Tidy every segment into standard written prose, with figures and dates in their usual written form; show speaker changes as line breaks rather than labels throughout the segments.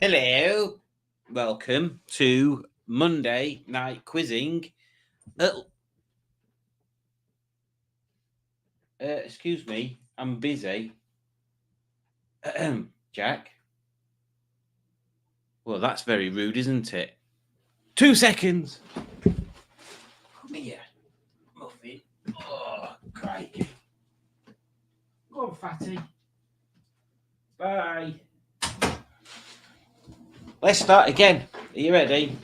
Hello, welcome to Monday night quizzing. Excuse me, I'm busy. Jack. Well, that's very rude, isn't it? 2 seconds. Come here, Muffin. Oh, crikey. Go on, fatty. Bye. Let's start again. Are you ready?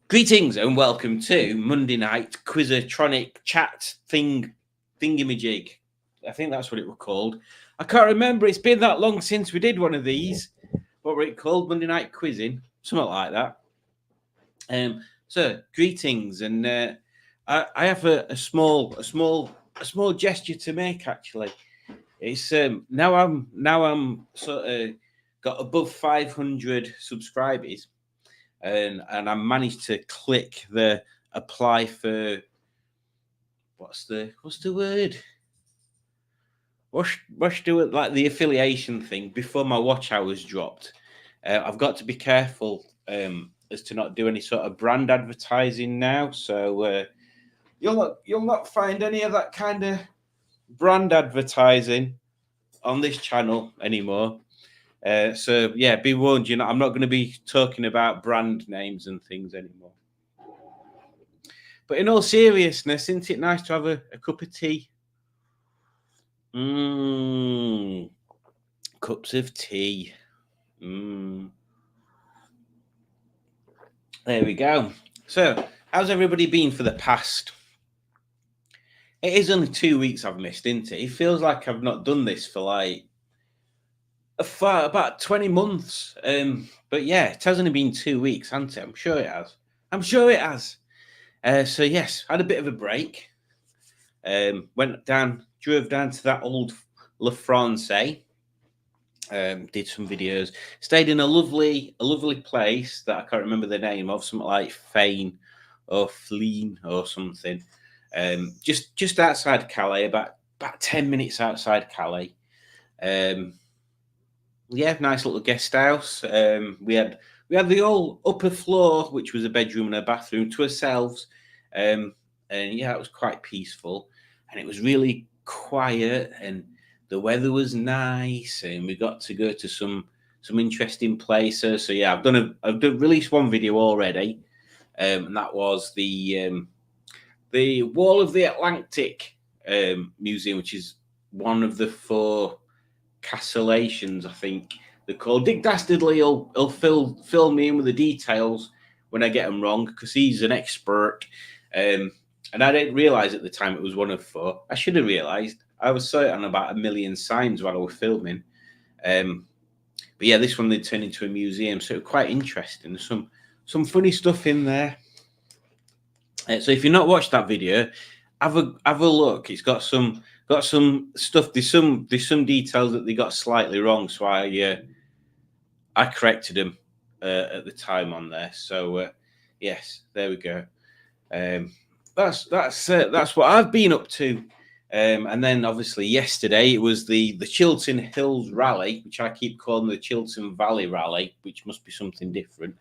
Greetings and welcome to Monday night Quizatronic chat thingamajig. I think that's what it was called. I can't remember. It's been that long since we did one of these. What were it called? Monday night quizzing, something like that. So greetings, and I have a small gesture to make. Actually, it's now I'm sort of got above 500 subscribers. And I managed to click the apply for what's the word? What's do it like the affiliation thing before my watch hours dropped. I've got to be careful as to not do any sort of brand advertising now. So you'll not find any of that kind of brand advertising on this channel anymore. So yeah, be warned. I'm not going to be talking about brand names and things anymore. But in all seriousness, isn't it nice to have a cup of tea? Cups of tea. There we go. So, how's everybody been for the past? It is only 2 weeks I've missed, isn't it? It feels like I've not done this for like about 20 months. But yeah, it has only been 2 weeks, hasn't it? I'm sure it has. So yes, had a bit of a break. Drove down to that old La France. Did some videos. Stayed in a lovely place that I can't remember the name of, something like Fane or Fleen or something. Just outside Calais, about 10 minutes outside Calais. Yeah, nice little guest house. We had the whole upper floor, which was a bedroom and a bathroom, to ourselves. And yeah, it was quite peaceful, and it was really quiet, and the weather was nice, and we got to go to some interesting places. So yeah, I've released one video already, and that was the Wall of the Atlantic museum, which is one of the 4 castellations, I think they're called. Dick Dastardly he'll fill me in with the details when I get them wrong, because he's an expert. And I didn't realise at the time it was one of 4. I should have realised. I was saw it on about 1 million signs while I was filming. But yeah, this one they turned into a museum, so it was quite interesting. There's some funny stuff in there. So if you've not watched that video, have a look. It's got some stuff. There's some details that they got slightly wrong, so I corrected them at the time on there. So yes, there we go. That's what I've been up to. And then obviously yesterday it was the Chiltern Hills Rally, which I keep calling the Chiltern Valley Rally, which must be something different.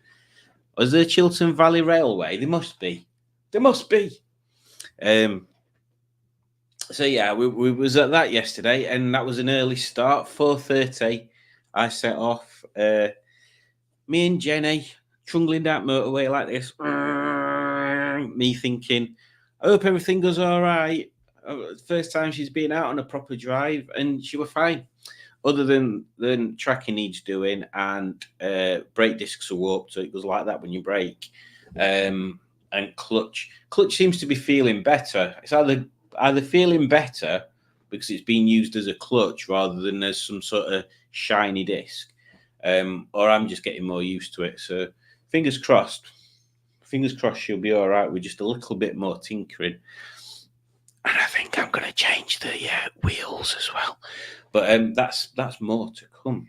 Was there a Chiltern Valley Railway? There must be. So yeah, we was at that yesterday, and that was an early start, 4:30. I set off. Me and Jenny trundling down motorway like this. Me thinking, I hope everything goes all right. First time she's been out on a proper drive, and she was fine. Other than tracking needs doing, and brake discs are warped, so it goes like that when you brake. And clutch seems to be feeling better. It's either feeling better because it's being used as a clutch rather than as some sort of shiny disc, or I'm just getting more used to it. So fingers crossed she'll be all right with just a little bit more tinkering. And I think I'm going to change the wheels as well, but that's more to come.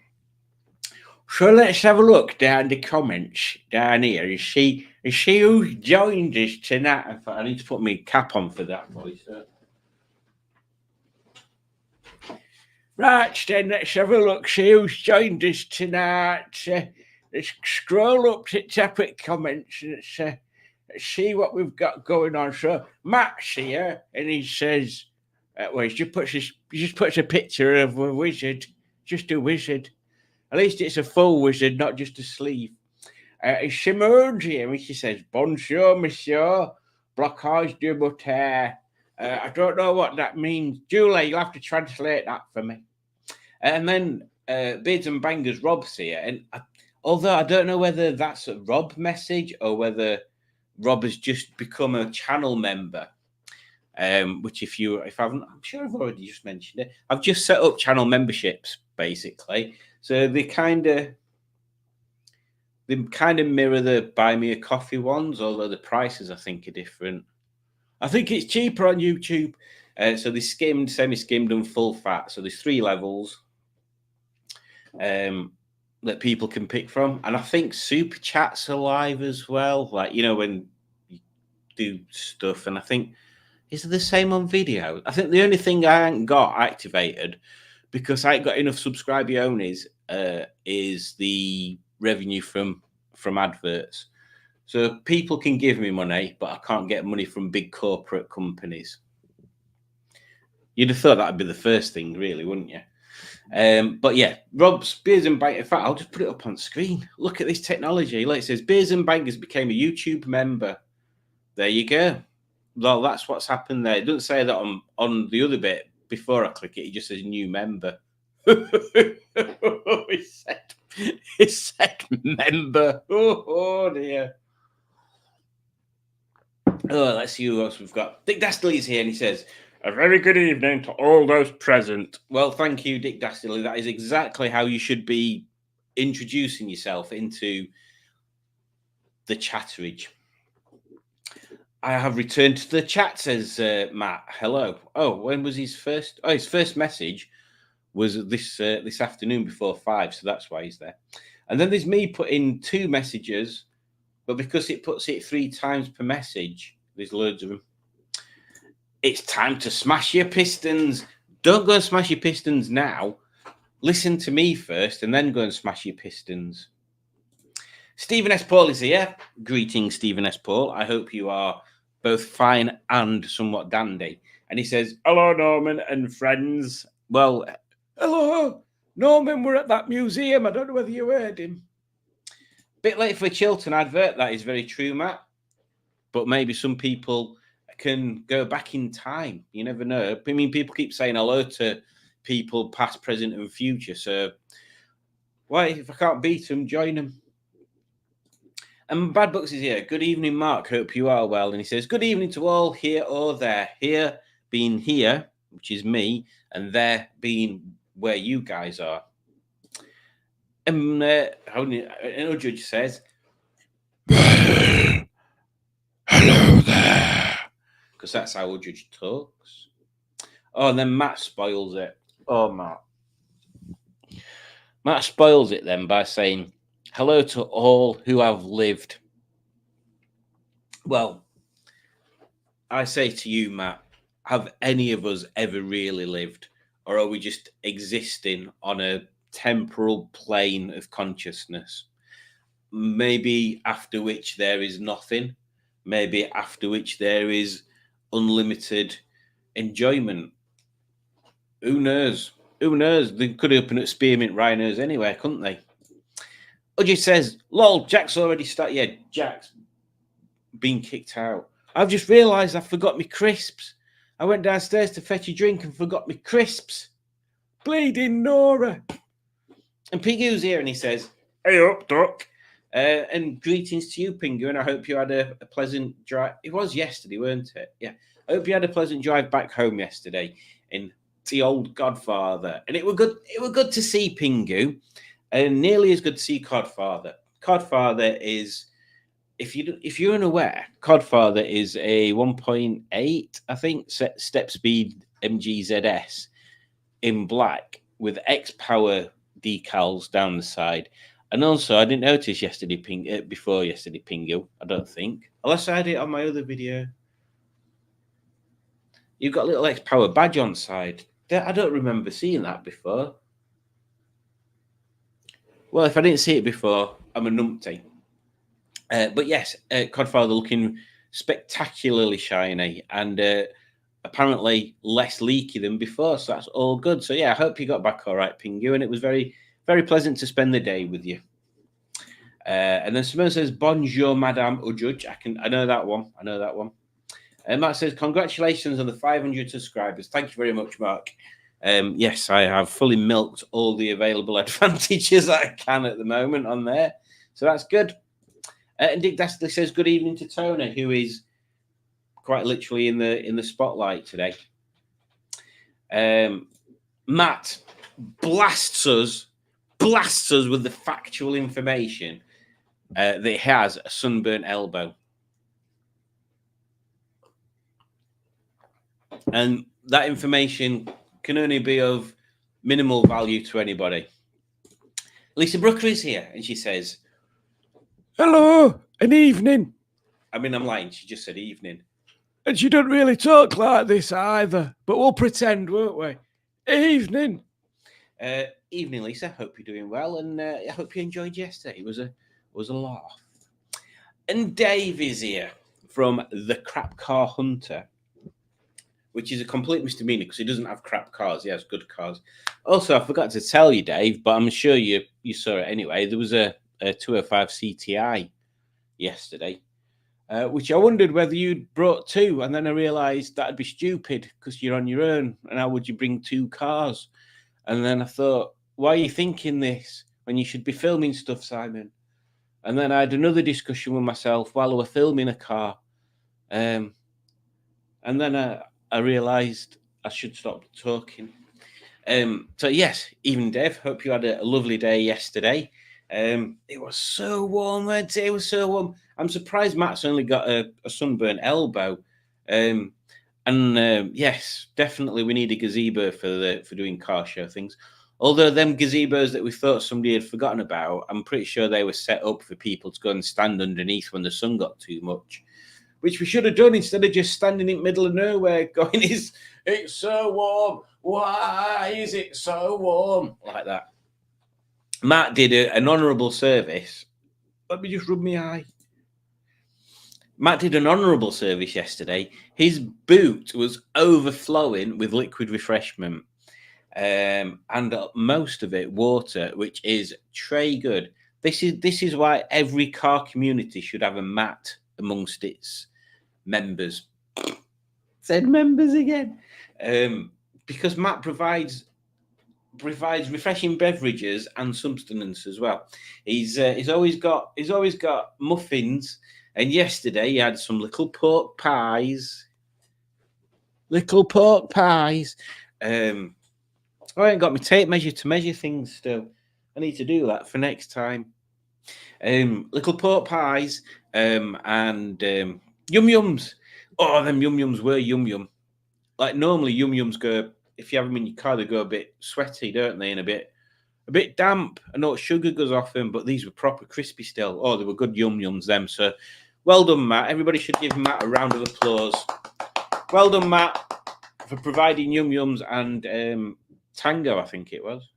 So let's have a look down the comments down here and see who's joined us tonight. I need to put my cap on for that voice. Right then, let's have a look, see who's joined us tonight. Let's scroll up to the top of the comments and let's see what we've got going on. So Matt's here and he says, well, he just puts a picture of a wizard, just a wizard. At least it's a full wizard, not just a sleeve. Simone's here and she says, Bonjour, monsieur, blocage de butter. I don't know what that means. Julie, you'll have to translate that for me. And then Beards and Bangers, Rob's here. And although I don't know whether that's a Rob message or whether Rob has just become a channel member, which I'm sure I've already just mentioned it. I've just set up channel memberships, basically. So they kind of mirror the Buy Me a Coffee ones, although the prices, I think, are different. I think it's cheaper on YouTube. So there's skimmed, semi-skimmed, and full fat. So there's 3 levels that people can pick from. And I think Super Chats are live as well. Like, when you do stuff. And I think, is it the same on video? I think the only thing I haven't got activated, because I ain't got enough subscriber onlys, is the revenue from adverts. So people can give me money, but I can't get money from big corporate companies. You'd have thought that'd be the first thing, really, wouldn't you? But yeah, Rob's Beers and Bangers. In fact, I'll just put it up on screen. Look at this technology. Like it says, Beers and Bangers became a YouTube member. There you go. Well, that's what's happened there. It doesn't say that on the other bit before I click it. It just says new member. It said member. Oh dear. Oh, let's see who else we've got. Dick Dastardly's here, and he says, a very good evening to all those present. Well, thank you, Dick Dastardly. That is exactly how you should be introducing yourself into the chatterage. I have returned to the chat, says Matt. Hello. Oh, when was his first? Oh, his first message was this afternoon before 5, so that's why he's there. And then there's me putting 2 messages, but because it puts it 3 times per message, there's loads of them. It's time to smash your pistons. Don't go and smash your pistons now. Listen to me first and then go and smash your pistons. Stephen S. Paul is here. Greetings, Stephen S. Paul. I hope you are both fine and somewhat dandy. And he says, hello, Norman and friends. Well, hello, Norman. We're at that museum. I don't know whether you heard him. Bit late for a Chiltern advert. That is very true, Matt. But maybe some people can go back in time. You never know. I mean, people keep saying hello to people past, present, and future. So why, if I can't beat them, join them. And Bad Bucks is here. Good evening, Mark. Hope you are well. And he says, good evening to all here or there. Here being here, which is me, and there being where you guys are. And an judge says, hello there. Because that's how a judge talks. Oh, and then Matt spoils it. Oh, Matt. Matt spoils it then by saying, hello to all who have lived. Well, I say to you, Matt, have any of us ever really lived? Or are we just existing on a temporal plane of consciousness? Maybe after which there is nothing. Maybe after which there is unlimited enjoyment. Who knows? Who knows? They could open up spearmint rhinos anywhere, couldn't they? Udgy says, lol, Jack's already started. Yeah, Jack's been kicked out. I've just realised I forgot my crisps. I went downstairs to fetch a drink and forgot my crisps. Bleeding Nora. And Pigu's here and he says, hey up, Doc. And greetings to you, Pingu, and I hope you had a pleasant drive. It was yesterday, weren't it? Yeah. I hope you had a pleasant drive back home yesterday in the old Godfather. And it were good to see Pingu, and nearly as good to see Codfather. Codfather is, if you're unaware, Codfather is a 1.8, I think, step speed MGZS in black with X Power decals down the side. And also, I didn't notice before yesterday, Pingu, I don't think. Unless I had it on my other video. You've got a little X-Power badge on side. I don't remember seeing that before. Well, if I didn't see it before, I'm a numpty. But yes, Codfather looking spectacularly shiny and apparently less leaky than before. So that's all good. So yeah, I hope you got back all right, Pingu. And it was very, very pleasant to spend the day with you. And then Simone says, "Bonjour, Madame Ujuj." I know that one. And Mark says, "Congratulations on the 500 subscribers." Thank you very much, Mark. Yes, I have fully milked all the available advantages that I can at the moment on there. So that's good. And Dick Dastardly says, "Good evening to Tony, who is quite literally in the spotlight today." Matt blasts us with the factual information that he has a sunburnt elbow. And that information can only be of minimal value to anybody. Lisa Brooker is here, and she says,
"Hello, an evening."
I mean, I'm lying. She just said evening.
And she doesn't really talk like this either, but we'll pretend, won't we? Evening.
Evening, Lisa. Hope you're doing well, and I hope you enjoyed yesterday. It was a laugh. And Dave is here from the Crap Car Hunter, which is a complete misdemeanor because he doesn't have crap cars. He has good cars. Also, I forgot to tell you, Dave, but I'm sure you saw it anyway. There was a 205 CTI yesterday, which I wondered whether you'd brought two, and then I realised that'd be stupid because you're on your own, and how would you bring two cars? And then I thought, why are you thinking this when you should be filming stuff, Simon? And then I had another discussion with myself while I was filming a car, and then I realised I should stop talking. So yes, even Dave, hope you had a lovely day yesterday. It was so warm, wasn't it? It was so warm. I'm surprised Matt's only got a sunburnt elbow. Yes, definitely we need a gazebo for doing car show things. Although them gazebos that we thought somebody had forgotten about, I'm pretty sure they were set up for people to go and stand underneath when the sun got too much. Which we should have done instead of just standing in the middle of nowhere going, it's so warm. Why is it so warm? Like that. Matt did an honourable service. Let me just rub my eye. Matt did an honourable service yesterday. His boot was overflowing with liquid refreshment. And most of it water, which is tray good. This is why every car community should have a Matt amongst its members. Said members again. Because Matt provides refreshing beverages and sustenance as well. He's always got muffins, and yesterday he had some little pork pies. I ain't got my tape measure to measure things still. I need to do that for next time. Little pork pies and yum yums. Oh, them yum yums were yum yum. Like normally yum yums go, if you have them in your car, they go a bit sweaty, don't they? And a bit damp. I know sugar goes off them, but these were proper crispy still. Oh, they were good yum yums, them. So well done, Matt. Everybody should give Matt a round of applause. Well done, Matt, for providing yum yums and Tango, I think it was.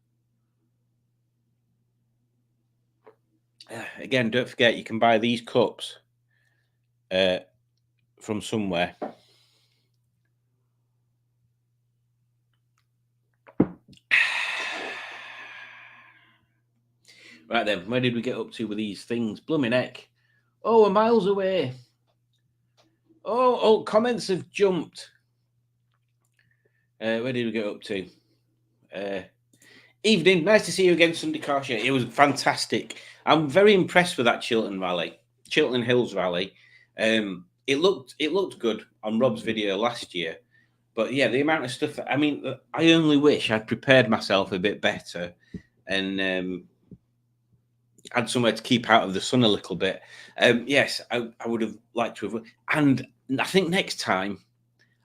Again, don't forget, you can buy these cups from somewhere. Right then, where did we get up to with these things? Blooming heck. Oh, we're miles away. Oh, comments have jumped. Where did we get up to? Evening, nice to see you again, Sunday Car Show. It was fantastic. I'm very impressed with that Chiltern Hills rally. It looked good on Rob's video last year, but yeah, the amount of stuff. I mean, I only wish I'd prepared myself a bit better and had somewhere to keep out of the sun a little bit. Yes, I would have liked to have, and I think next time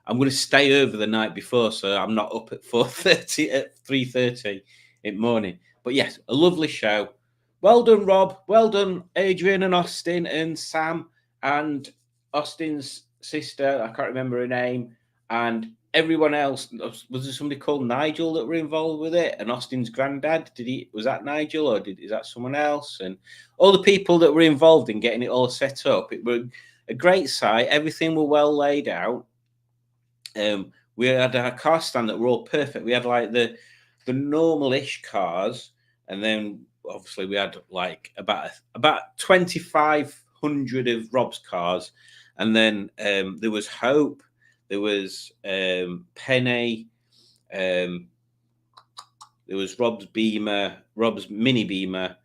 I'm going to stay over the night before, so I'm not up at 4:30 at 3:30 in the morning. But yes, a lovely show. Well done, Rob. Well done, Adrian and Austin and Sam and Austin's sister. I can't remember her name. And everyone else, was there somebody called Nigel that were involved with it? And Austin's granddad, was that Nigel, or is that someone else? And all the people that were involved in getting it all set up, it was a great site. Everything were well laid out. We had a car stand that were all perfect. We had like the normal-ish cars, and then obviously we had like about 2,500 of Rob's cars, and then there was Hope, there was Penny, there was Rob's Beamer, Rob's mini Beamer,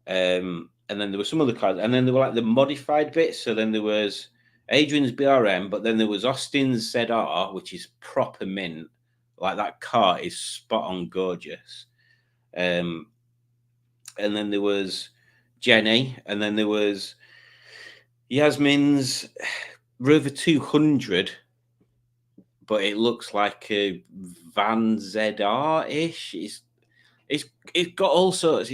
and then there were some other cars, and then there were like the modified bits. So then there was Adrian's BRM, but then there was Austin's ZR, which is proper mint. Like that car is spot on gorgeous. And then there was Jenny, and then there was Yasmin's Rover 200, but it looks like a Van ZR-ish. It's got all sorts.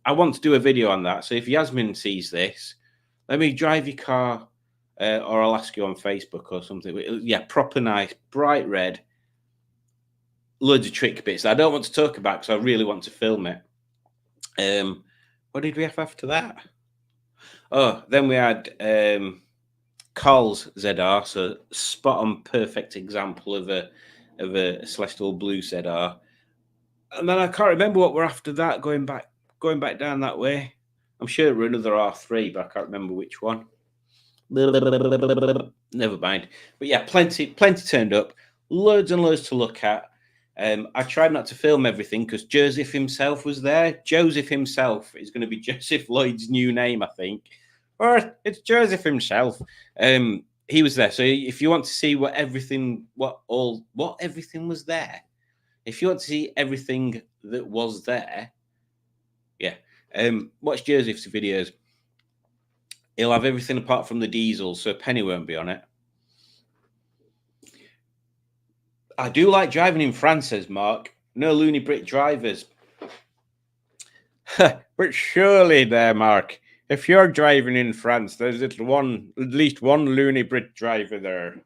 I want to do a video on that. So if Yasmin sees this, let me drive your car, or I'll ask you on Facebook or something. Yeah, proper nice, bright red, loads of trick bits that I don't want to talk about because I really want to film it. What did we have after that? Oh, then we had Carl's ZR, so spot on, perfect example of a Celestial Blue ZR. And then I can't remember what we're after that. Going back down that way. I'm sure it were another R3, but I can't remember which one. Never mind. But yeah, plenty turned up. Loads and loads to look at. I tried not to film everything because Joseph himself was there. Joseph himself is going to be Joseph Lloyd's new name, I think. Or it's Joseph himself. He was there. So if you want to see what everything was there, if you want to see everything that was there, yeah, watch Joseph's videos. He'll have everything apart from the diesel, so Penny won't be on it. I do like driving in France, says Mark. No loony Brit drivers. But surely there, Mark, if you're driving in France, there's at least one loony Brit driver there.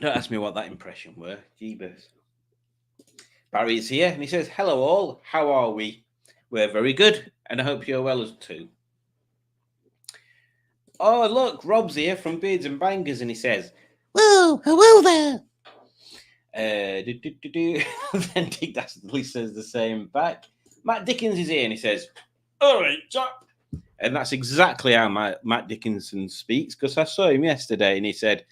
Don't ask me what that impression were. Jeebus. Barry's here, and he says, hello all, how are we? We're very good, and I hope you're well as too. Oh, look, Rob's here from Beards and Bangers, and he says, whoa, hello there. Then Dick Dastardly says the same back. Matt Dickens is here, and he says, all right, chap. And that's exactly how Matt Dickinson speaks, because I saw him yesterday, and he said,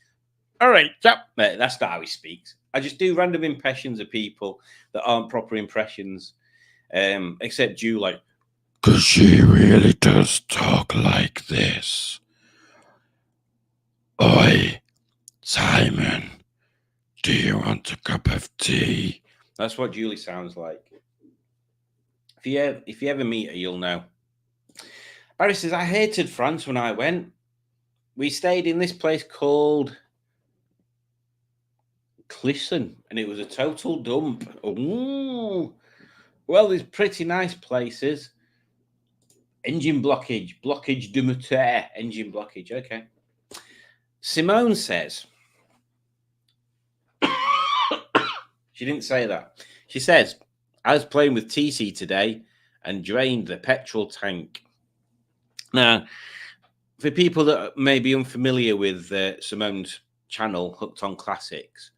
all right, chap. That's not how he speaks. I just do random impressions of people that aren't proper impressions, except you, like, because she really does talk like this. Oi, Simon, do you want a cup of tea? That's what Julie sounds like. If you ever meet her, you'll know. Barry says, I hated France when I went. We stayed in this place called Clisson, and it was a total dump. Ooh. Well, there's pretty nice places. Engine blockage de moteur, engine blockage. Okay. Simone says, she didn't say that. She says, I was playing with TC today and drained the petrol tank. Now, for people that may be unfamiliar with Simone's channel, Hooked on Classics,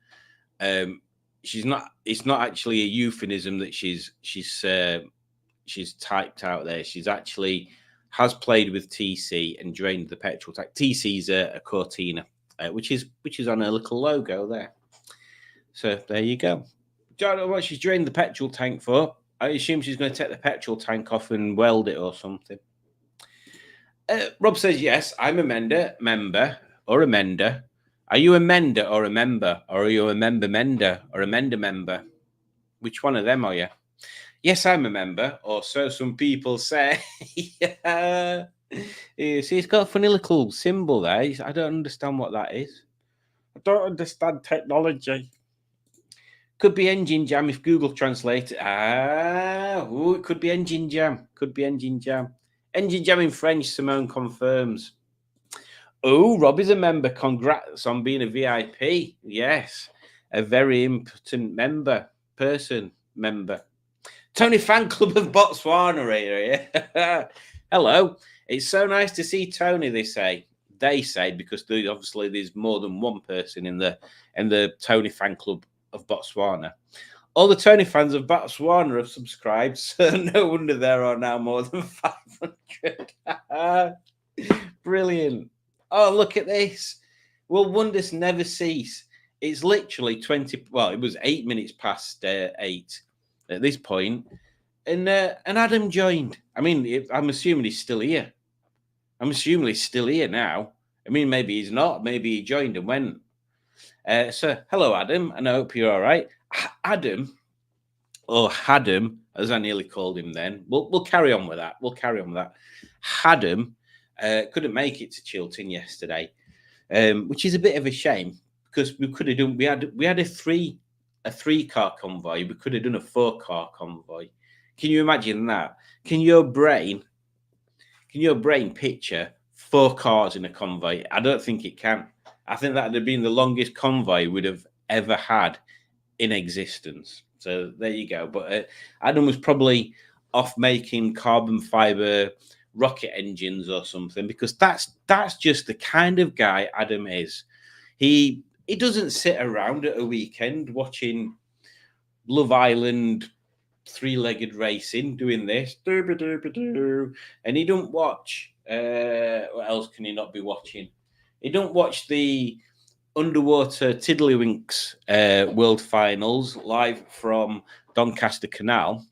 it's not actually a euphemism that she's typed out there. She's actually has played with TC and drained the petrol tank. TC's a Cortina, which is on her little logo there. So there you go. Don't know what she's drained the petrol tank for. I assume she's going to take the petrol tank off and weld it or something. Rob says, yes, I'm a member or a mender. Are you a mender or a member? Or are you a mender or a member? Which one of them are you? Yes, I'm a member, or so some people say. Yeah. See, it's got a funny little symbol there. I don't understand what that is. I don't understand technology. Could be engine jam if Google Translate. It could be engine jam. Engine jam in French, Simone confirms. Oh, Robbie's a member. Congrats on being a VIP. Yes, a very important member. Tony Fan Club of Botswana here. Yeah. Hello. It's so nice to see Tony. They say because obviously there's more than one person in the Tony Fan Club of Botswana. All the Tony fans of Botswana have subscribed, so no wonder there are now more than 500. Brilliant. Oh, look at this. Will wonders never cease? It's literally 20. Well, it was 8 minutes past 8 at this point, and Adam joined. I mean, I'm assuming he's still here. I'm assuming he's still here now. I mean, maybe he's not. Maybe he joined and went. So, hello, Adam, and I hope you're all right. Adam, or Hadam, as I nearly called him then. We'll carry on with that. Hadam couldn't make it to Chilton yesterday, which is a bit of a shame because we could have done. We had a three car convoy. We could have done a 4-car convoy. Can you imagine that? Can your brain picture 4 cars in a convoy? I don't think it can. I think that would have been the longest convoy we'd have ever had in existence. So there you go. But Adam was probably off making carbon fiber rocket engines or something, because that's just the kind of guy Adam is. He doesn't sit around at a weekend watching Love Island 3-legged racing, doing this, and he don't watch. What else can he not be watching? He don't watch the underwater Tiddlywinks World Finals live from Doncaster Canal.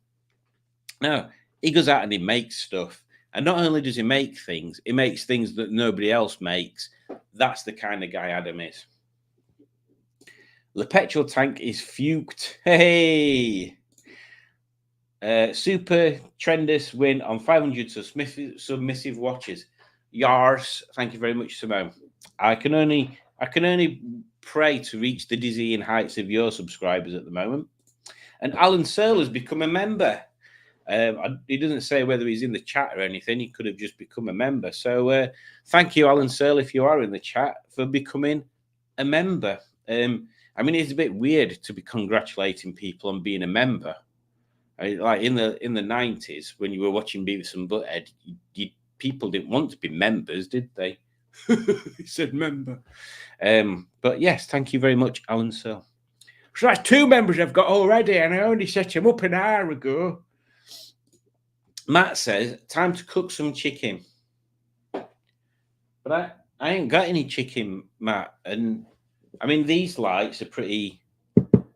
No, he goes out and he makes stuff. And not only does he make things, he makes things that nobody else makes. That's the kind of guy Adam is. The petrol tank is fuked. Hey! Super Trendus win on 500 submissive watches. Yars. Thank you very much, Simone. I can only pray to reach the dizzying heights of your subscribers at the moment. And Alan Searle has become a member. He doesn't say whether he's in the chat or anything. He could have just become a member. So thank you, Alan Searle, if you are in the chat, for becoming a member. I mean, it's a bit weird to be congratulating people on being a member. Like in the 90s, when you were watching Beavis and Butthead, people didn't want to be members, did they? He said member. But yes, thank you very much, Alan Searle. So that's 2 members I've got already, and I only set them up an hour ago. Matt says, time to cook some chicken. But I ain't got any chicken, Matt. And I mean, these lights are pretty,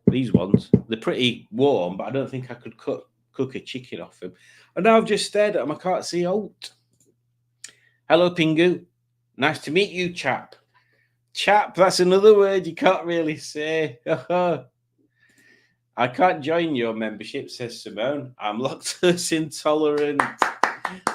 these ones, they're pretty warm, but I don't think I could cook a chicken off them. And now I've just stared at them, I can't see out. Hello, Pingu. Nice to meet you, chap. Chap, that's another word you can't really say. I can't join your membership, says Simone. I'm lactose intolerant.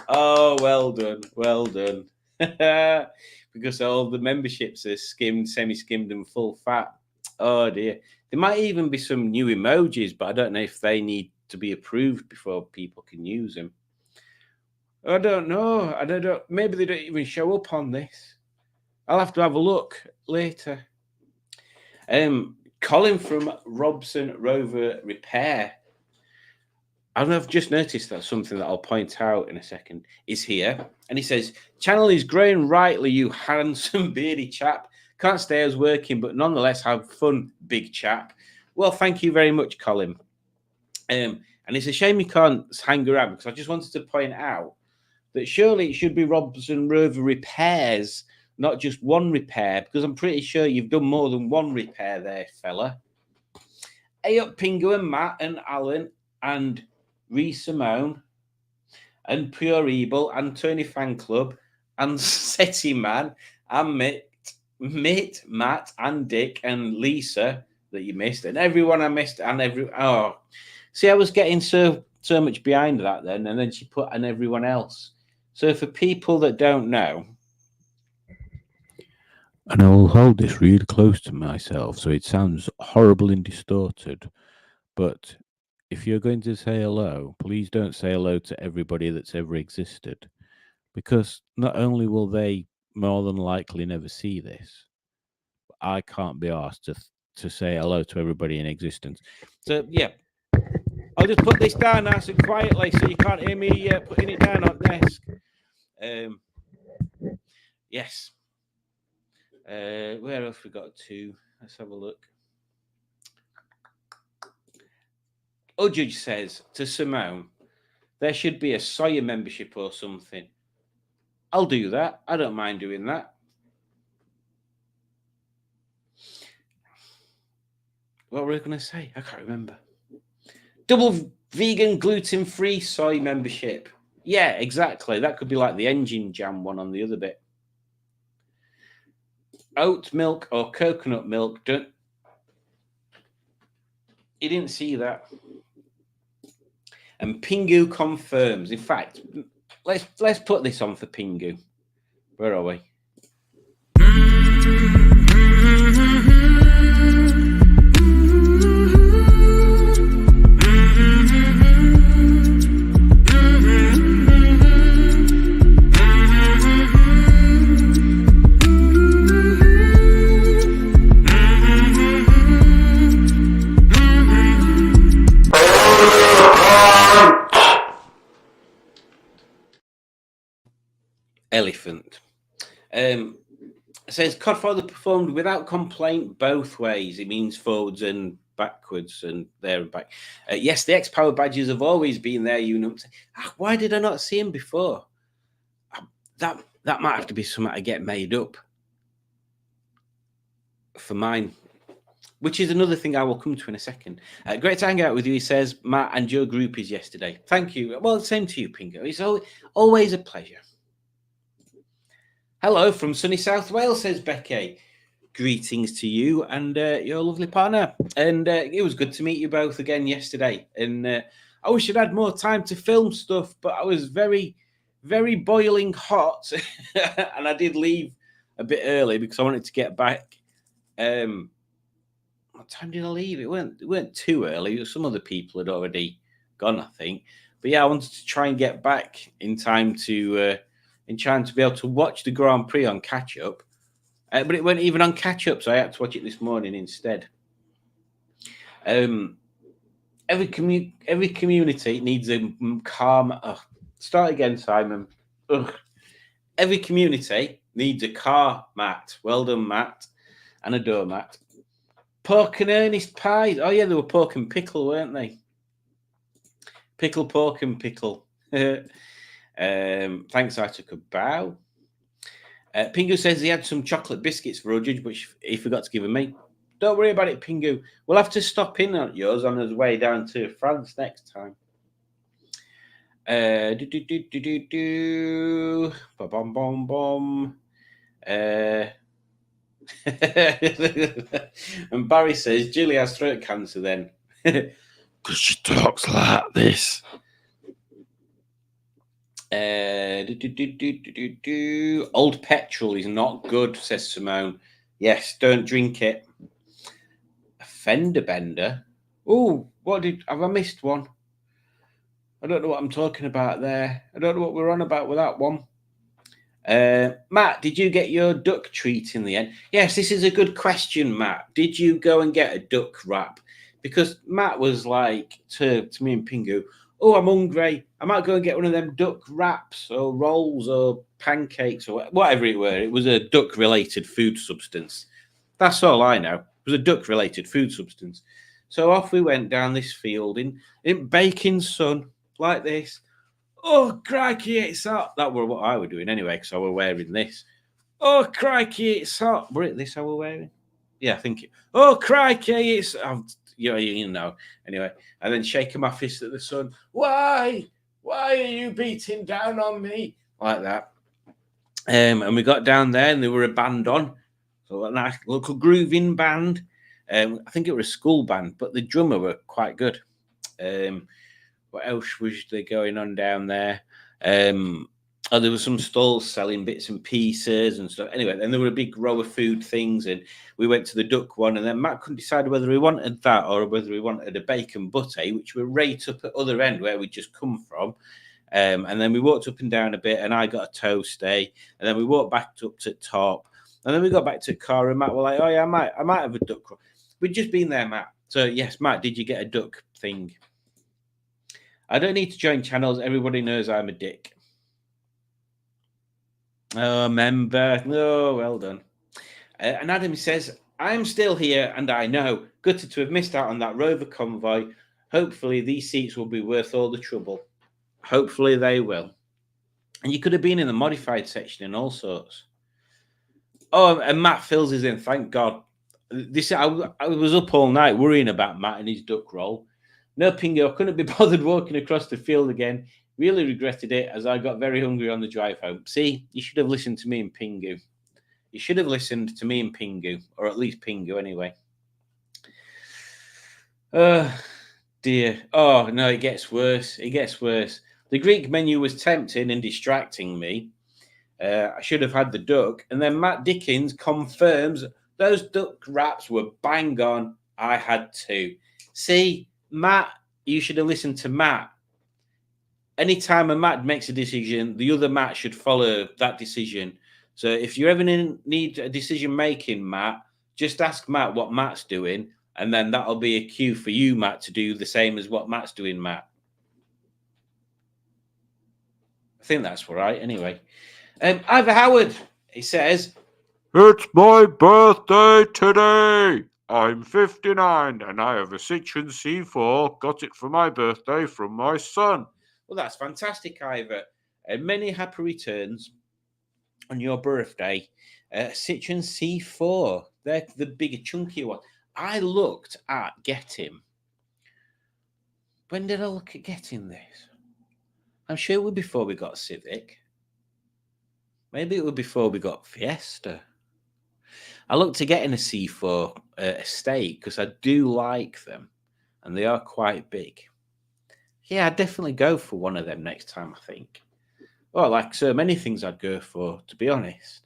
Oh, well done. Well done. Because all the memberships are skimmed, semi-skimmed, and full fat. Oh, dear. There might even be some new emojis, but I don't know if they need to be approved before people can use them. I don't know. I don't know. Maybe they don't even show up on this. I'll have to have a look later. Colin from Robson Rover Repair. I've just noticed that something that I'll point out in a second is here. And he says, channel is growing rightly, you handsome beardy chap. Can't stay as working, but nonetheless have fun, big chap. Well, thank you very much, Colin. And it's a shame you can't hang around, because I just wanted to point out that surely it should be Robson Rover Repairs, not just one repair, because I'm pretty sure you've done more than one repair there, fella. Hey up, Pingu and Matt and Alan and Reese Simone and Pure Evil and Tony Fan Club and Seti Man and Mitt, Matt and Dick and Lisa that you missed, and everyone I missed, and see, I was getting so much behind that then, and then she put and everyone else. So for people that don't know, and I will hold this really close to myself so it sounds horrible and distorted, but if you're going to say hello, please don't say hello to everybody that's ever existed, because not only will they
more than likely never see this. I can't be asked to say hello to everybody in existence.
So yeah, I'll just put this down nice and quietly so you can't hear me putting it down on the desk. Yes. Where else we got to? Let's have a look. Ujudge says to Simone, there should be a Sawyer membership or something. I'll do that. I don't mind doing that. What were we going to say? I can't remember. Double vegan, gluten-free soy membership. Yeah, exactly. That could be like the engine jam one on the other bit. Oat milk or coconut milk. You didn't see that. And Pingu confirms. In fact, let's put this on for Pingu. Where are we? Elephant. Says Codfather performed without complaint both ways. It means forwards and backwards and there and back. Yes, the X-Power badges have always been there. Why did I not see him before? That might have to be something I get made up for mine, which is another thing I will come to in a second. Great to hang out with you, he says. Matt and your groupies yesterday. Thank you. Well, same to you, Pingo. It's always a pleasure. Hello from sunny South Wales, says Becky. Greetings to you and your lovely partner. And it was good to meet you both again yesterday. And I wish I'd had more time to film stuff, but I was very, very boiling hot. And I did leave a bit early because I wanted to get back. What time did I leave? It weren't too early. Some other people had already gone, I think. But yeah, I wanted to try and get back in time to be able to watch the Grand Prix on catch up. But it wasn't even on catch up, so I had to watch it this morning instead. Every community needs a calm. Start again, Simon. Every community needs a car mat. Well done, Matt, and a doormat. Pork and Ernest pies. Oh yeah, they were pork and pickle, weren't they? Pickle, pork and pickle. Thanks, I took a bow. Pingu says he had some chocolate biscuits for Ujudge, which he forgot to give me. Don't worry about it, Pingu. We'll have to stop in on yours on his way down to France next time. Ba-bom-bom-bom. And Barry says, Julie has throat cancer then. Because she talks like this. Old petrol is not good, says Simone. Yes, don't drink it. A fender bender. Oh, have I missed one? I don't know what I'm talking about there. I don't know what we're on about with that one. Matt, did you get your duck treat in the end? Yes, this is a good question, Matt. Did you go and get a duck wrap? Because Matt was like to me and Pingu, oh, I'm hungry. I might go and get one of them duck wraps or rolls or pancakes or whatever it were. It was a duck-related food substance. That's all I know. It was a duck-related food substance. So off we went down this field in baking sun like this. Oh, crikey, it's hot. That were what I were doing anyway, because I were wearing this. Oh, crikey, it's hot. Were it this I were wearing? Yeah, I think it. Oh, crikey, it's... you know. Anyway, and then shaking my fist at the sun. Why are you beating down on me? Like that. And we got down there and there were a band on. So a nice local grooving band. I think it was a school band, but the drummer were quite good. What else was there going on down there? There were some stalls selling bits and pieces and stuff. Anyway, then there were a big row of food things, and we went to the duck one, and then Matt couldn't decide whether he wanted that or whether he wanted a bacon butte, which were right up at the other end where we'd just come from. And then we walked up and down a bit, and I got a toasty, and then we walked back up to the top, and then we got back to the car, and Matt were like, "Oh yeah, I might have a duck roll." We'd just been there, Matt. So yes, Matt, did you get a duck thing? I don't need to join channels. Everybody knows I'm a dick. Oh, member. No, well done. And Adam says, I'm still here, and I know. Gutted to have missed out on that Rover convoy. Hopefully, these seats will be worth all the trouble. Hopefully, they will. And you could have been in the modified section and all sorts. Oh, and Matt Fills is in. Thank God. I was up all night worrying about Matt and his duck roll. No, Pingo, I couldn't be bothered walking across the field again. Really regretted it as I got very hungry on the drive home. See, you should have listened to me and Pingu. You should have listened to me and Pingu, or at least Pingu anyway. Oh, dear. Oh, no, it gets worse. It gets worse. The Greek menu was tempting and distracting me. I should have had the duck. And then Matt Dickens confirms those duck wraps were bang on. I had two. See, Matt, you should have listened to Matt. Anytime a Matt makes a decision, the other Matt should follow that decision. So if you ever need a decision making, Matt, just ask Matt what Matt's doing, and then that'll be a cue for you, Matt, to do the same as what Matt's doing, Matt. I think that's right. Anyway, Ivor Howard, he says,
"It's my birthday today. I'm 59 and I have a Citroen C4. Got it for my birthday from my son."
Well, that's fantastic, Ivor. Many happy returns on your birthday. Citroen C4. They're the bigger, chunkier one. I looked at getting. When did I look at getting this? I'm sure it was before we got Civic. Maybe it was before we got Fiesta. I looked at getting a C4 estate because I do like them and they are quite big. Yeah, I'd definitely go for one of them next time, I think. Well, like so many things I'd go for, to be honest.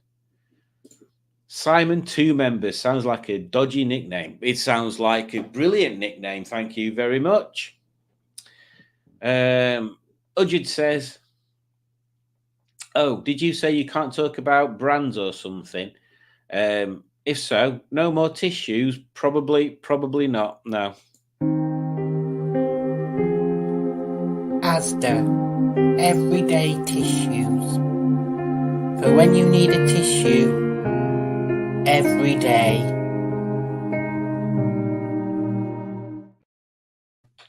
Simon 2 members sounds like a dodgy nickname. It sounds like a brilliant nickname. Thank you very much. Ujid says, "Oh, did you say you can't talk about brands or something? If so, no more tissues. Probably not. No."
Asda, everyday tissues. For when you need a tissue, every day.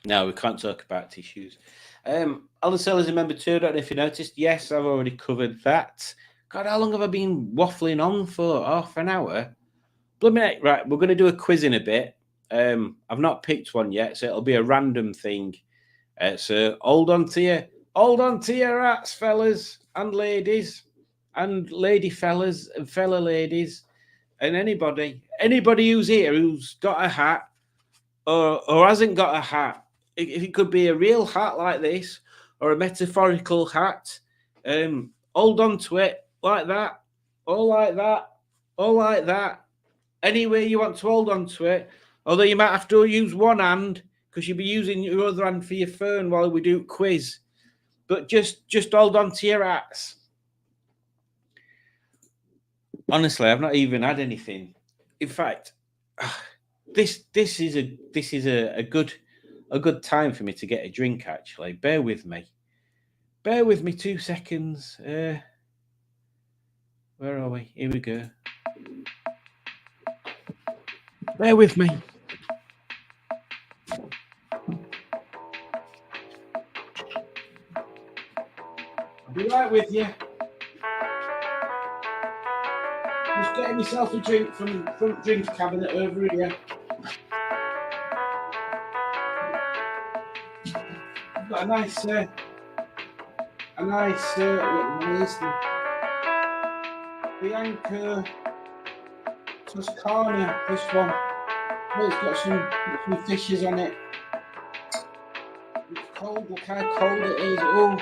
No, we can't talk about tissues. Alan Sellers in member 2. I don't know if you noticed. Yes, I've already covered that. God, how long have I been waffling on for? Half an hour? Blooming right, we're going to do a quiz in a bit. I've not picked one yet, so it'll be a random thing. So hold on to your hats, fellas and ladies, and lady fellas and fella ladies, and anybody who's here who's got a hat or hasn't got a hat. It could be a real hat like this or a metaphorical hat. Hold on to it like that, all like that, all like that. Any way you want to hold on to it, although you might have to use one hand because you'll be using your other hand for your phone while we do quiz. But just hold on to your hats. Honestly, I've not even had anything. In fact, this is a good time for me to get a drink. Actually, bear with me 2 seconds. Where are we? Here we go. Bear with me. I'll be right with you. Just getting myself a drink from the front drink cabinet over here. I've got a nice Bianco Toscana. This one. Oh, it's got some fishes on it. It's cold. Look how cold it is. Oh,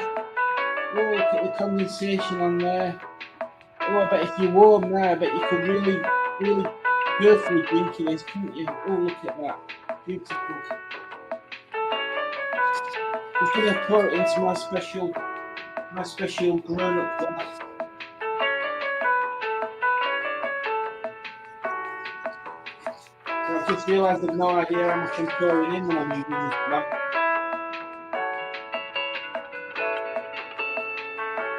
look at the condensation on there. Oh, I bet if you're warm there, I bet you could really go for a drink of this, couldn't you? Oh, look at that. Beautiful. Just going to pour it into my special My special grown-up glass. So I've just realised I've no idea how much I'm pouring in when I'm using this glass.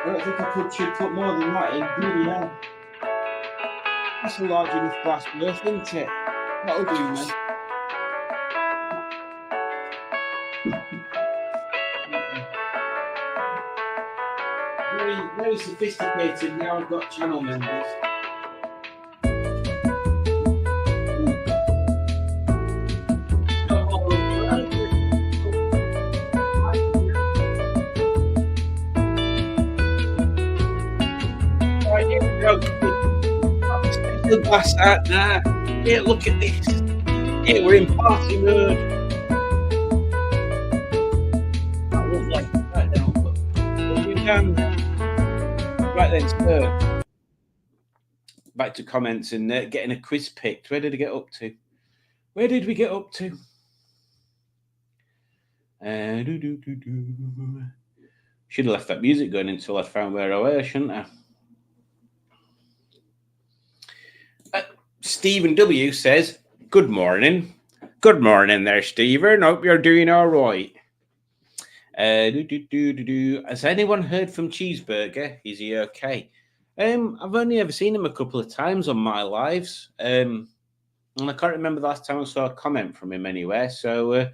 I don't think I should put more than that in. Bloody hell. That's a large enough glass worth, isn't it? That'll do, man. Very, very sophisticated now. I've got channel members. Right, here we go. The glass out there. Here, look at this. Here, we're in party mode. I love like right now. But we can. Right then, sir. Back to comments and getting a quiz picked. Where did I get up to? Where did we get up to? Should have left that music going until I found where I was, shouldn't I? Stephen W says, good morning. Good morning there, Stephen. Hope you're doing all right. Has anyone heard from Cheeseburger? Is he okay? I've only ever seen him a couple of times on my lives. And I can't remember the last time I saw a comment from him anywhere. So I'm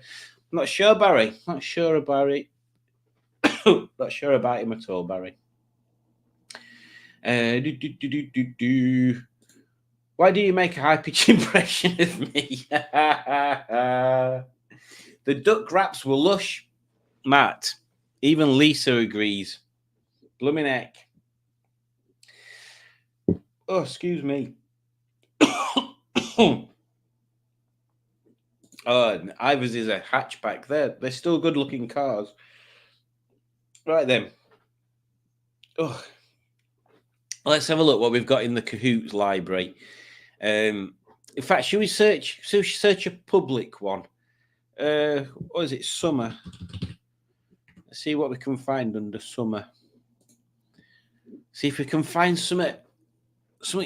not sure, Barry. Not sure about it. Not sure about him at all, Barry. Why do you make a high-pitched impression of me? The duck wraps were lush, Matt. Even Lisa agrees. Blooming heck. Oh, excuse me. Oh, Ivers is a hatchback. They're still good-looking cars. Right then. Oh, let's have a look what we've got in the Cahoots library. In fact, should we search a public one? What is it? Summer. Let's see what we can find under summer. See if we can find something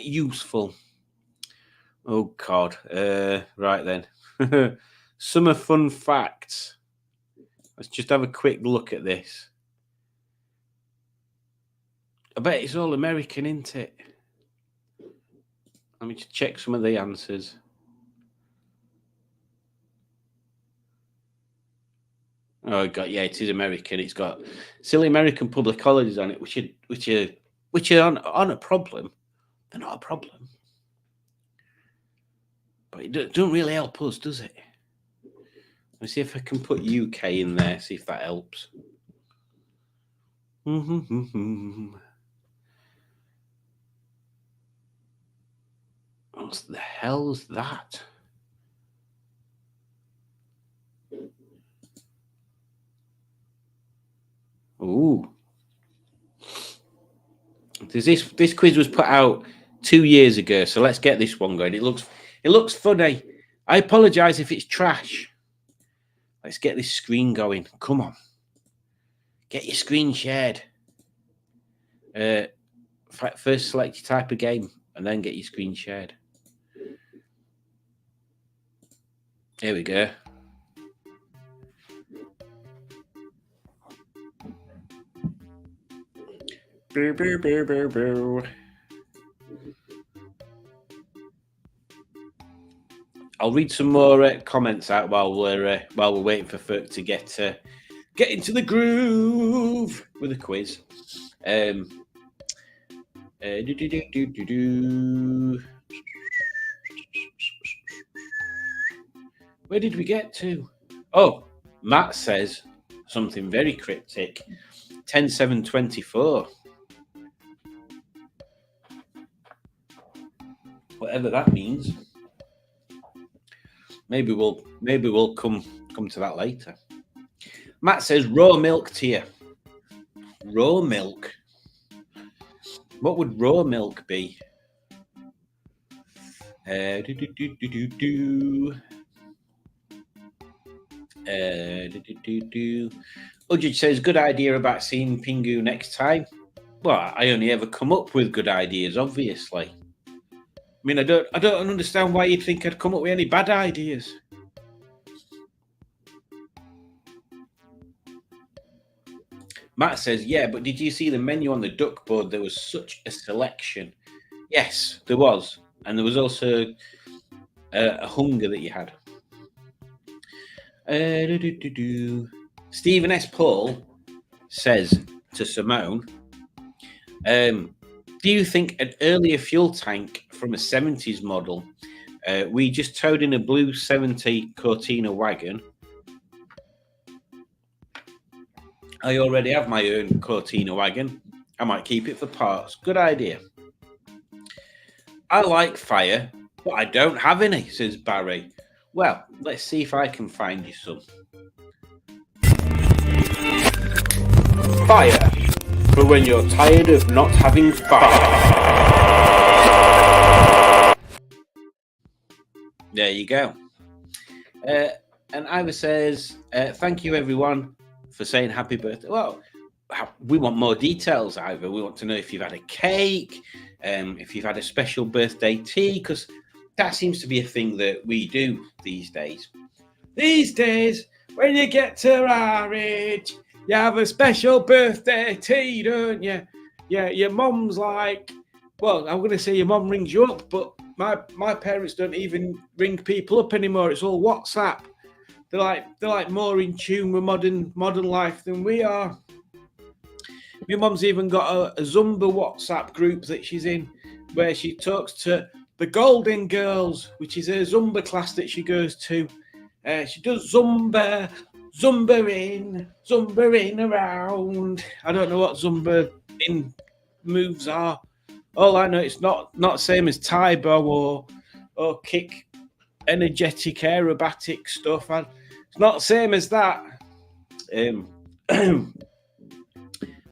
useful. Oh God. Right then. Summer fun facts. Let's just have a quick look at this. I bet it's all American, isn't it? Let me just check some of the answers. Oh God, yeah, it is American. It's got silly American public holidays on it, which are on a problem. They're not a problem, but it don't really help us, does it? Let me see if I can put UK in there. See if that helps. What the hell's that? Ooh. This quiz was put out 2 years ago, so let's get this one going. It looks funny. I apologize if it's trash. Let's get this screen going. Come on. Get your screen shared. First select your type of game and then get your screen shared. Here we go. Boo, boo, boo, boo, boo. I'll read some more comments out while we're waiting for folk to get into the groove with a quiz. Where did we get to? Oh, Matt says something very cryptic. 10/7/24. Whatever that means. Maybe we'll come to that later. Matt says raw milk tier. Raw milk. What would raw milk be? Udge says, good idea about seeing Pingu next time. Well, I only ever come up with good ideas, obviously. I mean, I don't understand why you'd think I'd come up with any bad ideas. Matt says, yeah, but did you see the menu on the duck board? There was such a selection. Yes, there was. And there was also a hunger that you had. Stephen S. Paul says to Simone, do you think an earlier fuel tank from a 70s model, we just towed in a blue 70 Cortina wagon. I already have my own Cortina wagon. I might keep it for parts. Good idea. I like fire, but I don't have any, says Barry. Well, let's see if I can find you some. Fire, for when you're tired of not having fire. There you go. And Ivor says, thank you everyone for saying happy birthday. Well, we want more details, Ivor. We want to know if you've had a cake, if you've had a special birthday tea, because that seems to be a thing that we do these days. These days, when you get to our age, you have a special birthday tea, don't you? Yeah, your mum's like, well, I'm going to say your mum rings you up, but my parents don't even ring people up anymore. It's all WhatsApp. They're like more in tune with modern life than we are. My mum's even got a Zumba WhatsApp group that she's in, where she talks to the Golden Girls, which is a Zumba class that she goes to. She does Zumba in around. I don't know what Zumba in moves are. All I know, it's not same as Taibo or kick energetic aerobatic stuff. It's not the same as that.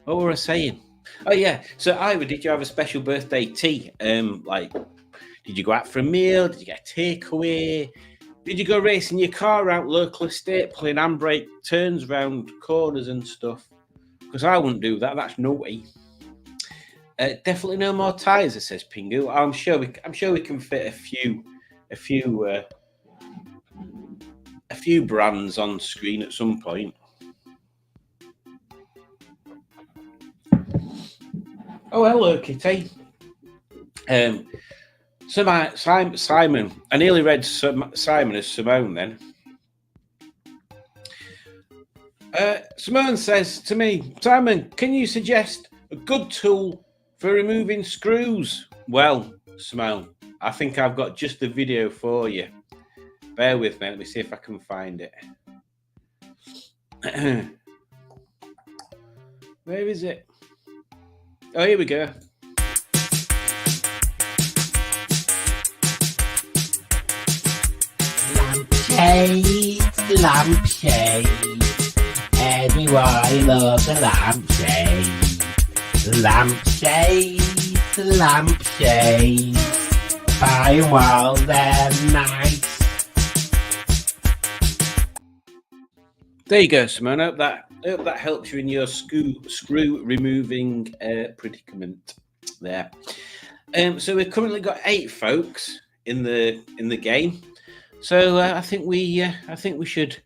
What were I saying? Oh yeah. So Ivor, did you have a special birthday tea? Like, did you go out for a meal? Did you get a takeaway? Did you go racing your car around local estate, playing handbrake turns around corners and stuff? Because I wouldn't do that. That's naughty. Definitely no more tyres, says Pingu. I'm sure we can fit a few brands on screen at some point. Oh, hello, Kitty. Simon. I nearly read Simon as Simone then. Simone says to me, Simon, can you suggest a good tool for removing screws? Well, Simone, I think I've got just the video for you. Bear with me. Let me see if I can find it. Where is it? Oh, here we go.
Lampshade. Everyone loves a lampshade. Lampshade. Buy them while they're nice.
There you go, Simone. I hope that helps you in your screw removing predicament there. So we've currently got 8 folks in the game. So I think we should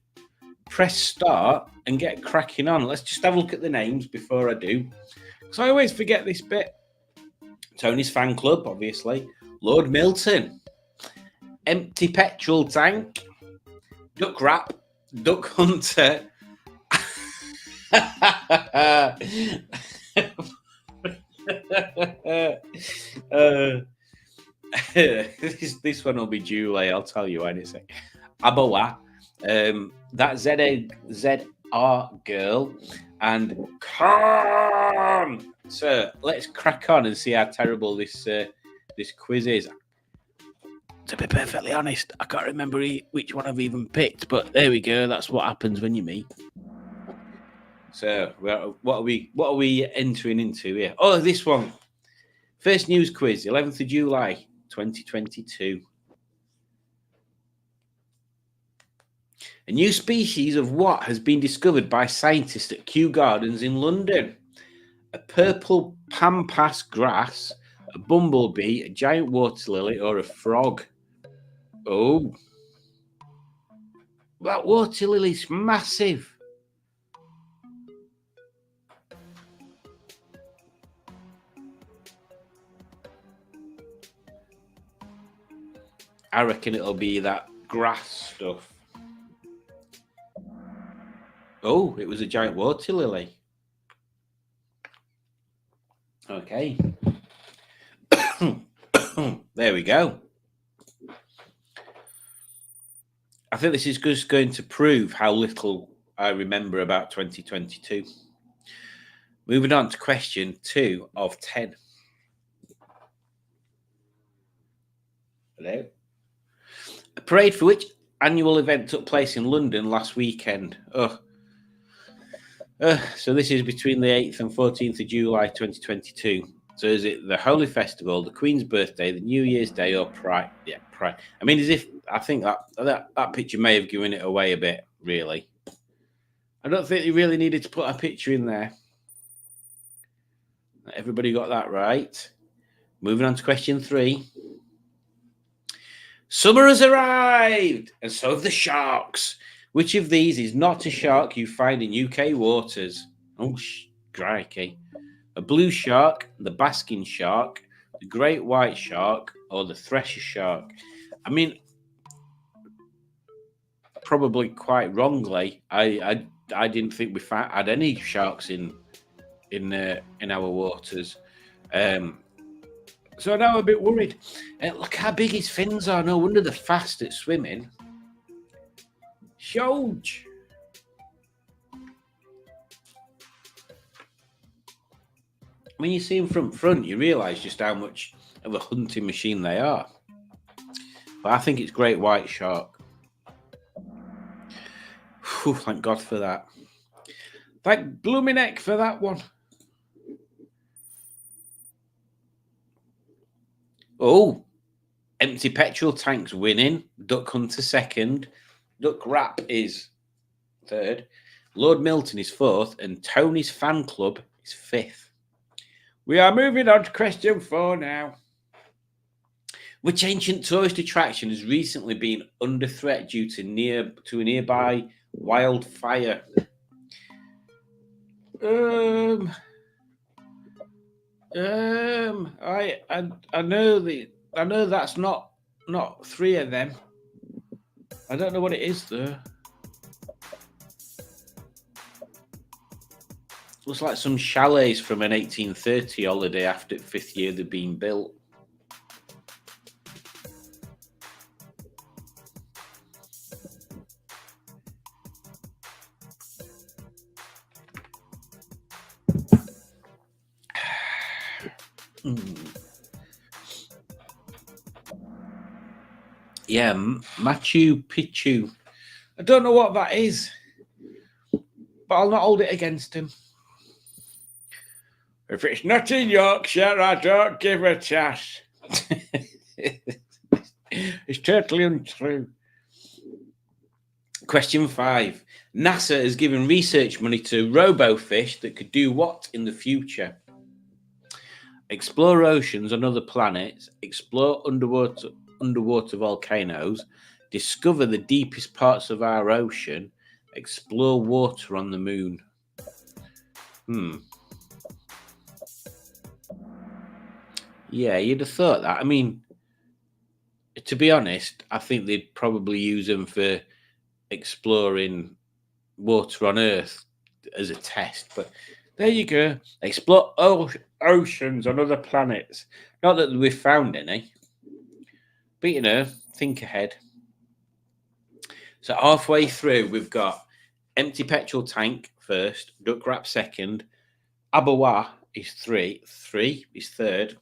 press start and get cracking on. Let's just have a look at the names before I do, because I always forget this bit. Tony's fan club, obviously. Lord Milton, Empty Petrol Tank, Duck Rap, Duck Hunter. This one will be Julie, I'll tell you when it's Abawa, that ZR girl, and Khan. So let's crack on and see how terrible this quiz is. To be perfectly honest, I can't remember which one I've even picked, but there we go. That's what happens when you meet. So, what are we entering into here? Oh, this one. First news quiz, 11th of July, 2022. A new species of what has been discovered by scientists at Kew Gardens in London? A purple pampas grass, a bumblebee, a giant water lily, or a frog? Oh, that water lily's massive. I reckon it'll be that grass stuff. Oh, it was a giant water lily. Okay. There we go. I think this is just going to prove how little I remember about 2022. Moving on to question 2 of 10. Hello. A parade for which annual event took place in London last weekend? So this is between the 8th and 14th of July 2022. So is it the Holy Festival, the Queen's birthday, the New Year's Day, or Pride? Yeah, Pride. I mean, I think that picture may have given it away a bit, really. I don't think you really needed to put a picture in there. Everybody got that right. Moving on to question 3. Summer has arrived, and so have the sharks. Which of these is not a shark you find in UK waters? Oh, crikey. A blue shark, the basking shark, the great white shark, or the thresher shark? I mean, probably quite wrongly, I didn't think we had any sharks in our waters. So now I'm a bit worried. Look how big his fins are. No wonder they're fast at swimming. Huge. When you see them from front, you realise just how much of a hunting machine they are. But I think it's great white shark. Whew, thank God for that. Thank blooming heck for that one. Oh, empty petrol tanks winning. Duck Hunter second. Duck Rap is third. Lord Milton is fourth. And Tony's fan club is fifth. We are moving on to question 4 now. Which ancient tourist attraction has recently been under threat due to a nearby wildfire? I know that's not 3 of them. I don't know what it is though. Looks like some chalets from an 1830 holiday after 5th year they've been built. Yeah, Machu Picchu. I don't know what that is, but I'll not hold it against him. If it's not in Yorkshire, I don't give a toss. It's totally untrue. Question 5. NASA has given research money to robofish that could do what in the future? Explore oceans on other planets, explore underwater volcanoes, discover the deepest parts of our ocean, explore water on the moon. Yeah, you'd have thought that. I mean, to be honest, I think they'd probably use them for exploring water on Earth as a test. But there you go. Explore oceans on other planets. Not that we've found any. But, you know, think ahead. So halfway through, we've got empty petrol tank first, duck wrap second, Abawa is three is third.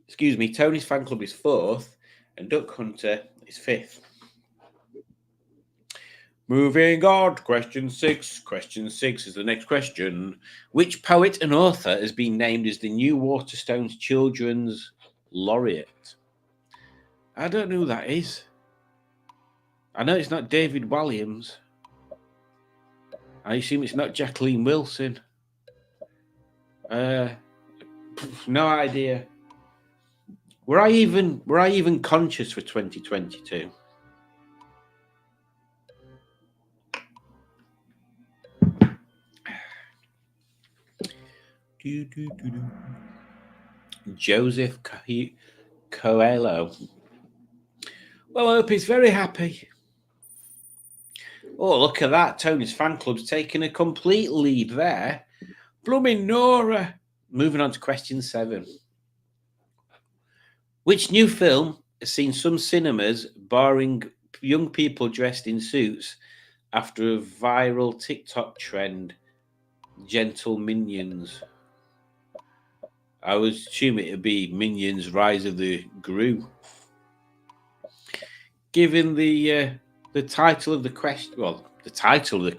Excuse me, Tony's fan club is fourth, and Duck Hunter is fifth. Moving on to question 6. Question 6 is the next question. Which poet and author has been named as the new Waterstones Children's Laureate? I don't know who that is. I know it's not David Williams. I assume it's not Jacqueline Wilson. No idea. Were I even conscious for 2022? Joseph Coelho. Well, I hope he's very happy. Oh, look at that. Tony's fan club's taking a complete lead there. Blooming Nora. Moving on to question 7. Which new film has seen some cinemas barring young people dressed in suits after a viral TikTok trend, Gentle Minions? I would assume it would be Minions Rise of the Gru. Given the title of the question, well, the title of the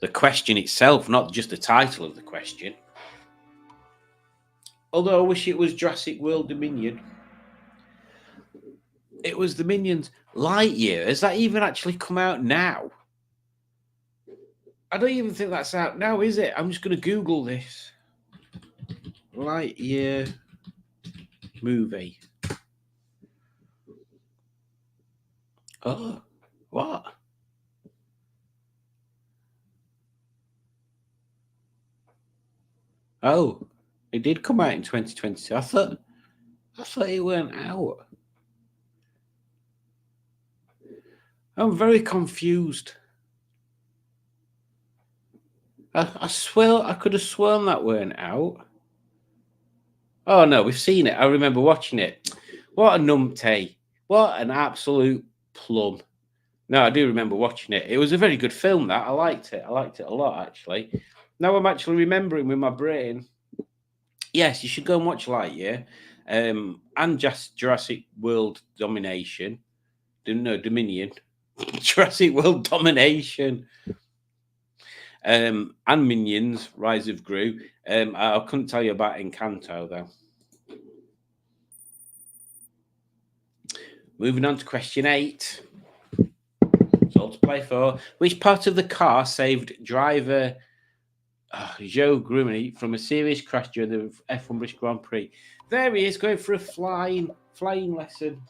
question itself, not just the title of the question. Although I wish it was Jurassic World Dominion. It was the Minions. Lightyear, has that even actually come out now? I don't even think that's out now, is it? I'm just going to Google this. Lightyear movie. Oh, what? Oh, it did come out in 2022. I thought it weren't out. I'm very confused. I swear I could have sworn that weren't out. Oh no, we've seen it. I remember watching it. What a numpty. What an absolute plum. No, I do remember watching it. It was a very good film, that. I liked it. I liked it a lot, actually. Now I'm actually remembering with my brain. Yes, you should go and watch Lightyear. And just Jurassic World Domination. No, Dominion. Jurassic World Domination. And Minions, Rise of Gru. I couldn't tell you about Encanto, though. Moving on to question 8. It's all to play for. Which part of the car saved driver Joe Grumman from a serious crash during the F1 British Grand Prix? There he is, going for a flying lesson.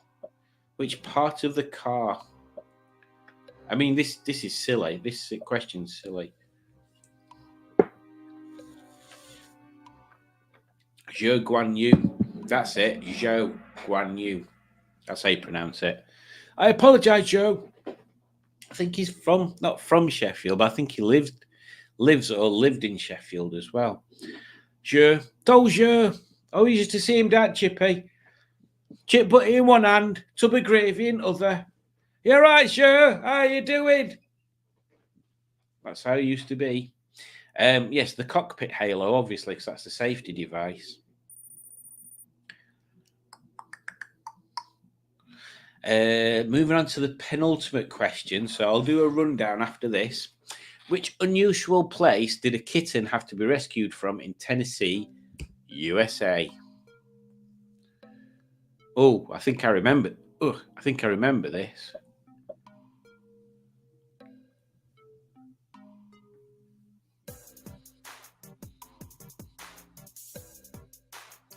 Which part of the car? I mean, this is silly. This question's silly. Zhou Guan Yu. That's it. Zhou Guan Yu. That's how you pronounce it. I apologise, Joe. I think he's not from Sheffield, but I think he lives or lived in Sheffield as well. Zhou. Told Zhou. Oh, you used to see him, that Chippy. Chip butty in one hand, tub of gravy in other. You're right, Zhou. How you doing? That's how it used to be. Yes, the cockpit halo, obviously, because that's the safety device. Moving on to the penultimate question. So I'll do a rundown after this. Which unusual place did a kitten have to be rescued from in Tennessee, USA? Oh, I think I remember. Oh, I think I remember this.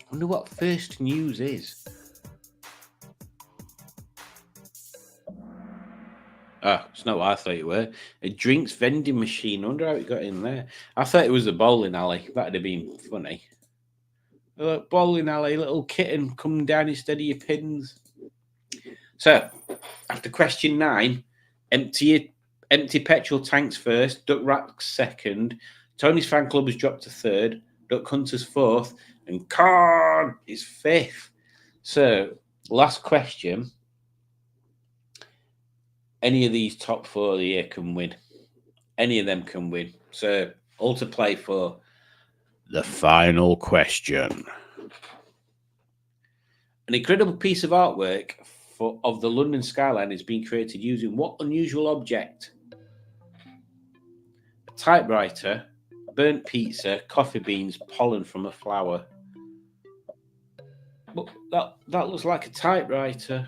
I wonder what First News is. Ah, it's not what I thought it were. A drinks vending machine. I wonder how it got in there. I thought it was a bowling alley. That'd have been funny. Look, bowling alley, little kitten coming down instead of your pins. So, after question 9, empty petrol tanks first, duck racks second, Tony's fan club has dropped to 3rd, duck hunters 4th, and Khan is 5th. So, last question. Any of these top 4 of the year can win. Any of them can win. So, all to play for. The final question. An incredible piece of artwork of the London skyline is being created using what unusual object? A typewriter, burnt pizza, coffee beans, pollen from a flower. But that looks like a typewriter.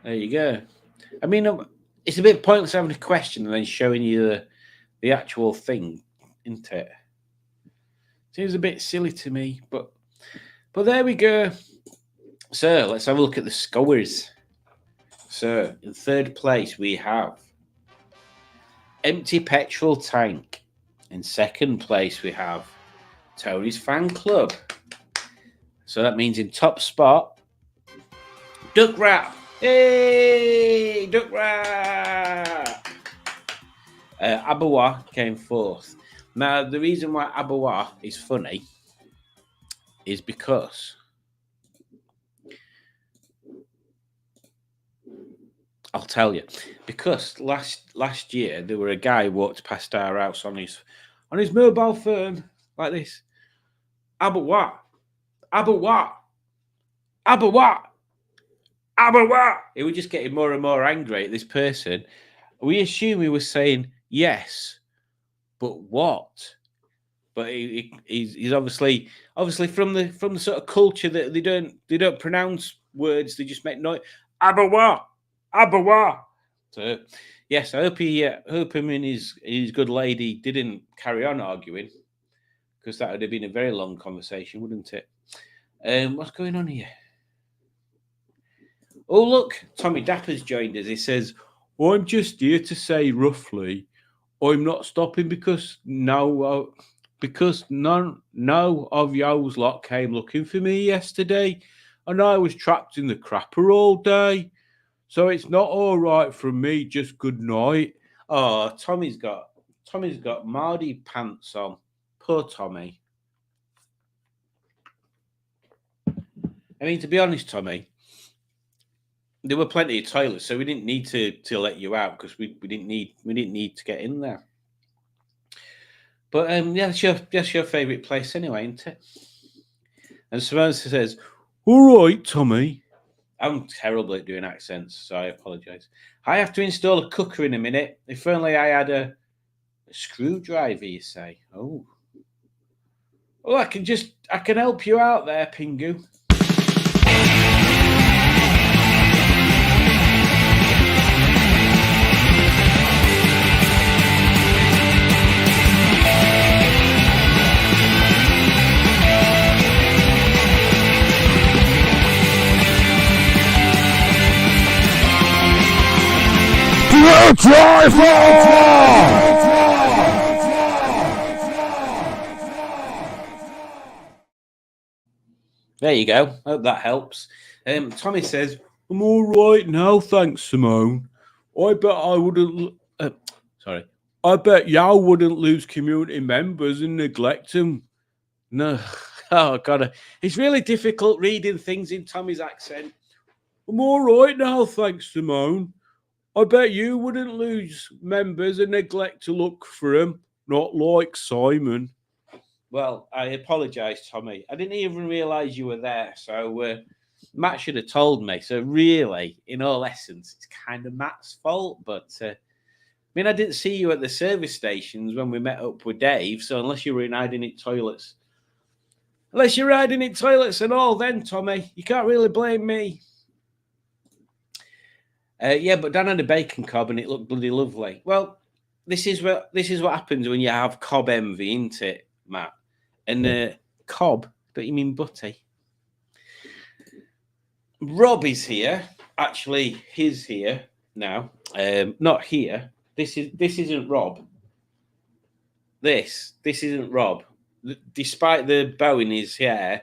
There you go. I mean, it's a bit pointless having a question and then showing you the actual thing, isn't it? Seems a bit silly to me, but there we go. So let's have a look at the scores. So in third place we have Empty Petrol Tank. In second place we have Tony's Fan Club. So that means in top spot, Duck Rap. Hey, Duck Rap. Abawa came fourth. Now, the reason why Abawa is funny is because I'll tell you. Because last year there were a guy who walked past our house on his mobile phone like this. Abawa, Abawa, Abawa, Abawa. He was just getting more and more angry at this person. We assume he was saying yes, but what? But he's obviously from the sort of culture that they don't pronounce words, they just make noise. Abawa, Abawa. So yes, I hope him and his good lady didn't carry on arguing, because that would have been a very long conversation, wouldn't it? What's going on here? Oh look, Tommy Dapper's joined us. He says, "I'm just here to say roughly, I'm not stopping because none of yo's lot came looking for me yesterday, and I was trapped in the crapper all day. So it's not all right from me. Just good night." Oh, Tommy's got Mardy pants on. Poor Tommy. I mean, to be honest, Tommy, there were plenty of toilets, so we didn't need to let you out because we didn't need to get in there. But yeah, that's your favourite place anyway, isn't it? And Simone says, "All right, Tommy." I'm terrible at doing accents, so I apologise. I have to install a cooker in a minute. If only I had a screwdriver, you say. Oh, I can help you out there, Pingu. There you go. Hope that helps. Tommy says, "I'm all right now, thanks, Simone. I bet I wouldn't. I bet y'all wouldn't lose community members and neglect them." No, oh God, it's really difficult reading things in Tommy's accent. "I'm all right now, thanks, Simone. I bet you wouldn't lose members and neglect to look for them. Not like Simon." Well, I apologise, Tommy. I didn't even realise you were there. So Matt should have told me. So really, in all essence, it's kind of Matt's fault. But I mean, I didn't see you at the service stations when we met up with Dave. So unless you were in hiding in toilets, and all, then Tommy, you can't really blame me. Yeah, but Dan had a bacon cob and it looked bloody lovely. Well, this is what happens when you have cob envy, isn't it, Matt? And cob, don't you mean butty? Rob is here. Actually, he's here now. Not here. This isn't Rob. This isn't Rob. Despite the bow in his hair,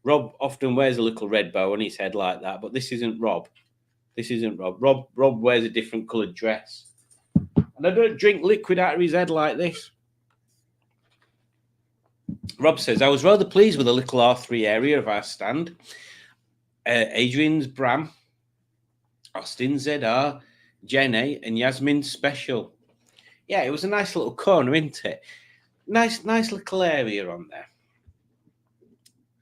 Rob often wears a little red bow on his head like that. But this isn't Rob. This isn't Rob. Rob wears a different coloured dress. And I don't drink liquid out of his head like this. Rob says, "I was rather pleased with the little R3 area of our stand. Adrian's Bram, Austin's ZR, Jenny, and Yasmin's Special. Yeah, it was a nice little corner, isn't it? Nice little area on there.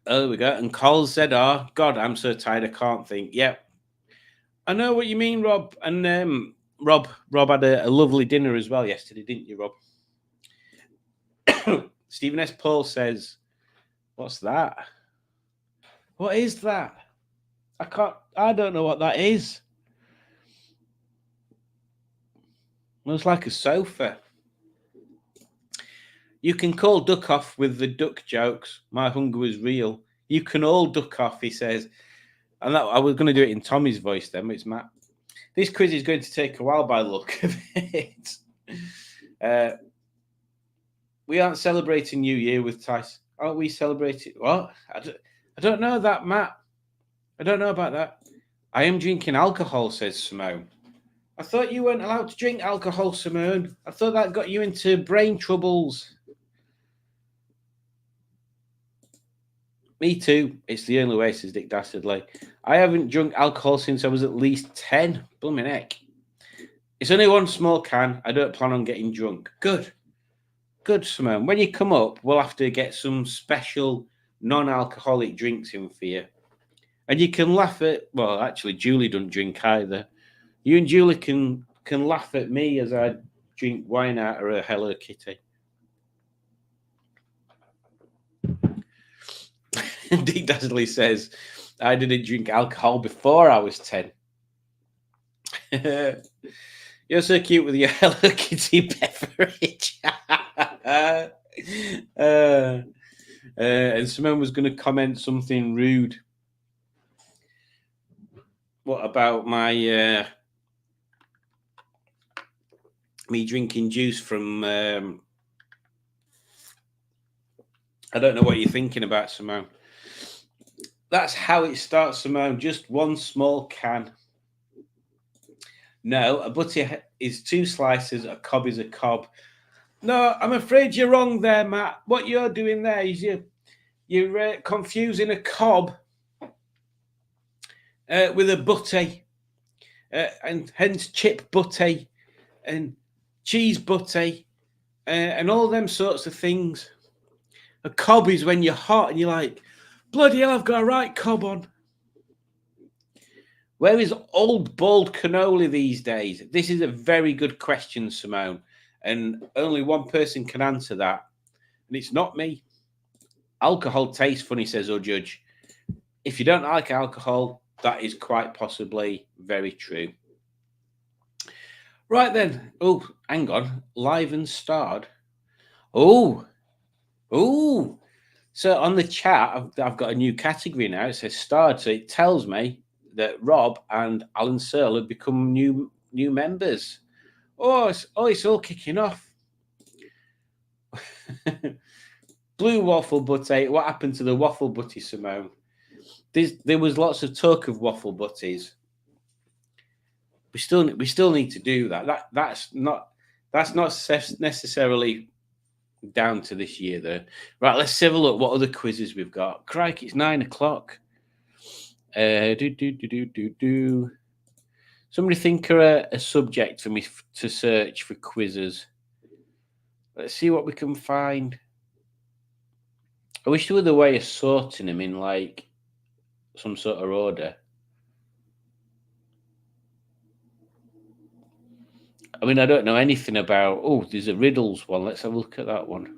Oh, there we go. And Cole's ZR. God, I'm so tired, I can't think. Yep. I know what you mean, Rob. And Rob had a lovely dinner as well yesterday, didn't you, Rob?" Stephen S. Paul says, "What's that? What is that? I don't know what that is." Looks like a sofa. You can call duck off with the duck jokes. My hunger was real. You can all duck off, he says. And that, I was going to do it in Tommy's voice then, but it's Matt. This quiz is going to take a while by the look of it. We aren't celebrating New Year with Tyson. Aren't we celebrating? What? I don't know that, Matt. I don't know about that. I am drinking alcohol, says Simone. I thought you weren't allowed to drink alcohol, Simone. I thought that got you into brain troubles. Me too. It's the only way, says Dick Dastardly. I haven't drunk alcohol since I was at least 10. Blooming heck. It's only one small can. I don't plan on getting drunk. Good. Good, Simone. When you come up, we'll have to get some special non-alcoholic drinks in for you. And you can laugh at... Well, actually, Julie doesn't drink either. You and Julie can laugh at me as I drink wine out of a Hello Kitty. Dick Dastardly says, I didn't drink alcohol before I was 10. You're so cute with your Hello Kitty beverage. And Simone was going to comment something rude. What about my me drinking juice from... I don't know what you're thinking about, Simone. That's how it starts, Simone. Just one small can. No, a butty is 2 slices. A cob is a cob. No, I'm afraid you're wrong there, Matt. What you're doing there is you're confusing a cob with a butty, and hence chip butty and cheese butty and all them sorts of things. A cob is when you're hot and you're like, bloody hell, I've got a right cob on. Where is old bald cannoli these days? This is a very good question, Simone. And only one person can answer that. And it's not me. Alcohol tastes funny, says our judge. If you don't like alcohol, that is quite possibly very true. Right then. Oh, hang on. Live and starred. Oh. So on the chat, I've got a new category now. It says starred. So it tells me that Rob and Alan Searle have become new members. Oh, it's all kicking off. Blue waffle butty. What happened to the waffle butty, Simone? There was lots of talk of waffle butties. We still need to do that. That's not necessarily down to this year, though. Right, let's have a look what other quizzes we've got. Crikey, it's 9 o'clock. Somebody think of a subject for me to search for quizzes. Let's see what we can find. I wish there was a way of sorting them in like some sort of order. I mean, I don't know anything about... Oh, there's a riddles one. Let's have a look at that one.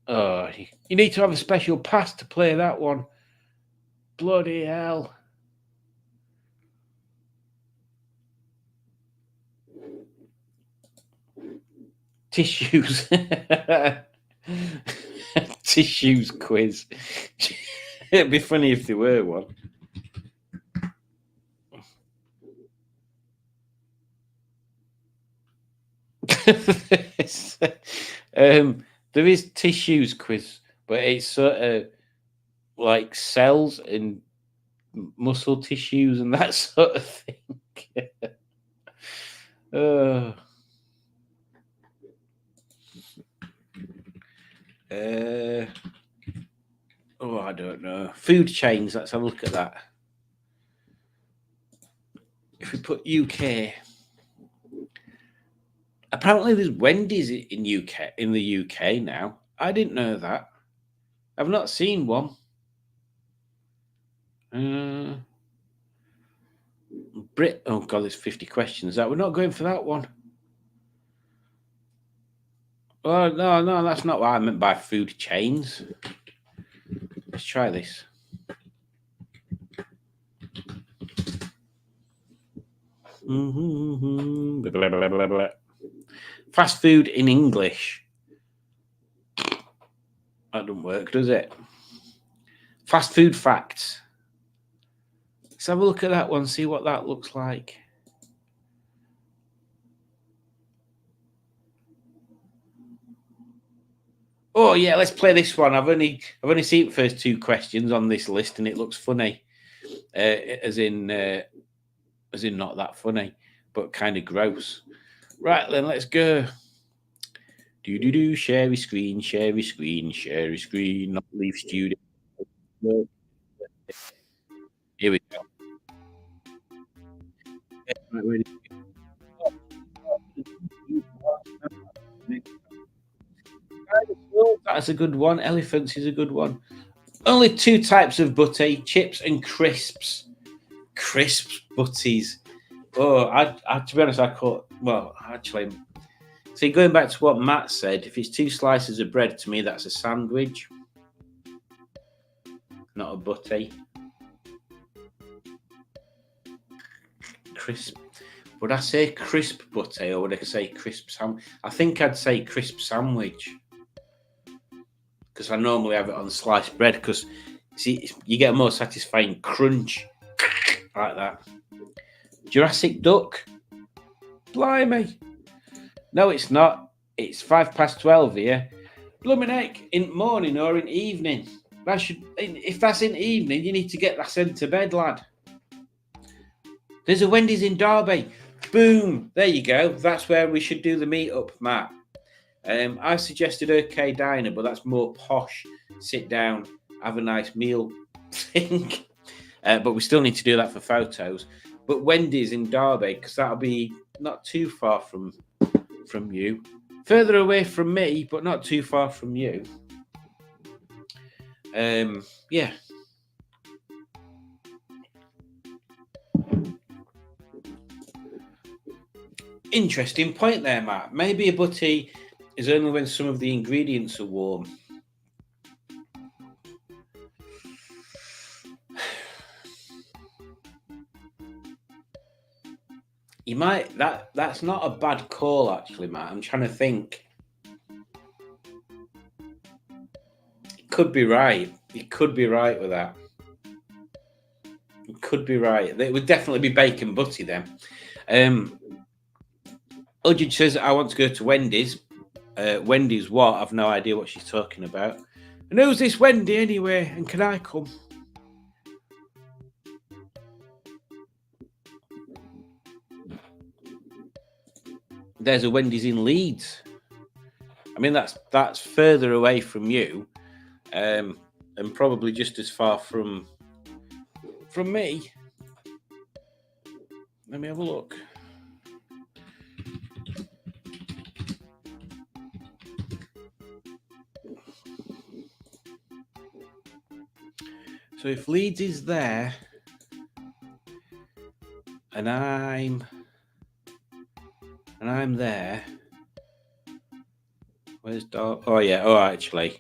Oh, you need to have a special pass to play that one. Bloody hell. Tissues. Tissues quiz. It'd be funny if there were one. There is tissues quiz, but it's sort of like cells and muscle tissues and that sort of thing. Oh, I don't know. Food chains. Let's have a look at that. If we put UK. Apparently, there's Wendy's in the UK now. I didn't know that. I've not seen one. Oh God, there's 50 questions. That we're not going for that one. Oh no, that's not what I meant by food chains. Let's try this. Blah, blah, blah, blah, blah. Fast food in English. That doesn't work, does it? Fast food facts. Let's have a look at that one, see what that looks like. Oh yeah, let's play this one. I've only seen the first 2 questions on this list, and it looks funny, as in not that funny, but kind of gross. Right then, let's go. Share screen, share screen, share screen. Not leave studio. Here we go. Right, ready. That's a good one. Elephants is a good one. Only 2 types of butty: chips and crisps. Crisps butties. Oh, I to be honest, I caught. Well, actually, see, going back to what Matt said, if it's 2 slices of bread, to me that's a sandwich, not a butty. Crisp. Would I say crisp butty or would I say crisp sandwich? I think I'd say crisp sandwich, because I normally have it on sliced bread, because see, you get a more satisfying crunch like that. Jurassic Duck. Blimey. No, it's not. It's 12:05 here. Blooming heck, in morning or in evening. That should, if that's in evening, you need to get that sent to bed, lad. There's a Wendy's in Derby. Boom. There you go. That's where we should do the meet-up, Matt. I suggested OK Diner, but that's more posh. Sit down, have a nice meal thing. But we still need to do that for photos. But Wendy's in Derby, because that'll be not too far from you. Further away from me, but not too far from you. Yeah. Interesting point there, Matt. Maybe a butty is only when some of the ingredients are warm. You might that's not a bad call, actually, Matt. I'm trying to think. It could be right. You could be right with that. You could be right. It would definitely be bacon butty then. Ujid says, I want to go to Wendy's. Wendy's what? I've no idea what she's talking about. And who's this Wendy anyway? And can I come? There's a Wendy's in Leeds. I mean, that's further away from you, and probably just as far from me. Let me have a look. So if Leeds is there, and I'm there, where's Dar? Oh yeah. Oh, actually,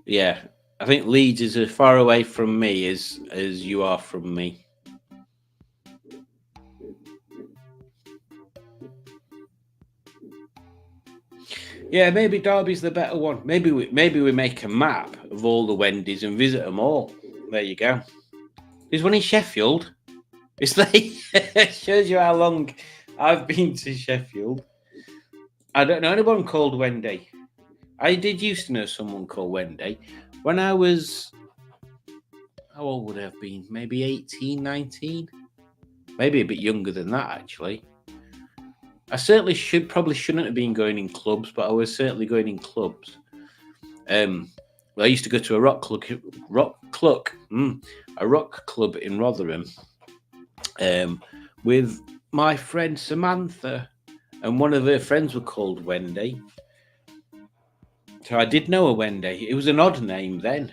yeah. I think Leeds is as far away from me as you are from me. Yeah, maybe Derby's the better one. Maybe we make a map of all the Wendy's and visit them all. There you go. There's one in Sheffield. It's like shows you how long I've been to Sheffield. I don't know anyone called Wendy. I did used to know someone called Wendy when I was, how old would I have been? Maybe 18, 19? Maybe a bit younger than that, actually. I certainly shouldn't have been going in clubs, but I was certainly going in clubs. Well, I used to go to a rock club in Rotherham, with my friend Samantha, and one of her friends were called Wendy. So I did know a Wendy. It was an odd name then.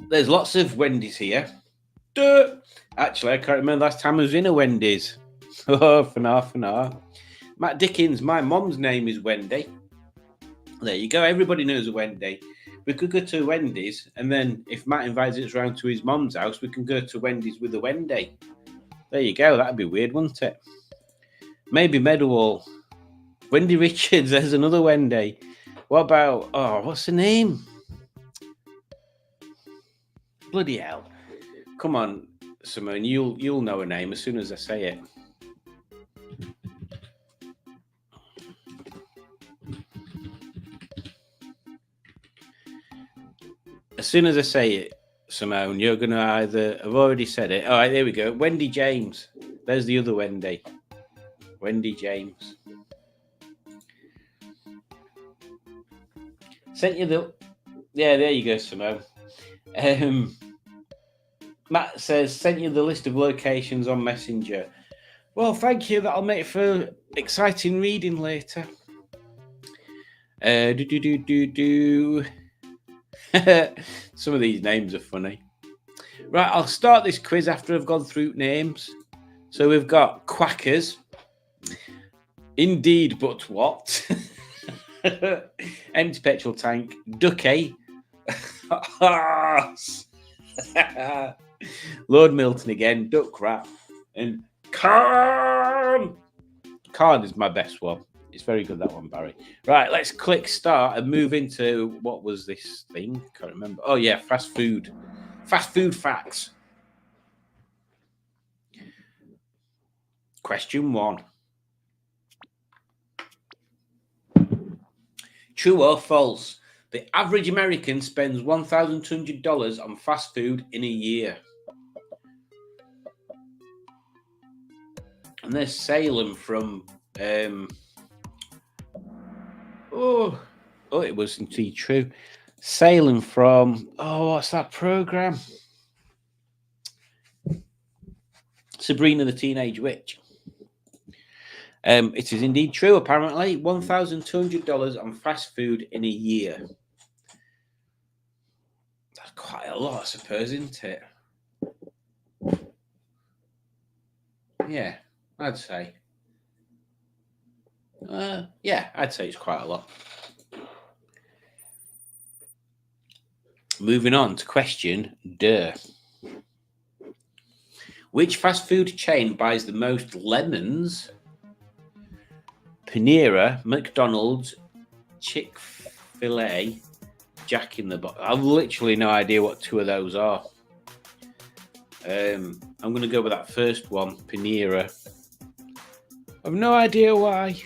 There's lots of Wendy's here. Duh. Actually, I can't remember last time I was in a Wendy's. Oh, for now. Matt Dickens, my mom's name is Wendy. There you go. Everybody knows a Wendy. We could go to Wendy's, and then if Matt invites us round to his mom's house, we can go to Wendy's with a Wendy. There you go. That'd be weird, wouldn't it? Maybe Meadowall. Wendy Richards, there's another Wendy. What about, what's the name? Bloody hell. Come on, Simone, you'll know a name as soon as I say it. As soon as I say it, Simone, you're going to either... I've already said it. All right, there we go. Wendy James. There's the other Wendy. Wendy James. Sent you the... Yeah, there you go, Simone. Matt says, sent you the list of locations on Messenger. Well, thank you. That'll make for exciting reading later. Some of these names are funny. Right, I'll start this quiz after I've gone through names. So we've got Quackers. Indeed, but what? Empty petrol tank. Ducky. Lord Milton again. Duck Rat. And Carn. Carn is my best one. It's very good, that one, Barry. Right, let's click start and move into, what was this thing? Can't remember. Oh, yeah, fast food. Fast food facts. Question 1. True or false? The average American spends $1,200 on fast food in a year. And there's Salem from... it was indeed true. Sailing from, what's that program? Sabrina the Teenage Witch. It is indeed true, apparently. $1,200 on fast food in a year. That's quite a lot, I suppose, isn't it? Yeah, I'd say. I'd say it's quite a lot. Moving on to question D. Which fast food chain buys the most lemons? Panera, McDonald's, Chick-fil-A, Jack in the Box. I've literally no idea what two of those are. I'm going to go with that first one, Panera. I've no idea why.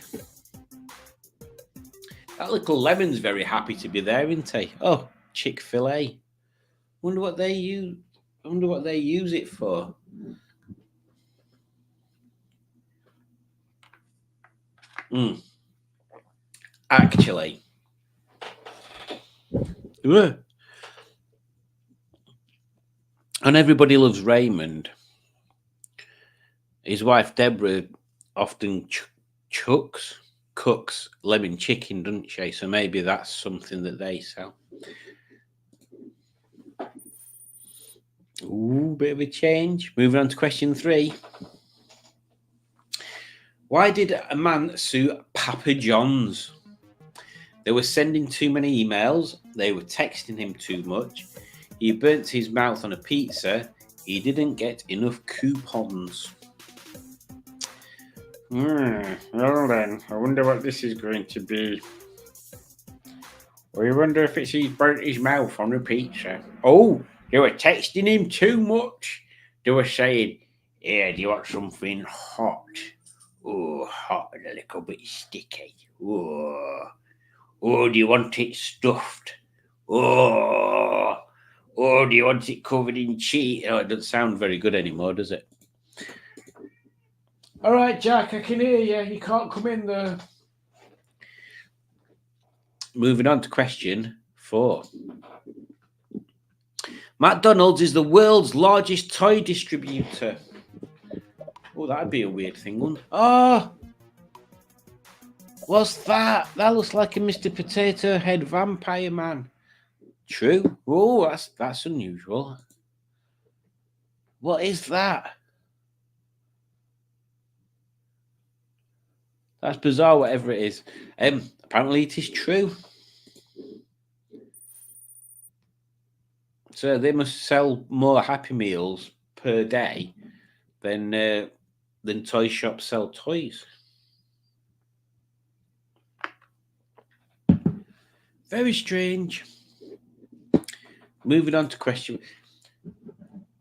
That little lemon's very happy to be there, isn't he? Oh, Chick-fil-A. Wonder what they use it for. Actually. And Everybody Loves Raymond. His wife Deborah often cooks lemon chicken, doesn't she? So maybe that's something that they sell. Ooh, bit of a change. Moving on to question 3. Why did a man sue Papa John's? They were sending too many emails. They were texting him too much. He burnt his mouth on a pizza. He didn't get enough coupons. Well then, I wonder what this is going to be. I wonder if it's he's burnt his mouth on a pizza. Oh, they were texting him too much. They were saying, "Yeah, do you want something hot? Oh, hot and a little bit sticky. Oh, do you want it stuffed? Oh, do you want it covered in cheese?" Oh, it doesn't sound very good anymore, does it? All right, Jack, I can hear you. You can't come in there. Moving on to question 4. McDonald's is the world's largest toy distributor. Oh, that'd be a weird thing, wouldn't it? Oh, what's that? That looks like a Mr. Potato Head vampire man. True. Oh, that's unusual. What is that? That's bizarre, whatever it is. Apparently it is true. So they must sell more Happy Meals per day than toy shops sell toys. Very strange. Moving on to question.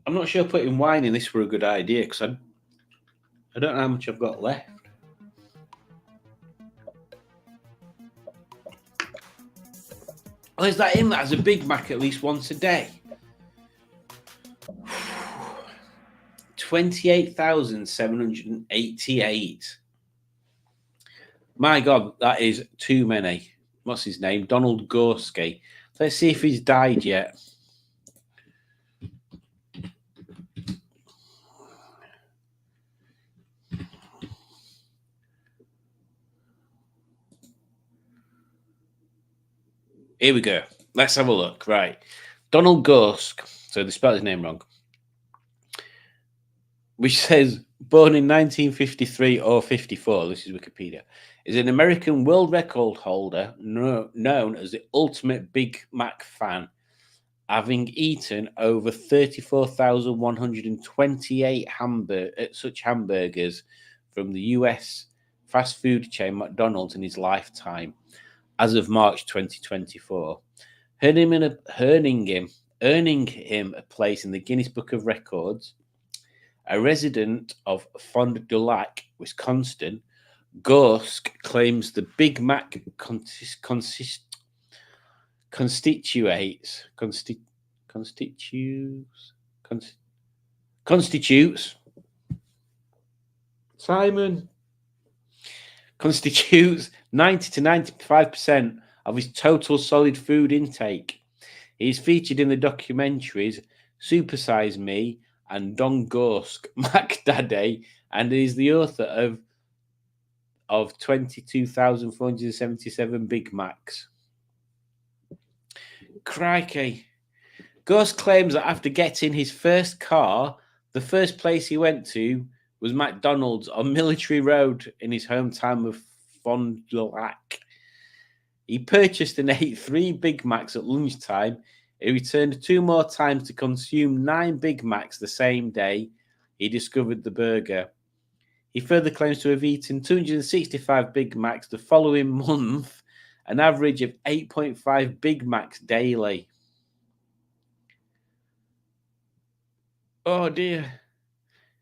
I'm not sure putting wine in this were a good idea because I don't know how much I've got left. Oh, is that him that has a Big Mac at least once a day? 28,788. My God, that is too many. What's his name? Donald Gorski. Let's see if he's died yet. Here we go. Let's have a look. Right. Donald Gorsk. So they spelled his name wrong. Which says born in 1953 or 54. This is Wikipedia. Is an American world record holder known as the ultimate Big Mac fan, having eaten over 34,128 such hamburgers from the US fast food chain McDonald's in his lifetime, as of March 2024, earning him a place in the Guinness Book of Records. A resident of Fond du Lac, Wisconsin, Gorsk claims the Big Mac constitutes Simon constitutes 90 to 95% of his total solid food intake. He is featured in the documentaries Super Size Me and Don Gorsk Mac Daddy, and is the author of 22,477 Big Macs. Crikey. Gorsk claims that after getting his first car, the first place he went to was McDonald's on Military Road in his hometown of Fond du Lac. He purchased and ate 3 Big Macs at lunchtime. He returned 2 more times to consume 9 Big Macs the same day he discovered the burger. He further claims to have eaten 265 Big Macs the following month, an average of 8.5 Big Macs daily. Oh dear.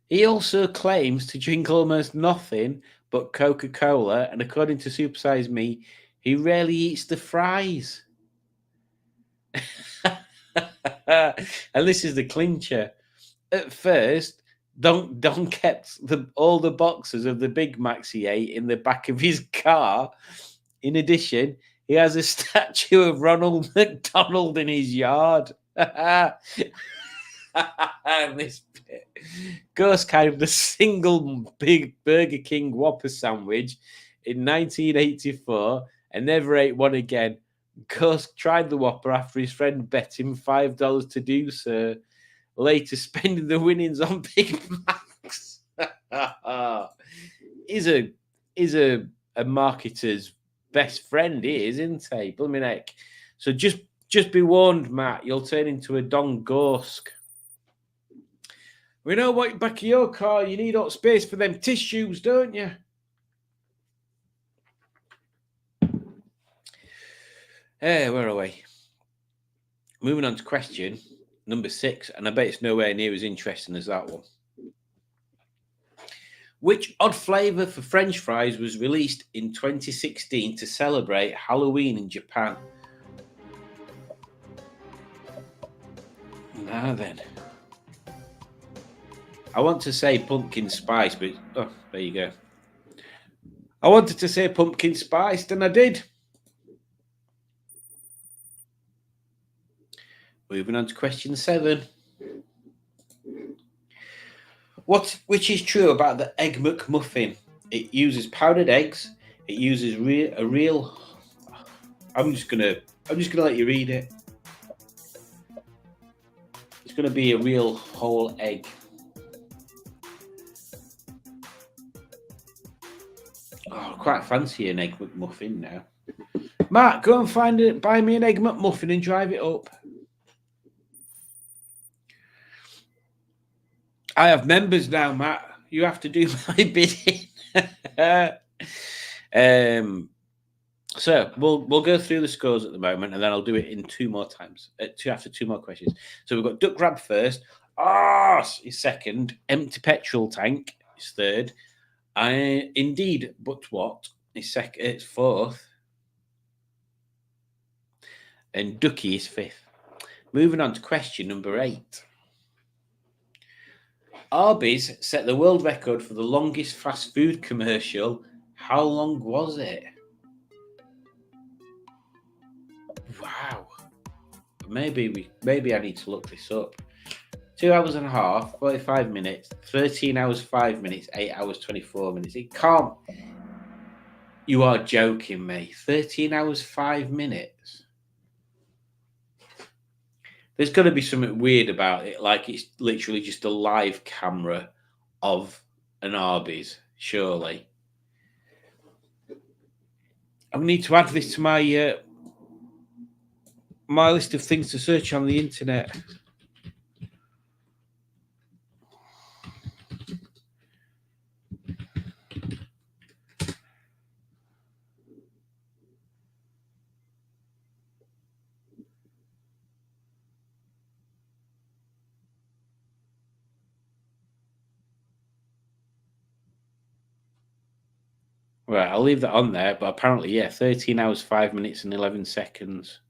He also claims to drink almost nothing but Coca-Cola, and according to Super Size Me, he rarely eats the fries. And this is the clincher. At first, Don kept all the boxes of the Big Macs he ate in the back of his car. In addition, he has a statue of Ronald McDonald in his yard. This bit. Ghost carved a single big Burger King Whopper sandwich in 1984 and never ate one again. Ghost tried the Whopper after his friend bet him $5 to do so, later spending the winnings on Big Macs. He's a marketer's best friend, he is, isn't he? Blooming heck. So just be warned, Matt, you'll turn into a Don Gorsk. We know what back of your car, you need up space for them tissues, don't you? Where are we? Moving on to question number 6, and I bet it's nowhere near as interesting as that one. Which odd flavour for French fries was released in 2016 to celebrate Halloween in Japan? Now then. I want to say pumpkin spice, but there you go. I wanted to say pumpkin spice, and I did. Moving on to question 7. Which is true about the Egg McMuffin? It uses powdered eggs. It uses a real. I'm just gonna let you read it. It's gonna be a real whole egg. Oh quite fancy an Egg McMuffin now. Matt, go and buy me an Egg McMuffin and drive it up. I have members now, Matt. You have to do my bidding. So we'll go through the scores at the moment, and then I'll do it in two more times. After two more questions. So we've got Duck Grab first. Arse is second. Empty petrol tank is third. Indeed, but what is second? It's fourth. And Ducky is fifth. Moving on to question number 8. Arby's set the world record for the longest fast food commercial. How long was it? Wow. Maybe I need to look this up. 2 hours and a half, 45 minutes, 13 hours, 5 minutes, 8 hours, 24 minutes. It can't. You are joking me. 13 hours, 5 minutes. There's got to be something weird about it. Like it's literally just a live camera of an Arby's, surely. I need to add this to my my list of things to search on the internet. Right, I'll leave that on there, but apparently, yeah, 13 hours, 5 minutes, and 11 seconds.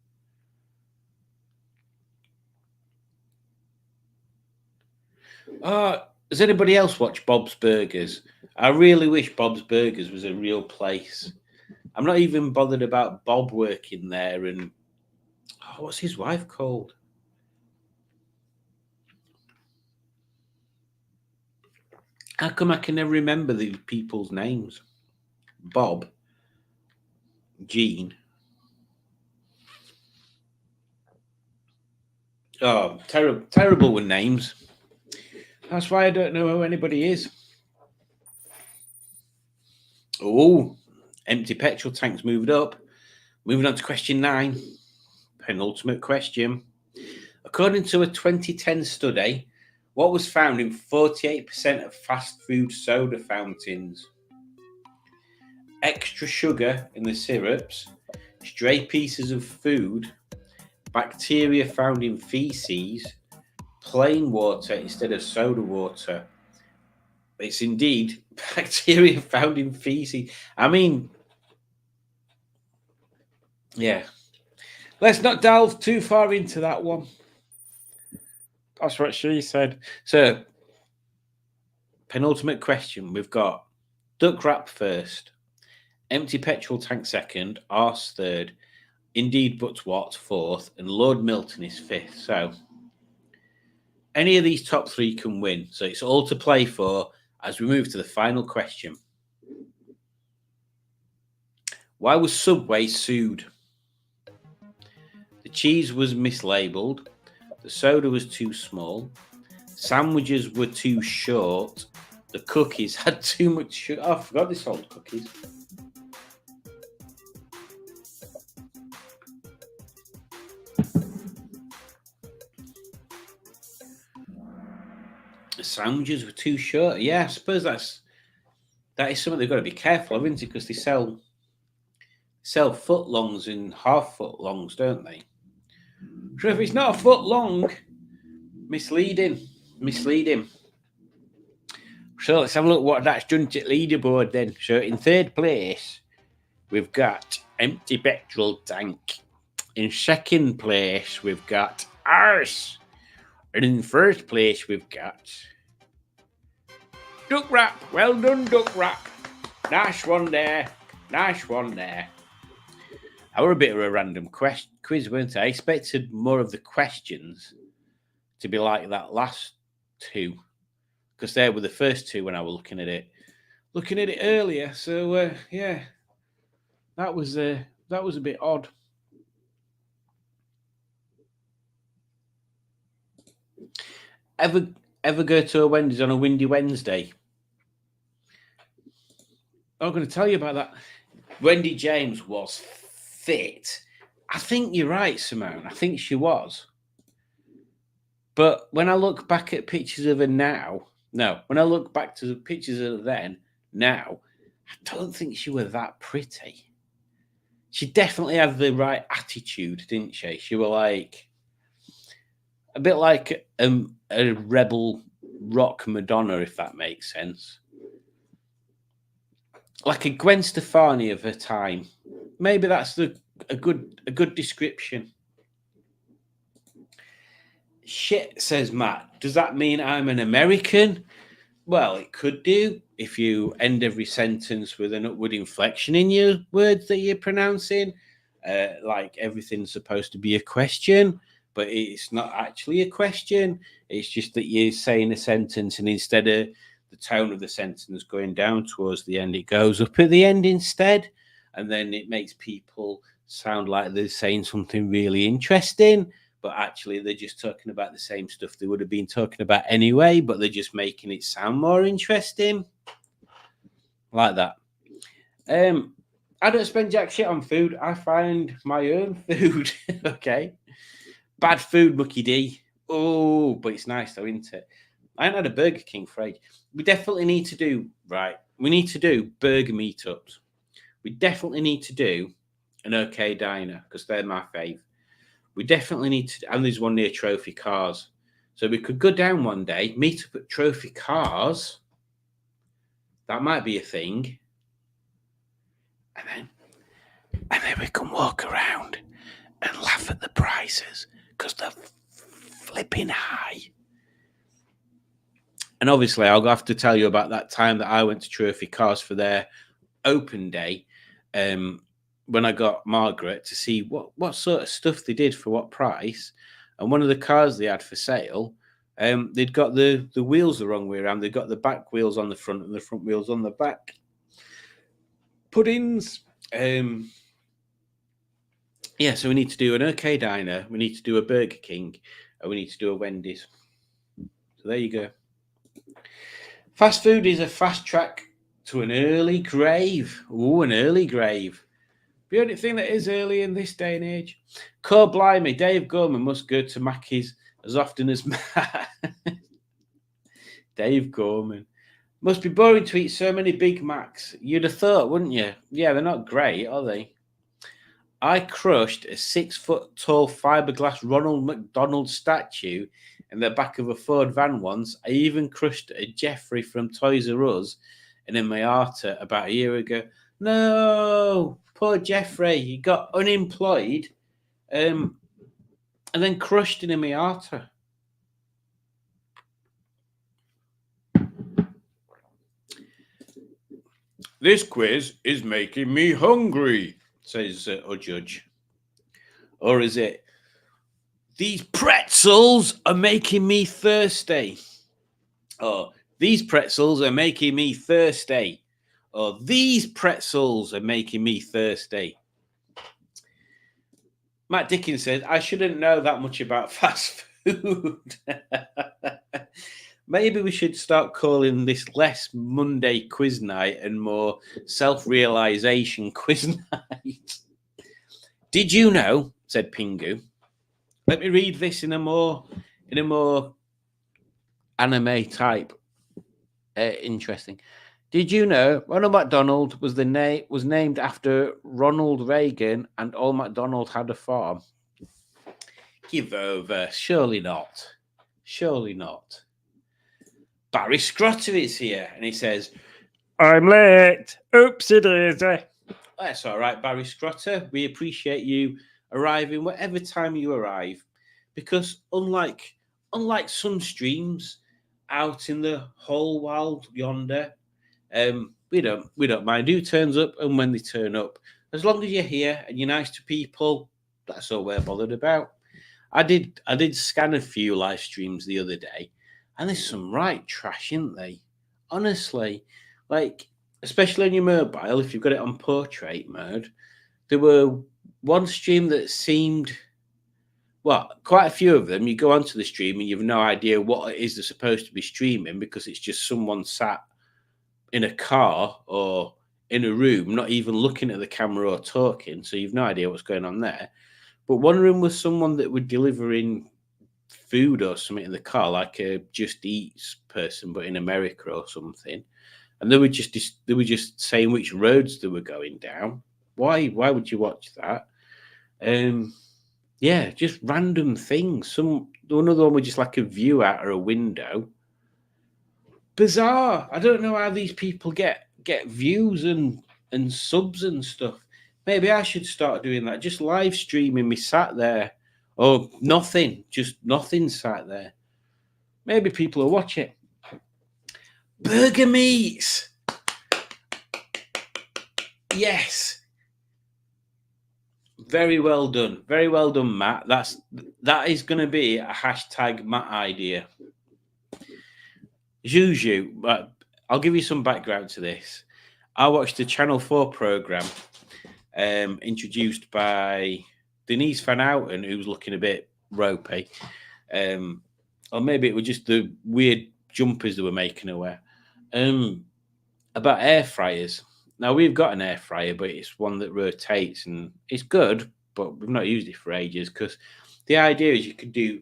Does anybody else watch Bob's Burgers? I really wish Bob's Burgers was a real place. I'm not even bothered about Bob working there and what's his wife called? How come I can never remember the people's names? Bob, Jean. Oh, terrible with names. That's why I don't know who anybody is. Oh, empty petrol tanks moved up. Moving on to question 9. Penultimate question. According to a 2010 study, what was found in 48% of fast food soda fountains? Extra sugar in the syrups, stray pieces of food, bacteria found in feces, plain water instead of soda water. It's indeed bacteria found in feces. I mean, yeah. Let's not delve too far into that one. That's what she said. So, penultimate question. We've got Duck Wrap first, Empty Petrol Tank second, Arse third, Indeed But What fourth, and Lord Milton is fifth. So, any of these top 3 can win. So, it's all to play for as we move to the final question. Why was Subway sued? The cheese was mislabeled. The soda was too small. Sandwiches were too short. The cookies had too much sugar. Oh, I forgot they sold cookies. The sandwiches were too short. Yeah, I suppose that is something they've got to be careful of, isn't it? Because they sell footlongs and half footlongs, don't they? So if it's not a foot long, misleading. So let's have a look what that's done to the leaderboard then. So in third place, we've got Empty Petrol Tank. In second place, we've got Arse. And in first place, we've got Duck Wrap. Well done, Duck Wrap. Nice one there. I were a bit of a random quiz, weren't I? I expected more of the questions to be like that last 2, because they were the first 2 when I was looking at it earlier. So yeah, that was a bit odd. Ever go to a Wendy's on a windy Wednesday? I'm going to tell you about that. Wendy James was fit. I think you're right, Simone. I think she was. But when I look back at pictures of her now, when I look back to the pictures of her then, now, I don't think she was that pretty. She definitely had the right attitude, didn't she? She was like a bit like a rebel rock Madonna, if that makes sense. Like a Gwen Stefani of her time. Maybe that's a good description. Shit, says Matt. Does that mean I'm an American? Well, it could do if you end every sentence with an upward inflection in your words that you're pronouncing. Like everything's supposed to be a question, but it's not actually a question. It's just that you're saying a sentence, and instead of the tone of the sentence going down towards the end, it goes up at the end instead. And then it makes people sound like they're saying something really interesting, but actually they're just talking about the same stuff they would have been talking about anyway, but they're just making it sound more interesting. Like that. I don't spend jack shit on food. I find my own food. Okay. Bad food, Mucky D. Oh, but it's nice though, isn't it? I haven't had a Burger King for age. We definitely need to do, we need to do burger meetups. We definitely need to do an OK Diner, because they're my fave. We definitely need to, and there's one near Trophy Cars. So we could go down one day, meet up at Trophy Cars. That might be a thing. And then we can walk around and laugh at the prices because they're flipping high. And obviously, I'll have to tell you about that time that I went to Trophy Cars for their open day. When I got Margaret to see what sort of stuff they did for what price. And one of the cars they had for sale, they'd got the wheels the wrong way around. They'd got the back wheels on the front and the front wheels on the back. Puddings. Yeah, so we need to do an OK Diner. We need to do a Burger King. And we need to do a Wendy's. So there you go. Fast food is a fast track to an early grave. Ooh, an early grave. The only thing that is early in this day and age. Core blimey, Dave Gorman must go to Mackey's as often as Matt. Dave Gorman. Must be boring to eat so many Big Macs. You'd have thought, wouldn't you? Yeah, they're not great, are they? I crushed a 6-foot-tall fiberglass Ronald McDonald statue in the back of a Ford van once. I even crushed a Jeffrey from Toys R Us in a Miata about a year ago. No, poor Jeffrey. He got unemployed and then crushed in a Miata. This quiz is making me hungry, says a judge. Or is it, these pretzels are making me thirsty? Or these pretzels are making me thirsty? Or these pretzels are making me thirsty? Matt Dickens said, I shouldn't know that much about fast food. Maybe we should start calling this less Monday quiz night and more self-realization quiz night. Did you know, said Pingu. Let me read this in a more anime type. Interesting. Did you know Ronald McDonald was named after Ronald Reagan and Old MacDonald had a farm? Give over. Surely not. Surely not. Barry Scrotter is here and he says,
I'm late. Oopsie daisy.
That's all right, Barry Scrotter. We appreciate you arriving whatever time you arrive, because unlike some streams out in the whole world yonder, we don't mind who turns up and when they turn up. As long as you're here and you're nice to people, that's all we're bothered about. I did scan a few live streams the other day, and there's some right trash, isn't they? Honestly, like, especially on your mobile, if you've got it on portrait mode, there were one stream that seemed, well, quite a few of them, you go onto the stream and you've no idea what it is they're supposed to be streaming because it's just someone sat in a car or in a room, not even looking at the camera or talking, so you've no idea what's going on there. But one room was someone that would deliver in food or something in the car, like a Just Eats person, but in America or something. And they were just saying which roads they were going down. Why would you watch that? Yeah, just random things. Another one was just like a view out or a window. Bizarre. I don't know how these people get views and subs and stuff. Maybe I should start doing that. Just live streaming me sat there. Or nothing. Just nothing sat there. Maybe people will watch it. Burger meats. Yes. Very well done. Very well done, Matt. That is going to be a hashtag Matt idea. Juju, I'll give you some background to this. I watched the Channel 4 program introduced by Denise Van Houten, who was looking a bit ropey. Or maybe it was just the weird jumpers they were making her wear. About air fryers. Now, we've got an air fryer, but it's one that rotates, and it's good, but we've not used it for ages, because the idea is you could do...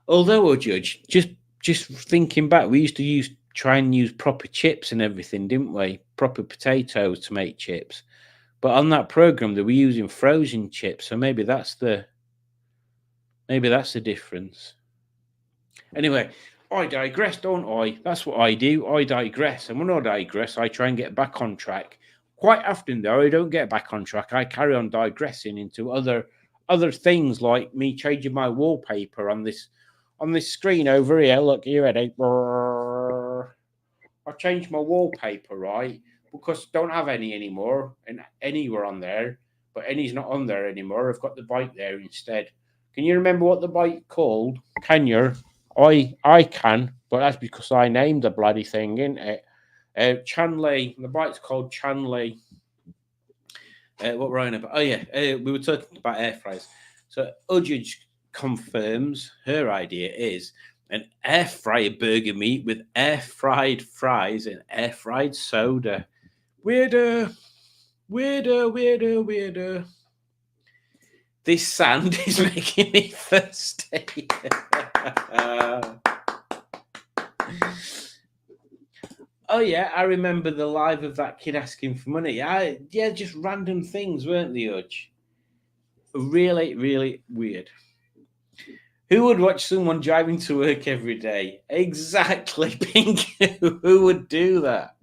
Although, Judge, just thinking back, we used to try and use proper chips and everything, didn't we? Proper potatoes to make chips. But on that program, they were using frozen chips, so maybe that's the difference. Anyway, I digress, don't I? That's what I do. I digress. And when I digress, I try and get back on track. Quite often, though, I don't get back on track. I carry on digressing into other things, like me changing my wallpaper on this screen over here. Look, you ready? I changed my wallpaper, right? Because I don't have any anymore, and anywhere on there. But any's not on there anymore. I've got the bike there instead. Can you remember what the bike called? Can you? I can, but that's because I named the bloody thing, isn't it? Chanley. The bike's called Chanley. What were I on about? Oh, yeah. We were talking about air fryers. So Udge confirms her idea is an air fryer burger meat with air fried fries and air fried soda. Weirder. This sand is making me thirsty. Oh, yeah, I remember the live of that kid asking for money. Yeah, just random things, weren't they, Udge? Really, really weird. Who would watch someone driving to work every day? Exactly, Pink. Who would do that?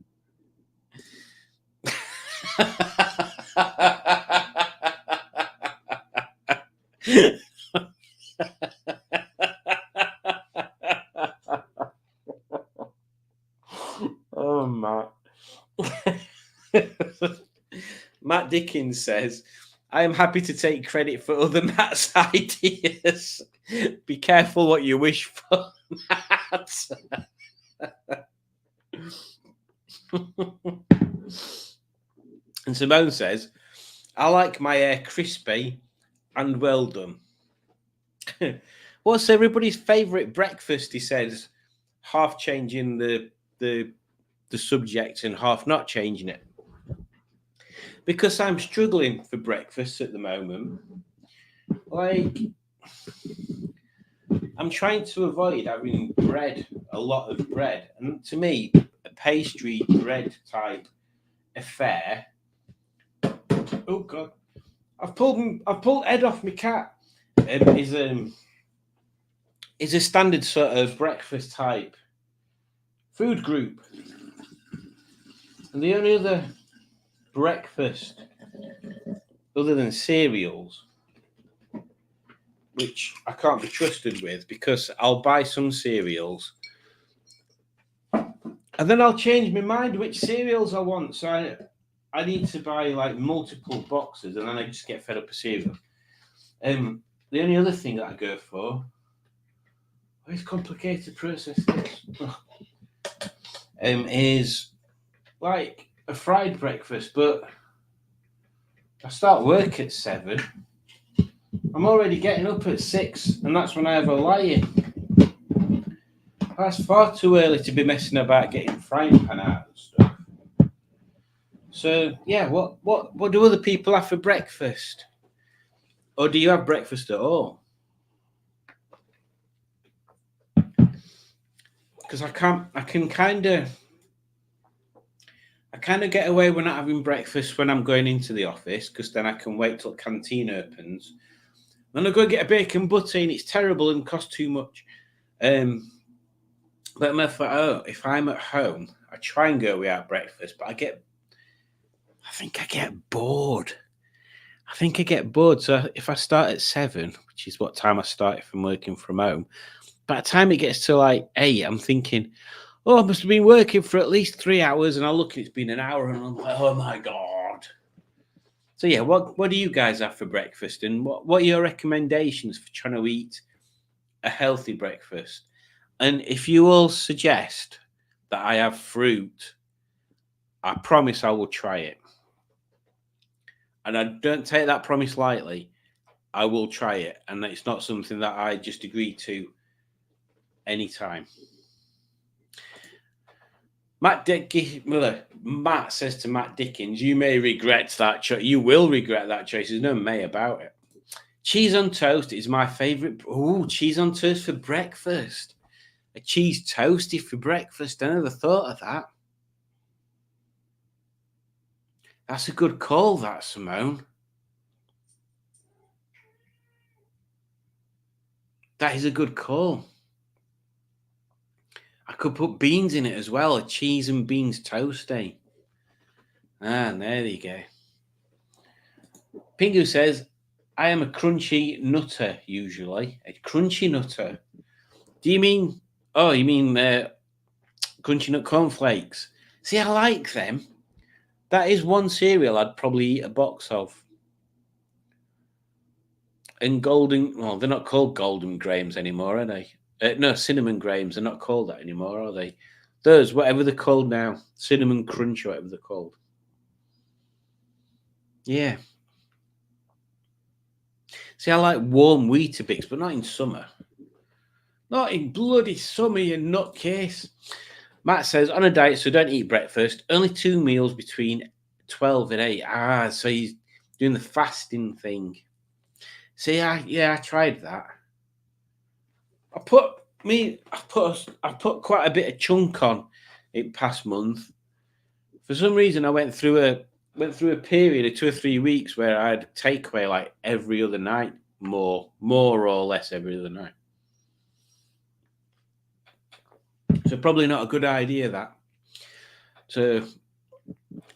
Oh, Matt. Matt Dickens says, I am happy to take credit for other Matt's ideas. Be careful what you wish for, Matt. And Simone says, I like my hair crispy and well done. What's everybody's favourite breakfast? He says, half changing the subject and half not changing it. Because I'm struggling for breakfast at the moment. Like, I'm trying to avoid having a lot of bread. And to me, a pastry bread type affair. Oh God. I've pulled Ed off my cat. Is a standard sort of breakfast type food group. And the only other breakfast other than cereals, which I can't be trusted with, because I'll buy some cereals and then I'll change my mind which cereals I want. So I need to buy like multiple boxes, and then I just get fed up with cereal. The only other thing that I go for is complicated process. Is like a fried breakfast, but I start work at 7. I'm already getting up at 6, and that's when I have a lie-in. That's far too early to be messing about getting frying pan out and stuff. So yeah, what do other people have for breakfast? Or do you have breakfast at all? Because I kind of get away with not having breakfast when I'm going into the office, because then I can wait till canteen opens. Then I go get a bacon butty and it's terrible and costs too much. But if I'm at home, I try and go without breakfast, but I think I get bored. So if I start at 7, which is what time I started from working from home, by the time it gets to like 8, I'm thinking, oh, I must have been working for at least 3 hours, and I look, it's been an hour, and I'm like, oh my God. So yeah, what do you guys have for breakfast, and what are your recommendations for trying to eat a healthy breakfast? And if you all suggest that I have fruit, I promise I will try it. And I don't take that promise lightly. I will try it, and it's not something that I just agree to anytime. Matt says to Matt Dickens, you may regret that choice. You will regret that choice. There's no may about it. Cheese on toast is my favorite. Oh, cheese on toast for breakfast. A cheese toasty for breakfast. I never thought of that. That's a good call, that, Simone. That is a good call. I could put beans in it as well. A cheese and beans toasty. Ah, there you go. Pingu says, I am a crunchy nutter usually. A crunchy nutter. Do you mean, you mean crunchy nut cornflakes? See, I like them. That is one cereal I'd probably eat a box of. And they're not called golden grahams anymore, are they? No, cinnamon grahams. They're not called that anymore, are they? Those, whatever they're called now. Cinnamon crunch, or whatever they're called. Yeah. See, I like warm Weetabix, but not in summer. Not in bloody summer, you nutcase. Matt says, on a diet, so don't eat breakfast. Only 2 meals between 12 and 8. Ah, so he's doing the fasting thing. See, I tried that. I put quite a bit of chunk on in past month. For some reason, I went through a period of 2 or 3 weeks where I had takeaway like every other night, more or less every other night. So probably not a good idea, that. So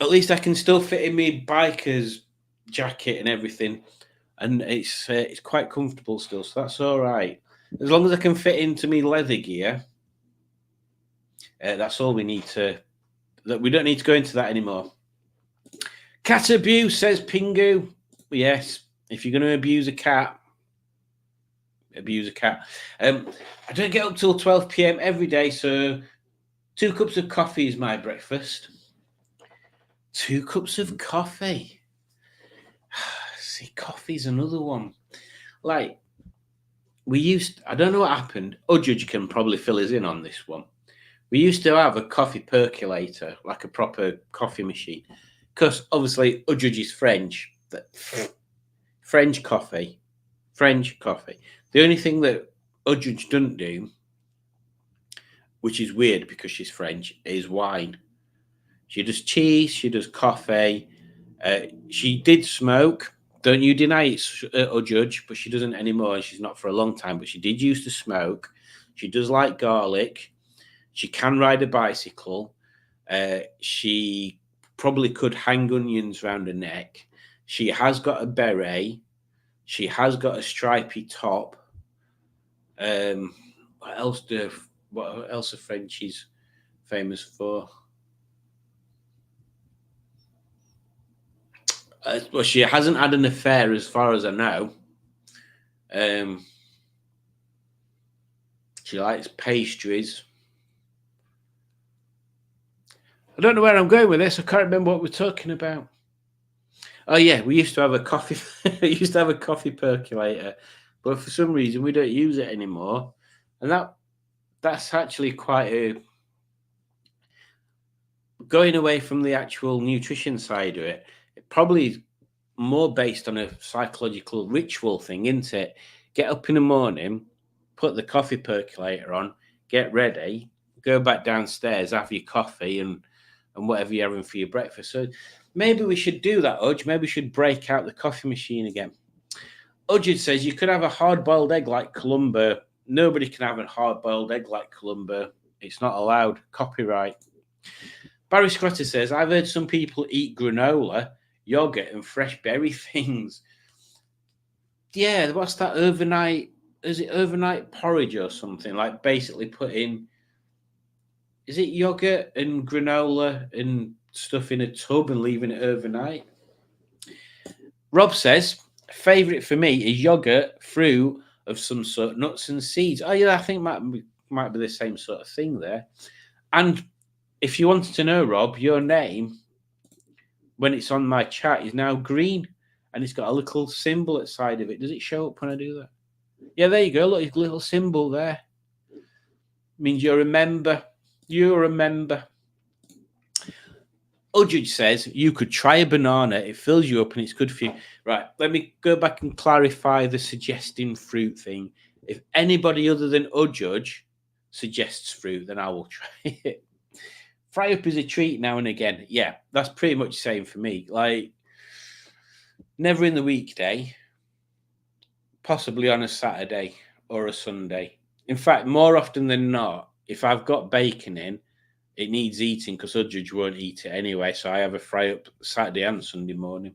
at least I can still fit in my biker's jacket and everything, and it's quite comfortable still, so that's all right. As long as I can fit into me leather gear, that's all we need to. That we don't need to go into that anymore. Cat abuse, says Pingu. Yes, if you're going to abuse a cat, abuse a cat. I don't get up till 12 p.m. every day, so 2 cups of coffee is my breakfast. 2 cups of coffee. See, coffee's another one. Like, I don't know what happened. Judge can probably fill us in on this one. We used to have a coffee percolator, like a proper coffee machine. Because obviously, Judge is French. French coffee. The only thing that Judge doesn't do, which is weird because she's French, is wine. She does cheese, she does coffee. She did smoke. Don't you deny it, Judge, but she doesn't anymore. She's not for a long time, but she did used to smoke. She does like garlic. She can ride a bicycle. She probably could hang onions around her neck. She has got a beret. She has got a stripy top. What else are Frenchies famous for? Well, she hasn't had an affair as far as I know. She likes pastries. I don't know where I'm going with this. I can't remember what we're talking about. Oh yeah, we used to have a coffee. Coffee percolator, but for some reason we don't use it anymore, and that's actually quite a. going away from the actual nutrition side of it, it probably is more based on a psychological ritual thing, isn't it? Get up in the morning, put the coffee percolator on, get ready, go back downstairs, have your coffee and whatever you're having for your breakfast. So maybe we should do that, Udge. Maybe we should break out the coffee machine again. Udge says you could have a hard-boiled egg like Columba. Nobody can have a hard-boiled egg like Columba. It's not allowed. Copyright. Barry Scrotter says, I've heard some people eat granola, yogurt, and fresh berry things. Yeah, what's that overnight? Is it overnight porridge or something? Like basically putting, is it yogurt and granola and stuff in a tub and leaving it overnight? Rob says, favourite for me is yogurt, fruit of some sort, nuts and seeds. Oh yeah, I think might be the same sort of thing there. And if you wanted to know, Rob, your name, when it's on my chat, is now green. And it's got a little symbol at the side of it. Does it show up when I do that? Yeah, there you go. Look, it's a little symbol there. Means you're a member. You're a member. Udge says, you could try a banana. It fills you up and it's good for you. Right, let me go back and clarify the suggesting fruit thing. If anybody other than Udge suggests fruit, then I will try it. Fry up is a treat now and again. Yeah, that's pretty much the same for me. Like, never in the weekday, possibly on a Saturday or a Sunday. In fact, more often than not, if I've got bacon in, it needs eating because Udge won't eat it anyway. So I have a fry up Saturday and Sunday morning.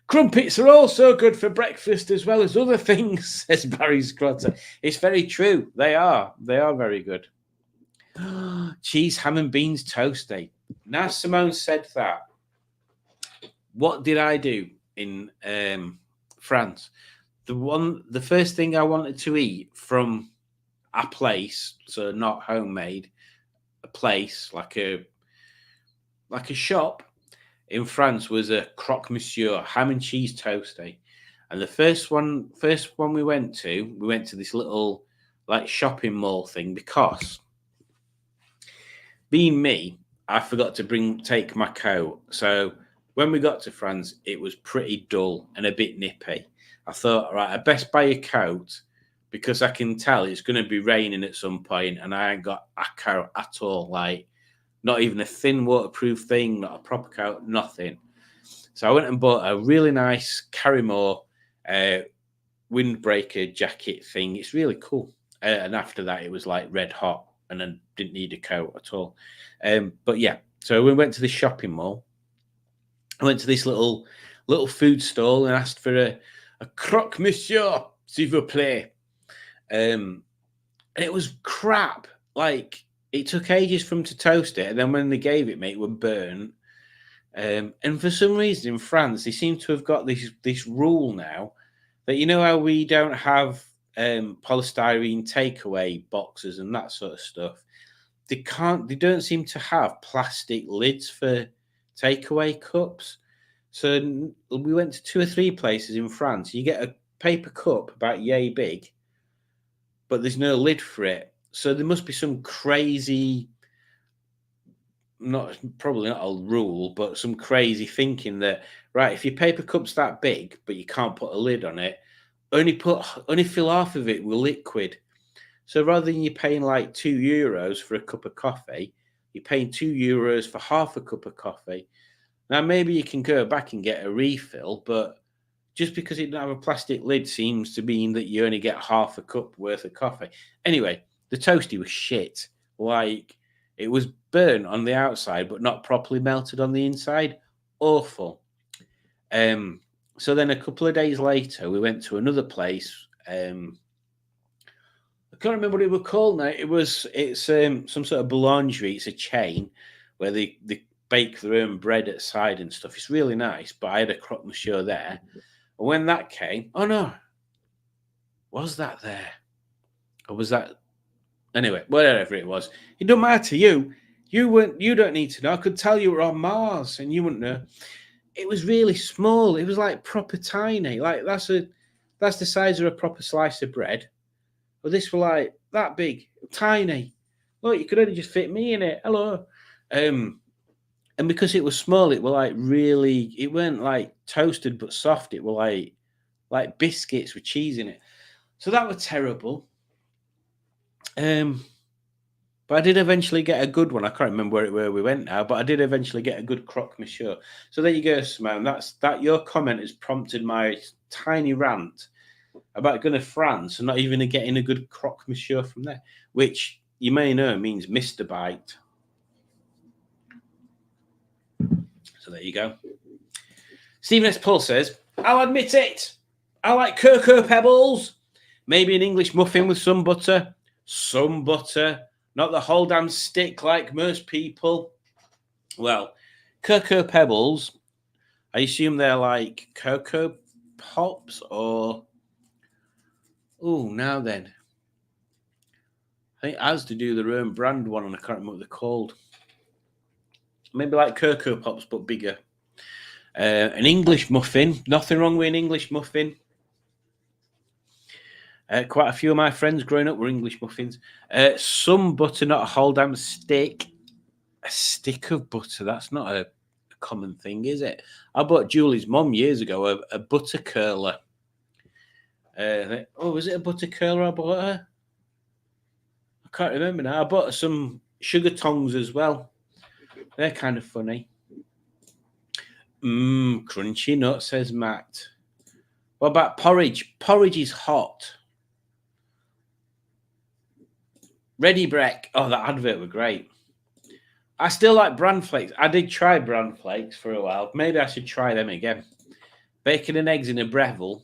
Crumpets are also good for breakfast as well as other things, says Barry Scrotter. It's very true. They are. They are very good. Cheese, ham and beans toasty. Now Simone said that. What did I do in France? The first thing I wanted to eat from a place, so not homemade, a place like a shop in France was a croque monsieur, ham and cheese toasty. And the first one we went to this little like shopping mall thing because being me, I forgot to take my coat. So when we got to France, it was pretty dull and a bit nippy. I thought, right, I best buy a coat because I can tell it's going to be raining at some point and I ain't got a coat at all. Like, not even a thin waterproof thing, not a proper coat, nothing. So I went and bought a really nice Carrymore windbreaker jacket thing. It's really cool. And after that, it was like red hot and I didn't need a coat at all. But yeah, so we went to the shopping mall. I went to this little food stall and asked for a croque monsieur, s'il vous plaît. And it was crap. Like, it took ages for them to toast it. And then when they gave it me, it would burn. And for some reason in France, they seem to have got this rule now that, you know how we don't have polystyrene takeaway boxes and that sort of stuff. They don't seem to have plastic lids for takeaway cups. So we went to 2 or 3 places in France. You get a paper cup about yay big, but there's no lid for it. So there must be some crazy, probably not a rule, but some crazy thinking that, right, if your paper cup's that big, but you can't put a lid on it, only fill half of it with liquid. So rather than you paying like €2 for a cup of coffee, you're paying €2 for half a cup of coffee. Now, maybe you can go back and get a refill, but just because it doesn't have a plastic lid seems to mean that you only get half a cup worth of coffee. Anyway, the toasty was shit. Like, it was burnt on the outside, but not properly melted on the inside. Awful. So then a couple of days later, we went to another place. I can't remember what it was called now. It's some sort of boulangerie. It's a chain where they bake their own bread at the side and stuff. It's really nice. But I had a croque monsieur there. And when that came, oh no, was that there? Or was that? Anyway, whatever it was, it don't matter. You don't need to know. I could tell you were on Mars and you wouldn't know. It was really small. It was like proper tiny. Like that's the size of a proper slice of bread. But this was like that big, tiny. Look, you could only just fit me in it. Hello. And because it was small, it were like really, it weren't like toasted but soft. It were like biscuits with cheese in it. So that was terrible. But I did eventually get a good one. I can't remember where we went now, but I did eventually get a good croque monsieur. So there you go, Simone. That your comment has prompted my tiny rant about going to France and not even getting a good croque monsieur from there, which you may know means Mr. Bite. So there you go. Stephen S. Paul says, I'll admit it. I like cocoa pebbles. Maybe an English muffin with some butter. Some butter. Not the whole damn stick like most people. Well, cocoa pebbles, I assume they're like cocoa pops or... Oh, now then. I think Asda do their own brand one and I can't remember what they're called. Maybe like cocoa pops, but bigger. An English muffin. Nothing wrong with an English muffin. Quite a few of my friends growing up were English muffins. Some butter, not a whole damn stick. A stick of butter. That's not a common thing, is it? I bought Julie's mum years ago a butter curler. Was it a butter curler I bought her? I can't remember now. I bought her some sugar tongs as well. They're kind of funny. Crunchy nut, says Matt. What about porridge? Porridge is hot. Ready Breck. Oh, that advert were great. I still like bran flakes. I did try bran flakes for a while. Maybe I should try them again. Bacon and eggs in a Breville.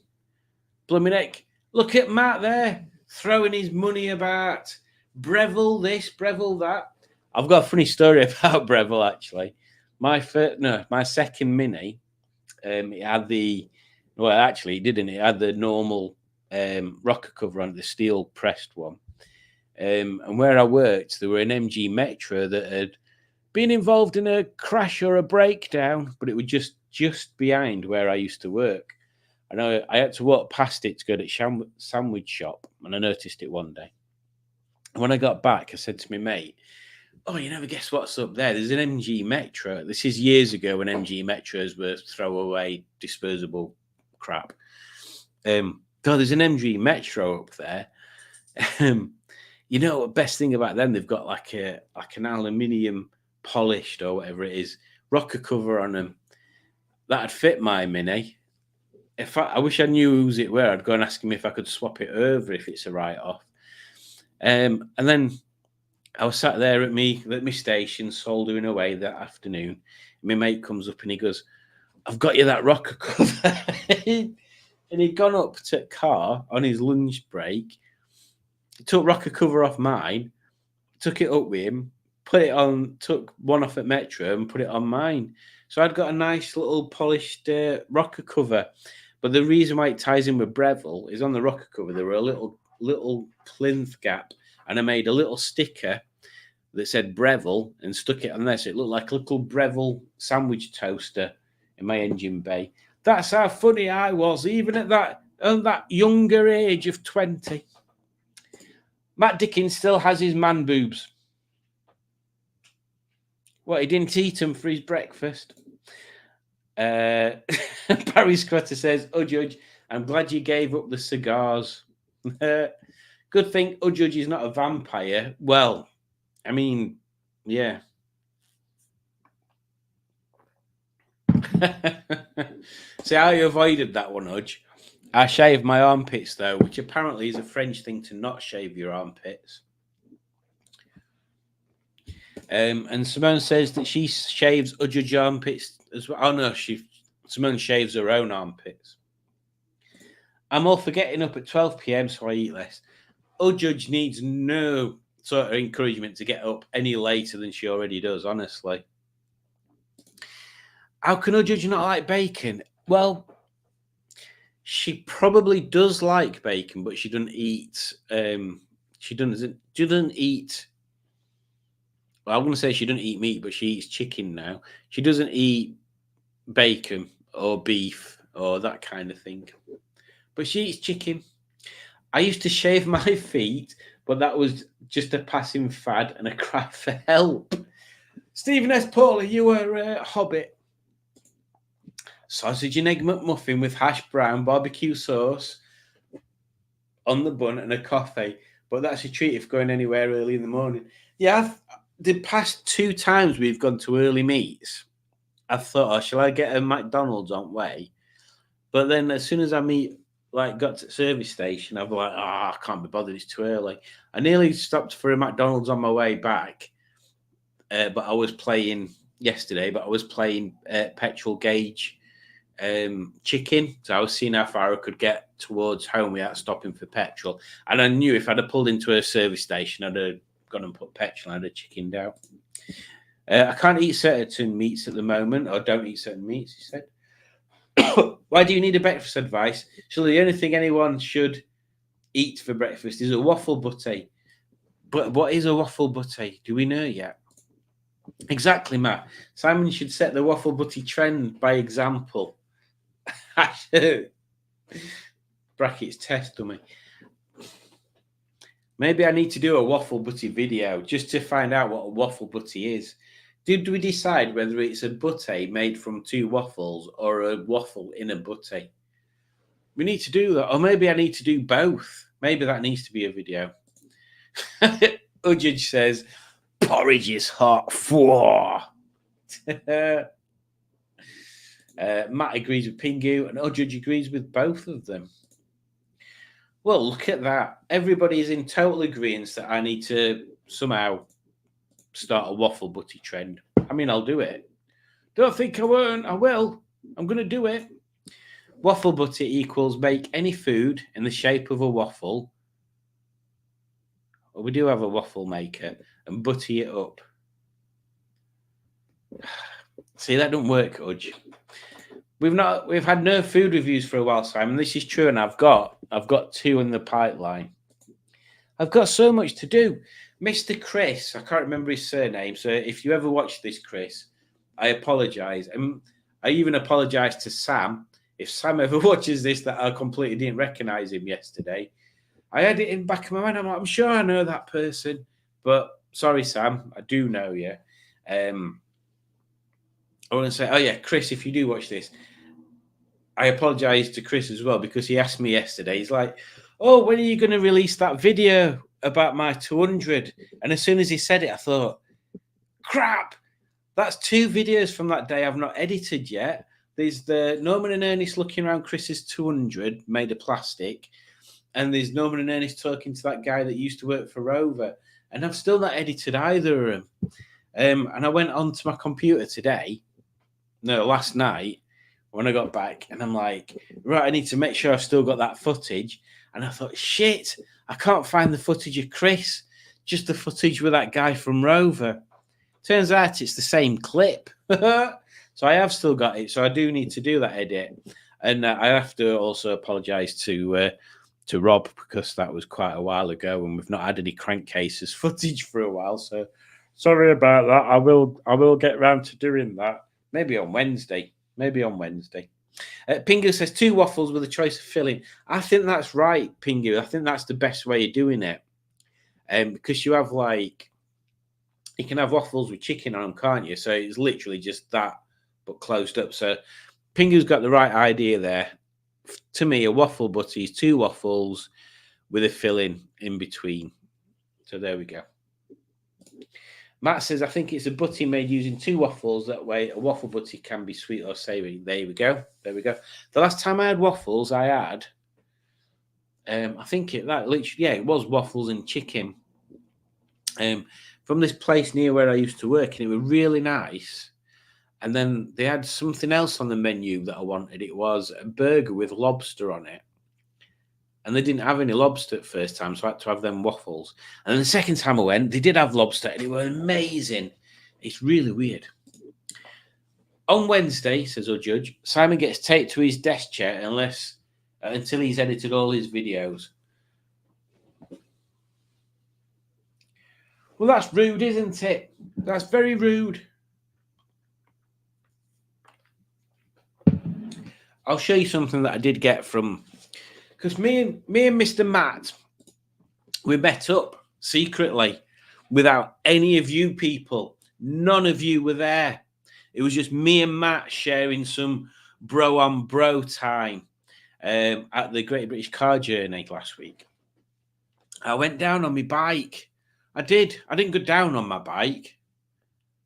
Blooming heck. Look at Matt there, throwing his money about. Breville this, Breville that. I've got a funny story about Breville, actually. My second Mini, it had the... Well, actually, it didn't. It had the normal rocker cover on the steel pressed one. And where I worked, there were an MG Metro that had been involved in a crash or a breakdown, but it was just behind where I used to work. I know I had to walk past it to go to the sandwich shop, and I noticed it one day. And when I got back, I said to my mate, "Oh, you never guess what's up there? There's an MG Metro." This is years ago when MG Metros were throwaway, disposable crap. There's an MG Metro up there. You know, the best thing about them, they've got like an aluminium polished or whatever it is, rocker cover on them. That'd fit my Mini. I wish I knew whose it were. I'd go and ask him if I could swap it over if it's a write-off. And then I was sat there at my station, soldering away that afternoon. My mate comes up and he goes, "I've got you that rocker cover." And he'd gone up to the car on his lunch break. He took rocker cover off mine, took it up with him, put it on, took one off at Metro and put it on mine. So I'd got a nice little polished rocker cover. But the reason why it ties in with Breville is on the rocker cover, there were a little plinth gap, and I made a little sticker that said Breville and stuck it on there. So it looked like a little Breville sandwich toaster in my engine bay. That's how funny I was, even at that younger age of 20. Matt Dickens still has his man boobs. What, he didn't eat them for his breakfast? Barry Scrutter says, Judge, I'm glad you gave up the cigars. Good thing Judge is not a vampire. Well, I mean, yeah. See, I avoided that one, Udge. I shave my armpits, though, which apparently is a French thing to not shave your armpits. And Simone says that she shaves Udge's armpits as well. Oh, no, Simone shaves her own armpits. I'm all for getting up at 12 p.m, so I eat less. Udge needs no sort of encouragement to get up any later than she already does, honestly. How can Udge not like bacon? Well, she probably does like bacon, but she doesn't eat. She doesn't eat. Well, I'm going to say she doesn't eat meat, but she eats chicken now. She doesn't eat bacon or beef or that kind of thing. But she eats chicken. I used to shave my feet, but that was just a passing fad and a cry for help. Stephen S. Paul, you were a Hobbit. Sausage and egg McMuffin with hash brown, barbecue sauce on the bun and a coffee. But that's a treat if going anywhere early in the morning. Yeah, the past 2 times we've gone to early meets, I thought, oh, shall I get a McDonald's on way? But then as soon as got to the service station, I was like, I can't be bothered, it's too early. I nearly stopped for a McDonald's on my way back, but I was playing petrol gauge chicken. So I was seeing how far I could get towards home without stopping for petrol. And I knew if I'd have pulled into a service station, I'd have gone and put petrol and I'd have chickened out. I can't eat certain meats at the moment, or don't eat certain meats, he said. Why do you need a breakfast advice? Surely the only thing anyone should eat for breakfast is a waffle butty. But what is a waffle butty? Do we know yet? Exactly, Matt. Simon should set the waffle butty trend by example. Brackets test dummy. Maybe I need to do a waffle butty video just to find out what a waffle butty is. Did we decide whether it's a butty made from 2 waffles or a waffle in a butty? We need to do that. Or maybe I need to do both. Maybe that needs to be a video. Ujudge says, porridge is hot. Matt agrees with Pingu and Ujudge agrees with both of them. Well, look at that. Everybody is in total agreement that I need to somehow start a waffle butty trend. I mean, I'll do it. Don't think I won't. I will. I'm going to do it. Waffle butty equals make any food in the shape of a waffle. Well, we do have a waffle maker and butty it up. See, that don't work, Udge. We've had no food reviews for a while, Simon. This is true, and I've got 2 in the pipeline. I've got so much to do. Mr. Chris, I can't remember his surname, so if you ever watch this, Chris, I apologise. And I even apologise to Sam. If Sam ever watches this, that I completely didn't recognise him yesterday. I had it in the back of my mind. I'm sure I know that person, but sorry, Sam, I do know you. I want to say, oh yeah, Chris, if you do watch this, I apologise to Chris as well because he asked me yesterday. He's like, oh, when are you going to release that video about my 200? And as soon as he said it, I thought, crap, that's 2 videos from that day I've not edited yet. There's the Norman and Ernest looking around Chris's 200 made of plastic, and there's Norman and Ernest talking to that guy that used to work for Rover, and I've still not edited either of them. And I went onto my computer last night when I got back, and I'm like, right, I need to make sure I've still got that footage. And I thought, shit, I can't find the footage of Chris, just the footage with that guy from Rover. Turns out it's the same clip. So I have still got it. So I do need to do that edit. And I have to also apologise to Rob because that was quite a while ago and we've not had any crankcases footage for a while. So sorry about that. I will get round to doing that. Maybe on Wednesday. Pingu says 2 waffles with a choice of filling. I think that's right, Pingu. I think that's the best way of doing it. Because you have you can have waffles with chicken on them, can't you? So it's literally just that, but closed up. So Pingu's got the right idea there. To me, a waffle butty is 2 waffles with a filling in between. So there we go. Matt says, I think it's a butty made using 2 waffles. That way, a waffle butty can be sweet or savoury. There we go. The last time I had waffles, I had, I think it was waffles and chicken from this place near where I used to work, and it was really nice. And then they had something else on the menu that I wanted. It was a burger with lobster on it. And they didn't have any lobster at first time, so I had to have them waffles. And then the second time I went, they did have lobster, and it was amazing. It's really weird. On Wednesday, says our judge, Simon gets taped to his desk chair until he's edited all his videos. Well, that's rude, isn't it? That's very rude. I'll show you something that I did get from... Because me and Mr. Matt, we met up secretly without any of you people None of you were there. It was just me and Matt sharing some bro on bro time at the Great British Car Journey last week. I went down on my bike. I did. I didn't go down on my bike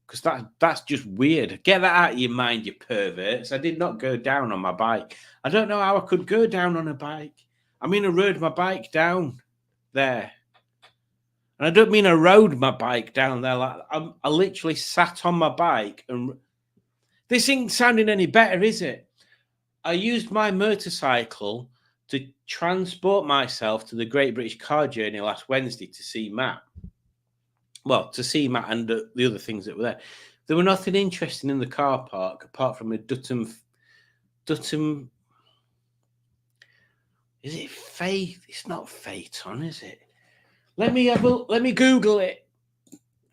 because that's just weird. Get that out of your mind, you perverts. I did not go down on my bike. I don't know how I could go down on a bike. I mean, I rode my bike down there. And I don't mean I rode my bike down there. Like I literally sat on my bike, and this ain't sounding any better, is it? I used my motorcycle to transport myself to the Great British Car Journey last Wednesday to see Matt. Well, to see Matt and the other things that were there. There were nothing interesting in the car park apart from a Dutton. Is it Faith? It's not Phaeton, is it? Let me Google it.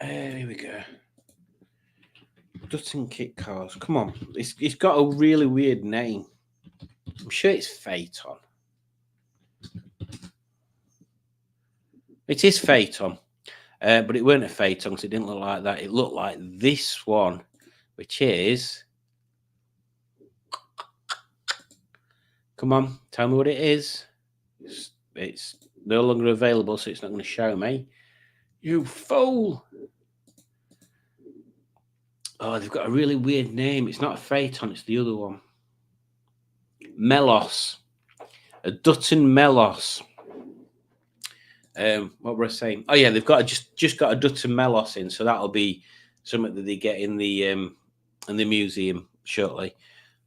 Here we go. Dutton kit cars. Come on. It's got a really weird name. I'm sure it's Phaeton. It is Phaeton. But it weren't a Phaeton because it didn't look like that. It looked like this one, which is... Come on, tell me what it is. It's no longer available, so it's not going to show me. You fool! Oh, they've got a really weird name. It's not a Phaeton, it's the other one. Melos. A Dutton Melos. What were I saying? Oh yeah, they've got just got a Dutton Melos in, so that'll be something that they get in the museum shortly.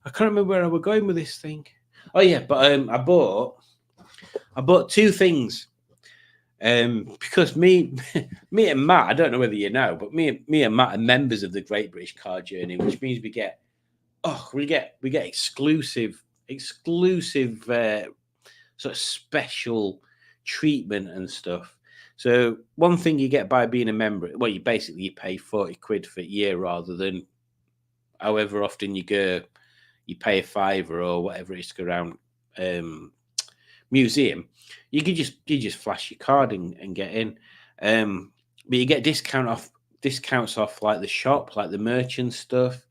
I can't remember where I was going with this thing. Oh yeah, but I bought two things. Because me and Matt, I don't know whether you know, but me and Matt are members of the Great British Car Journey, which means we get exclusive sort of special treatment and stuff. So one thing you get by being a member, well, you pay 40 quid for a year rather than however often you go, you pay a $5 or whatever it is to go around museum. You can just flash your card and get in. But you get discounts off like the shop, like the merchant stuff,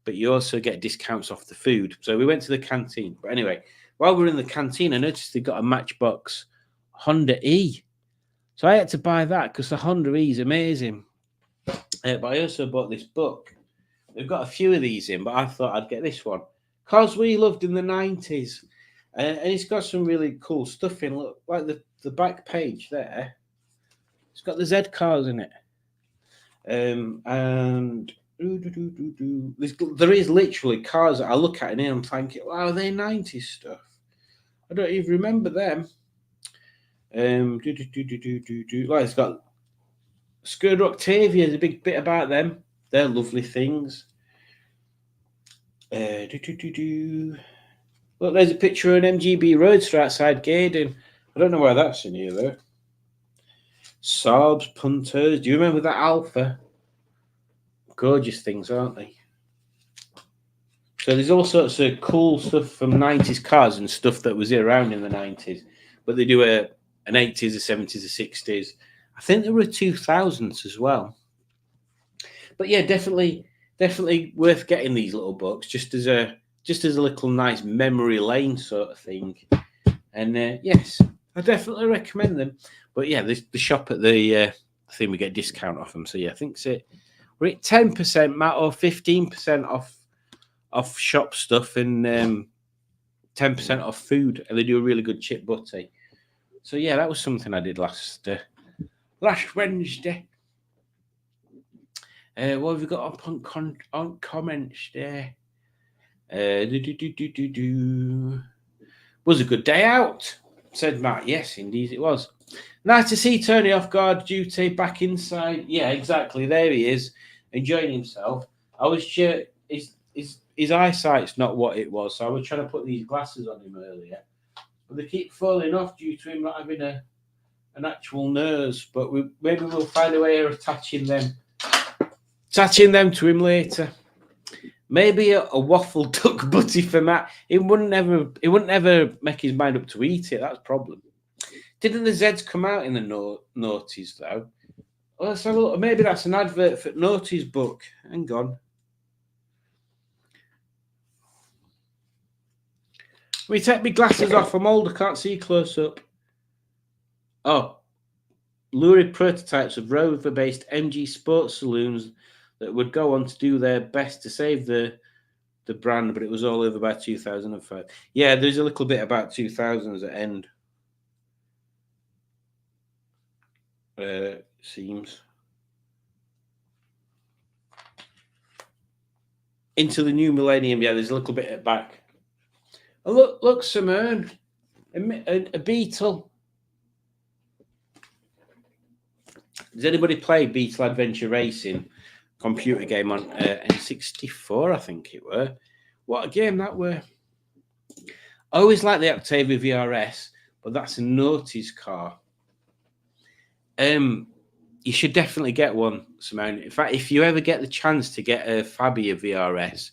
but you also get discounts off the food. So we went to the canteen. But anyway, while we were in the canteen, I noticed they got a Matchbox Honda E. So I had to buy that because the Honda E is amazing. But I also bought this book. They've got a few of these in, but I thought I'd get this one. Cars We Loved in the 90s. And it's got some really cool stuff in. Look, like the back page there. It's got the Z cars in it. And there is literally cars that I look at and I'm thinking, wow, they're 90s stuff. I don't even remember them. Like it's got Skoda Octavia. There's a big bit about them. They're lovely things. Look, there's a picture of an MGB Roadster outside Gaydon. I don't know why that's in here though. Saabs, Punters. Do you remember that Alpha? Gorgeous things, aren't they? So there's all sorts of cool stuff from 90s cars and stuff that was around in the 90s. But they do an 80s, a 70s, a 60s. I think there were 2000s as well. But yeah, definitely worth getting these little books just as a little nice memory lane sort of thing. And yes, I definitely recommend them. But yeah, the shop at the thing, we get discount off them. So yeah, I think we're at 10%, Matt, or 15% off shop stuff and 10% off food. And they do a really good chip butty. So yeah, that was something I did last Wednesday. What have we got up on comments there? Was a good day out, said Matt. Yes, indeed it was. Nice to see Tony off guard duty back inside. Yeah, exactly. There he is, enjoying himself. I was sure his eyesight's not what it was, so I was trying to put these glasses on him earlier, but they keep falling off due to him not having an actual nose. But maybe we'll find a way of attaching them to him later. Maybe a waffle duck butty for Matt. He wouldn't ever make his mind up to eat it. That's the problem. Didn't the Zeds come out in the noughties though? Oh, let's have a look. Maybe that's an advert for Naughty's book. Hang on. Let me take my glasses off. I'm old. I can't see close up. Oh, lurid prototypes of rover-based MG sports saloons that would go on to do their best to save the brand, but it was all over by 2005. Yeah, there's a little bit about 2000s at end. Seems. Into the new millennium, yeah, there's a little bit at back. Oh, look, Simone, a beetle. Does anybody play Beetle Adventure Racing computer game on N64? I think it were. What a game that were! I always like the Octavia VRS, but that's a Naughty's car. You should definitely get one, Simone. In fact, if you ever get the chance to get a Fabia VRS,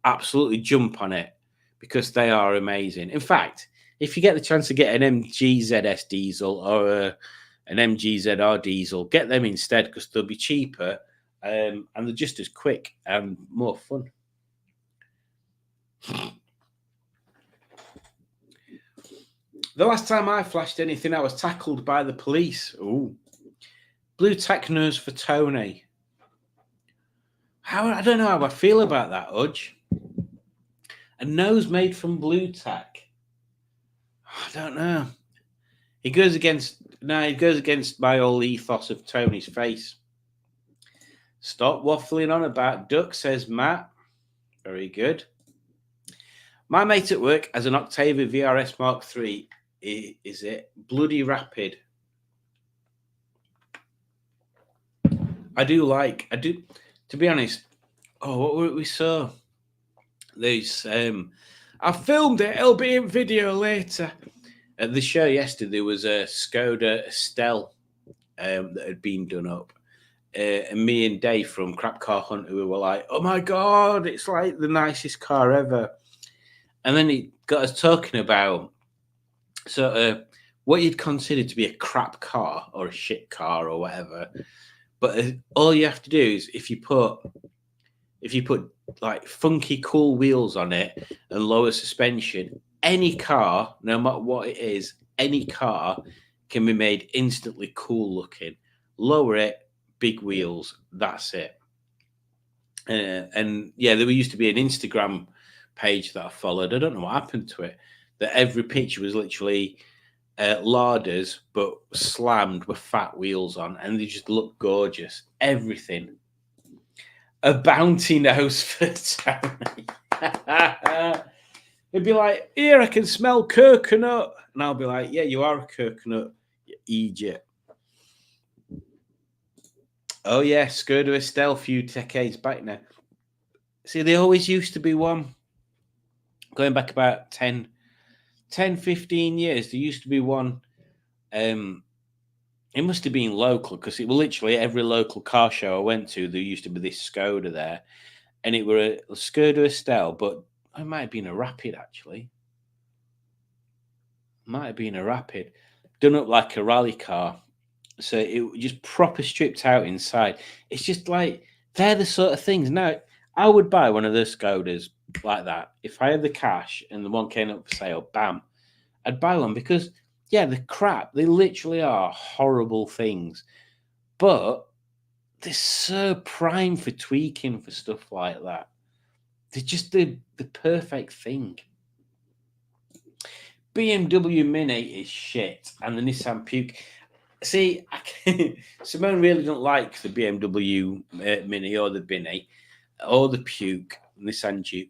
absolutely jump on it because they are amazing. In fact, if you get the chance to get an MGZS diesel or an MGZR diesel, get them instead because they'll be cheaper and they're just as quick and more fun. The last time I flashed anything, I was tackled by the police. Ooh. Blue tack nose for Tony. I don't know how I feel about that, Udge. A nose made from blue tack. I don't know. He goes against my whole ethos of Tony's face. Stop waffling on about duck, says Matt. Very good. My mate at work has an Octavia VRS Mark III. Is it bloody rapid? I do, to be honest. Oh, what were we saw? There's, I filmed it. It'll be in video later. At the show yesterday, there was a Skoda Estelle that had been done up. And me and Dave from Crap Car Hunter, we were like, oh my God, it's like the nicest car ever. And then he got us talking about sort of what you'd consider to be a crap car or a shit car or whatever. But all you have to do is if you put like funky cool wheels on it and lower suspension, any car, no matter what it is, any car can be made instantly cool looking. Lower it, big wheels, that's it. And yeah, there used to be an Instagram page that I followed. I don't know what happened to it. That every picture was literally larders, but slammed with fat wheels on, and they just look gorgeous. Everything. A bounty nose for Tony. It'd be like, here, I can smell coconut. And I'll be like, yeah, you are a coconut, you idiot. Oh, yeah, Skoda Estelle a few decades back now. See, there always used to be one. Going back about 10, 15 years, there used to be one. It must have been local because it was literally every local car show I went to, there used to be this Skoda there. And it were a Skoda Estelle, but it might have been a Rapid, actually. Might have been a Rapid. Done up like a rally car. So it just proper stripped out inside. It's just like, they're the sort of things. Now, I would buy one of those Skodas like that. If I had the cash and the one came up for sale, bam, I'd buy one because, yeah, the crap, they literally are horrible things. But they're so prime for tweaking for stuff like that. They're just the perfect thing. BMW Mini is shit, and the Nissan Puke. See, Simone really don't like the BMW Mini or the Binny or the Puke, Nissan Duke.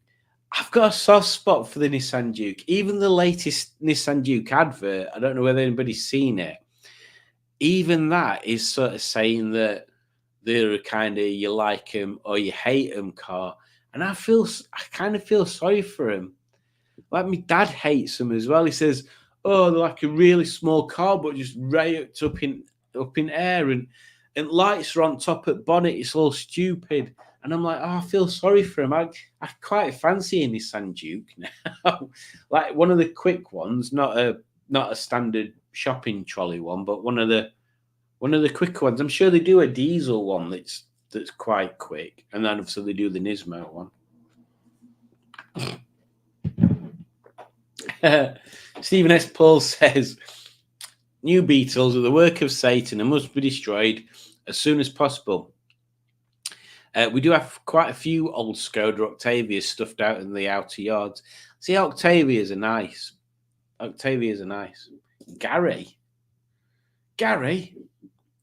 I've got a soft spot for the Nissan Duke. Even the latest Nissan Duke advert, I don't know whether anybody's seen it. Even that is sort of saying that they're a kind of you like them or you hate them car. And I kind of feel sorry for him. Like my dad hates them as well. He says, oh, they're like a really small car, but just raised up in air and lights are on top at bonnet. It's all stupid. And I'm like, oh, I feel sorry for him. I quite fancy a Nissan Duke now. Like one of the quick ones, not a standard shopping trolley one, but one of the One of the quicker ones. I'm sure they do a diesel one that's quite quick, and then obviously they do the Nismo one. Stephen S. Paul says, new Beetles are the work of Satan and must be destroyed as soon as possible. We do have quite a few old Skoda Octavias stuffed out in the outer yards. See, Octavias are nice. Octavias are nice. Gary?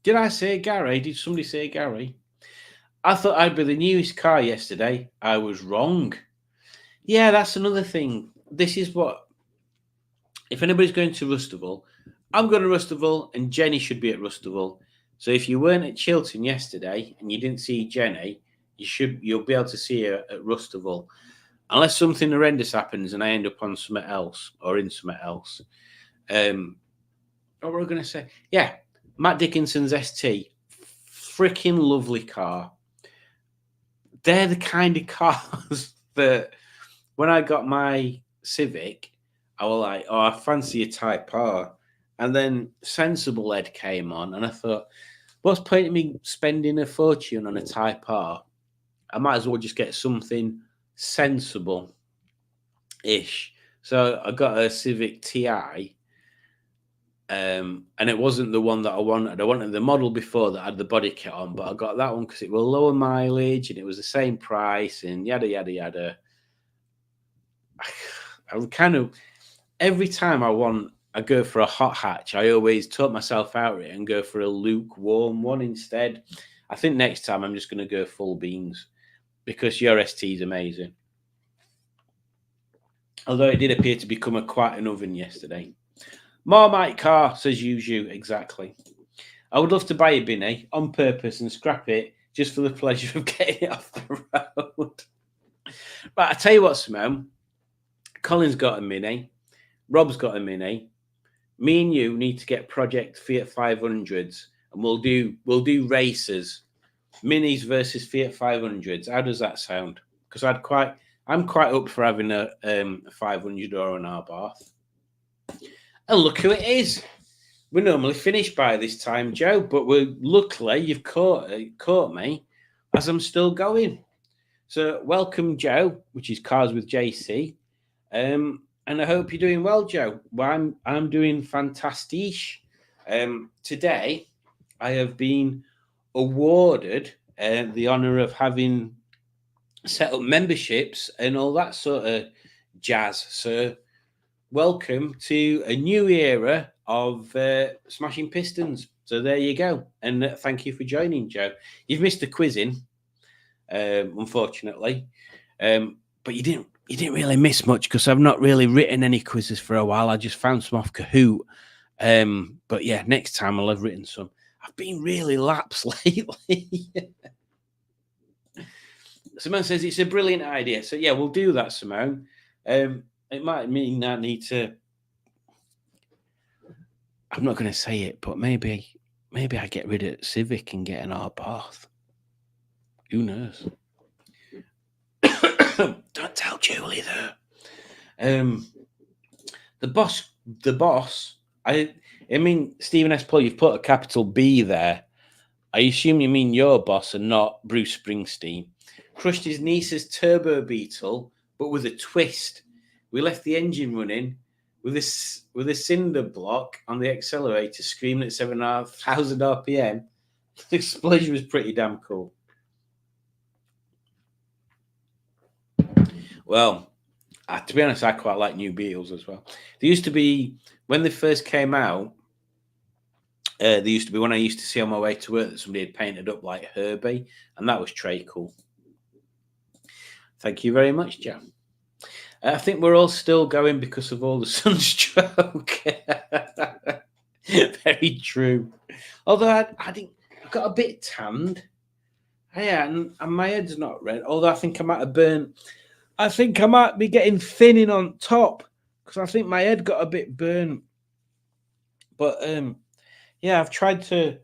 Did I say Gary? Did somebody say Gary? I thought I'd be the newest car yesterday. I was wrong. Yeah, that's another thing. This is what... If anybody's going to Rustival, I'm going to Rustival and Jenny should be at Rustival. So if you weren't at Chilton yesterday and you didn't see Jenny, you'll be able to see her at Rustival. Unless something horrendous happens and I end up on something else or in something else. What were I going to say? Yeah, Matt Dickinson's ST. Freaking lovely car. They're the kind of cars that when I got my Civic, I was like, oh, I fancy a Type R. And then Sensible Ed came on, and I thought, what's the point of me spending a fortune on a Type R? I might as well just get something sensible-ish. So I got a Civic TI, and it wasn't the one that I wanted. I wanted the model before that had the body kit on, but I got that one because it was lower mileage, and it was the same price, and yada, yada, yada. I kind of... Every time I go for a hot hatch, I always talk myself out of it and go for a lukewarm one instead. I think next time I'm just going to go full beans because your ST is amazing. Although it did appear to become quite an oven yesterday. Marmite car, says Yuju, exactly. I would love to buy a Binny on purpose and scrap it just for the pleasure of getting it off the road. But I tell you what, Simone, Colin's got a Mini. Rob's got a Mini. Me and you need to get Project Fiat 500s, and we'll do races, Minis versus Fiat 500s. How does that sound? Because I'm quite up for having a 500 or an Abarth. And look who it is. We're normally finished by this time, Joe, but luckily you've caught me as I'm still going. So welcome, Joe, which is Cars with JC. And I hope you're doing well, Joe. Well, I'm doing fantastic. Today, I have been awarded the honour of having set up memberships and all that sort of jazz. So, welcome to a new era of Smashing Pistons. So there you go. And thank you for joining, Joe. You've missed the quizzing, unfortunately, but you didn't really miss much because I've not really written any quizzes for a while. I just found some off Kahoot. But yeah, next time I'll have written some. I've been really lax lately. Simone says it's a brilliant idea. So yeah, we'll do that, Simone. It might mean I need to... I'm not going to say it, but maybe I get rid of Civic and get an Abarth. Who knows? Don't tell Julie that. The boss. I mean, Stephen S. Paul, you've put a capital B there. I assume you mean your boss and not Bruce Springsteen. Crushed his niece's turbo Beetle, but with a twist. We left the engine running with a cinder block on the accelerator, screaming at 7,500 RPM. The explosion was pretty damn cool. Well, to be honest, I quite like new Beetles as well. There used to be, when they first came out, there used to be one I used to see on my way to work that somebody had painted up like Herbie, and that was très cool. Thank you very much, Joe. I think we're all still going because of all the sunstroke. Very true. Although I think I got a bit tanned. Yeah, and my head's not red. Although I think I might have burnt. I think I might be getting thinning on top because I think my head got a bit burnt. But yeah, I've tried to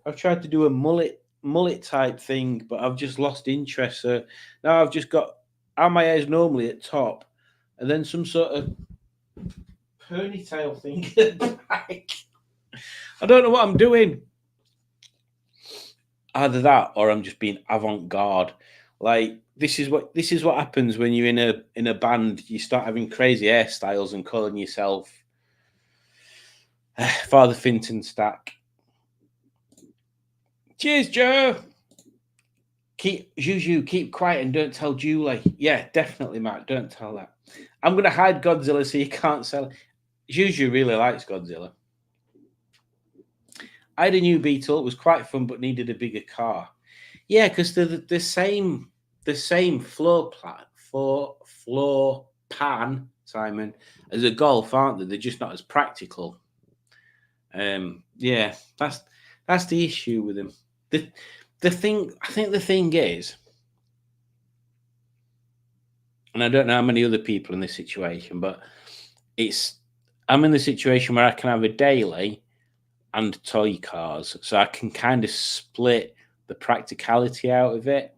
do a mullet type thing, but I've just lost interest. So now I've just got how my hair's normally at top, and then some sort of ponytail thing at the back. I don't know what I'm doing. Either that, or I'm just being avant-garde. Like this is what happens when you're in a band. You start having crazy hairstyles and calling yourself Father Finton Stack. Cheers, Joe. Juju, keep quiet and don't tell Julie. Yeah, definitely, Matt. Don't tell that. I'm going to hide Godzilla so you can't sell it. Juju really likes Godzilla. I had a new Beetle. It was quite fun, but needed a bigger car. Yeah, because they're the same floor pan, Simon, as a Golf, aren't they? They're just not as practical. Yeah, that's the issue with them. The thing is, and I don't know how many other people in this situation, but I'm in the situation where I can have a daily and toy cars, so I can kind of split the practicality out of it.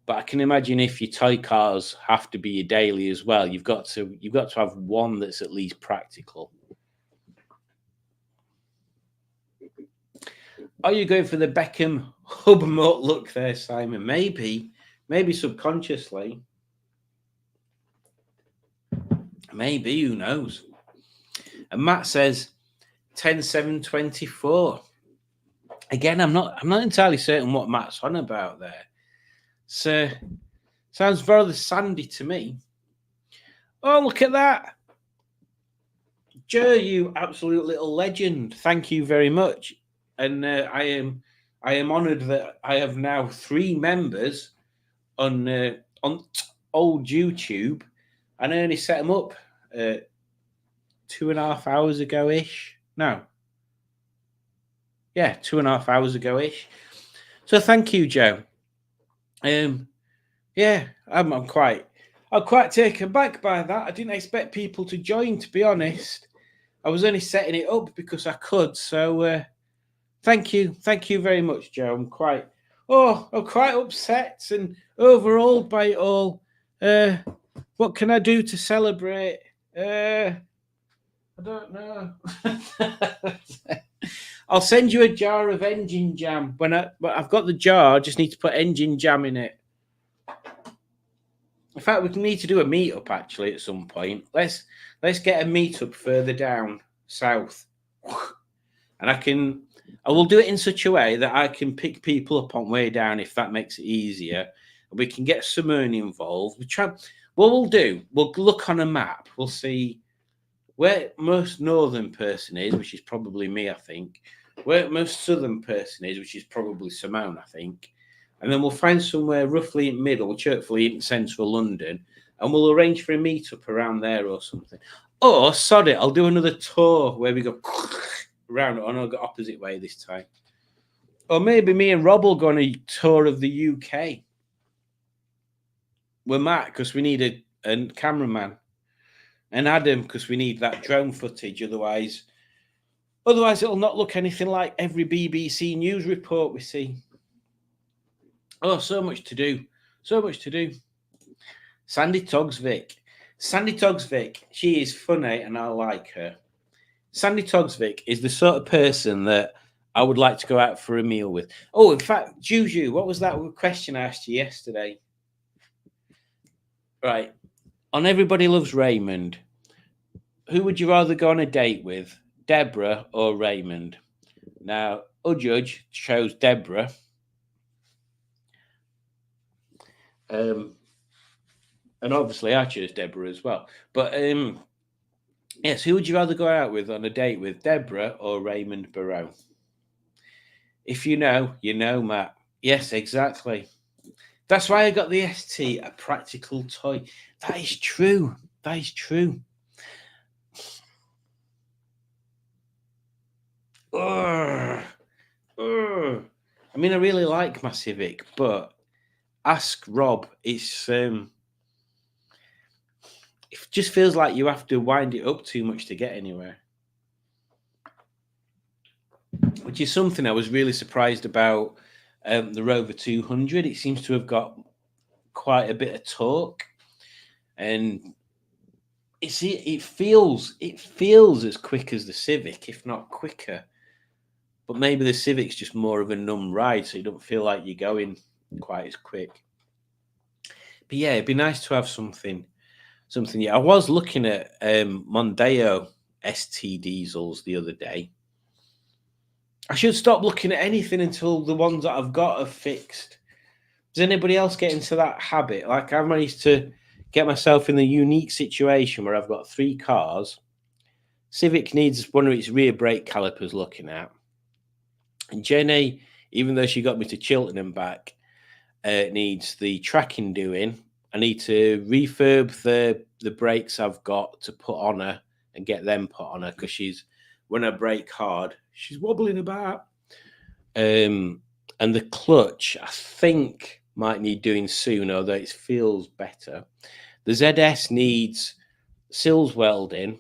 But I can imagine if your toy cars have to be your daily as well, you've got to have one that's at least practical. Are you going for the Beckham hub moat look there, Simon? Maybe subconsciously. Maybe, who knows? And Matt says 10-7-24. Again, I'm not entirely certain what Matt's on about there. So sounds rather sandy to me. Oh, look at that. Joe, you absolute little legend. Thank you very much. And I am honoured that I have now 3 members on old YouTube, and I only set them up 2.5 hours ago ish. No, yeah, 2.5 hours ago ish. So thank you, Joe. Yeah, I'm quite taken back by that. I didn't expect people to join, to be honest. I was only setting it up because I could. So thank you very much, Joe. I'm quite upset and overawed by it all. What can I do to celebrate? I don't know. I'll send you a jar of engine jam but I've got the jar. I just need to put engine jam in it. In fact, we need to do a meetup actually at some point. Let's get a meetup further down south, and I will do it in such a way that I can pick people up on way down if that makes it easier. We can get someone involved. What we'll do, we'll look on a map. We'll see where most northern person is, which is probably me, I think. Where most southern person is, which is probably Simone, I think. And then we'll find somewhere roughly in middle, which hopefully in central London, and we'll arrange for a meetup around there or something. Or, sod it, I'll do another tour where we go around, and I'll go opposite way this time. Or maybe me and Rob will go on a tour of the UK. We're Matt, because we need a cameraman. And Adam, because we need that drone footage. Otherwise it'll not look anything like every BBC News report we see. Oh, so much to do. Sandy Togsvik, she is funny and I like her. Sandy Togsvik is the sort of person that I would like to go out for a meal with. Oh, in fact, Juju, what was that question I asked you yesterday? Right. On Everybody Loves Raymond, who would you rather go on a date with, Deborah or Raymond? Now, Judge chose Deborah. And obviously I chose Deborah as well. But yes, who would you rather go out with on a date with, Deborah or Raymond Barrow? If you know, Matt. Yes, exactly. That's why I got the ST, a practical toy. That is true. I mean, I really like my Civic, but ask Rob. It just feels like you have to wind it up too much to get anywhere. Which is something I was really surprised about the Rover 200. It seems to have got quite a bit of torque, and it feels as quick as the Civic, if not quicker. But maybe the Civic's just more of a numb ride, so you don't feel like you're going quite as quick. But yeah, it'd be nice to have something. Yeah, I was looking at Mondeo ST diesels the other day. I should stop looking at anything until the ones that I've got are fixed. Does anybody else get into that habit? Like, I've managed to get myself in the unique situation where I've got 3 cars. Civic needs one of its rear brake calipers looking at. And Jenny, even though she got me to Chiltern and back, needs the tracking doing. I need to refurb the brakes I've got to put on her and get them put on her, because when I brake hard, she's wobbling about. And the clutch, I think, might need doing soon, although it feels better. The ZS needs sills welding.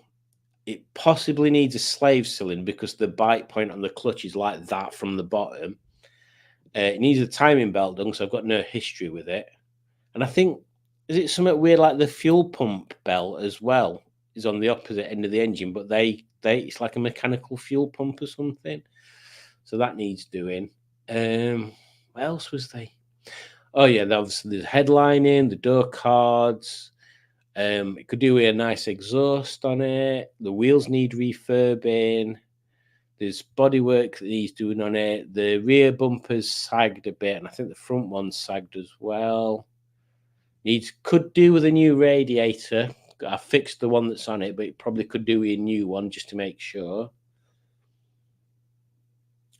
It possibly needs a slave cylinder because the bite point on the clutch is like that from the bottom. It needs a timing belt done, so I've got no history with it. And I think, is it something weird like the fuel pump belt as well is on the opposite end of the engine, but it's like a mechanical fuel pump or something. So that needs doing. What else was they? Oh yeah, obviously the headlining, the door cards. It could do with a nice exhaust on it. The wheels need refurbing. There's bodywork that needs doing on it. The rear bumpers sagged a bit, and I think the front one's sagged as well. Could do with a new radiator. I fixed the one that's on it, but it probably could do with a new one just to make sure.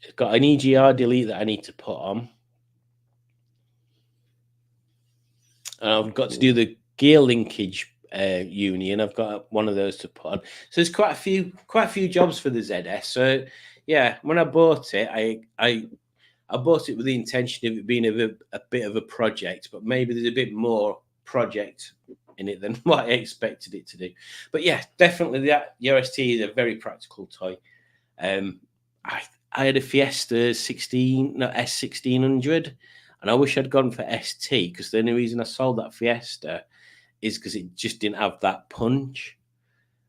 It's got an EGR delete that I need to put on. And I've got to do the gear linkage union. I've got one of those to put on. So there's quite a few jobs for the ZS. So yeah, when I bought it, I bought it with the intention of it being a bit of a project, but maybe there's a bit more project in it than what I expected it to do. But yeah, definitely the ST is a very practical toy. I had a Fiesta S1600, and I wish I'd gone for ST, because the only reason I sold that Fiesta is because it just didn't have that punch.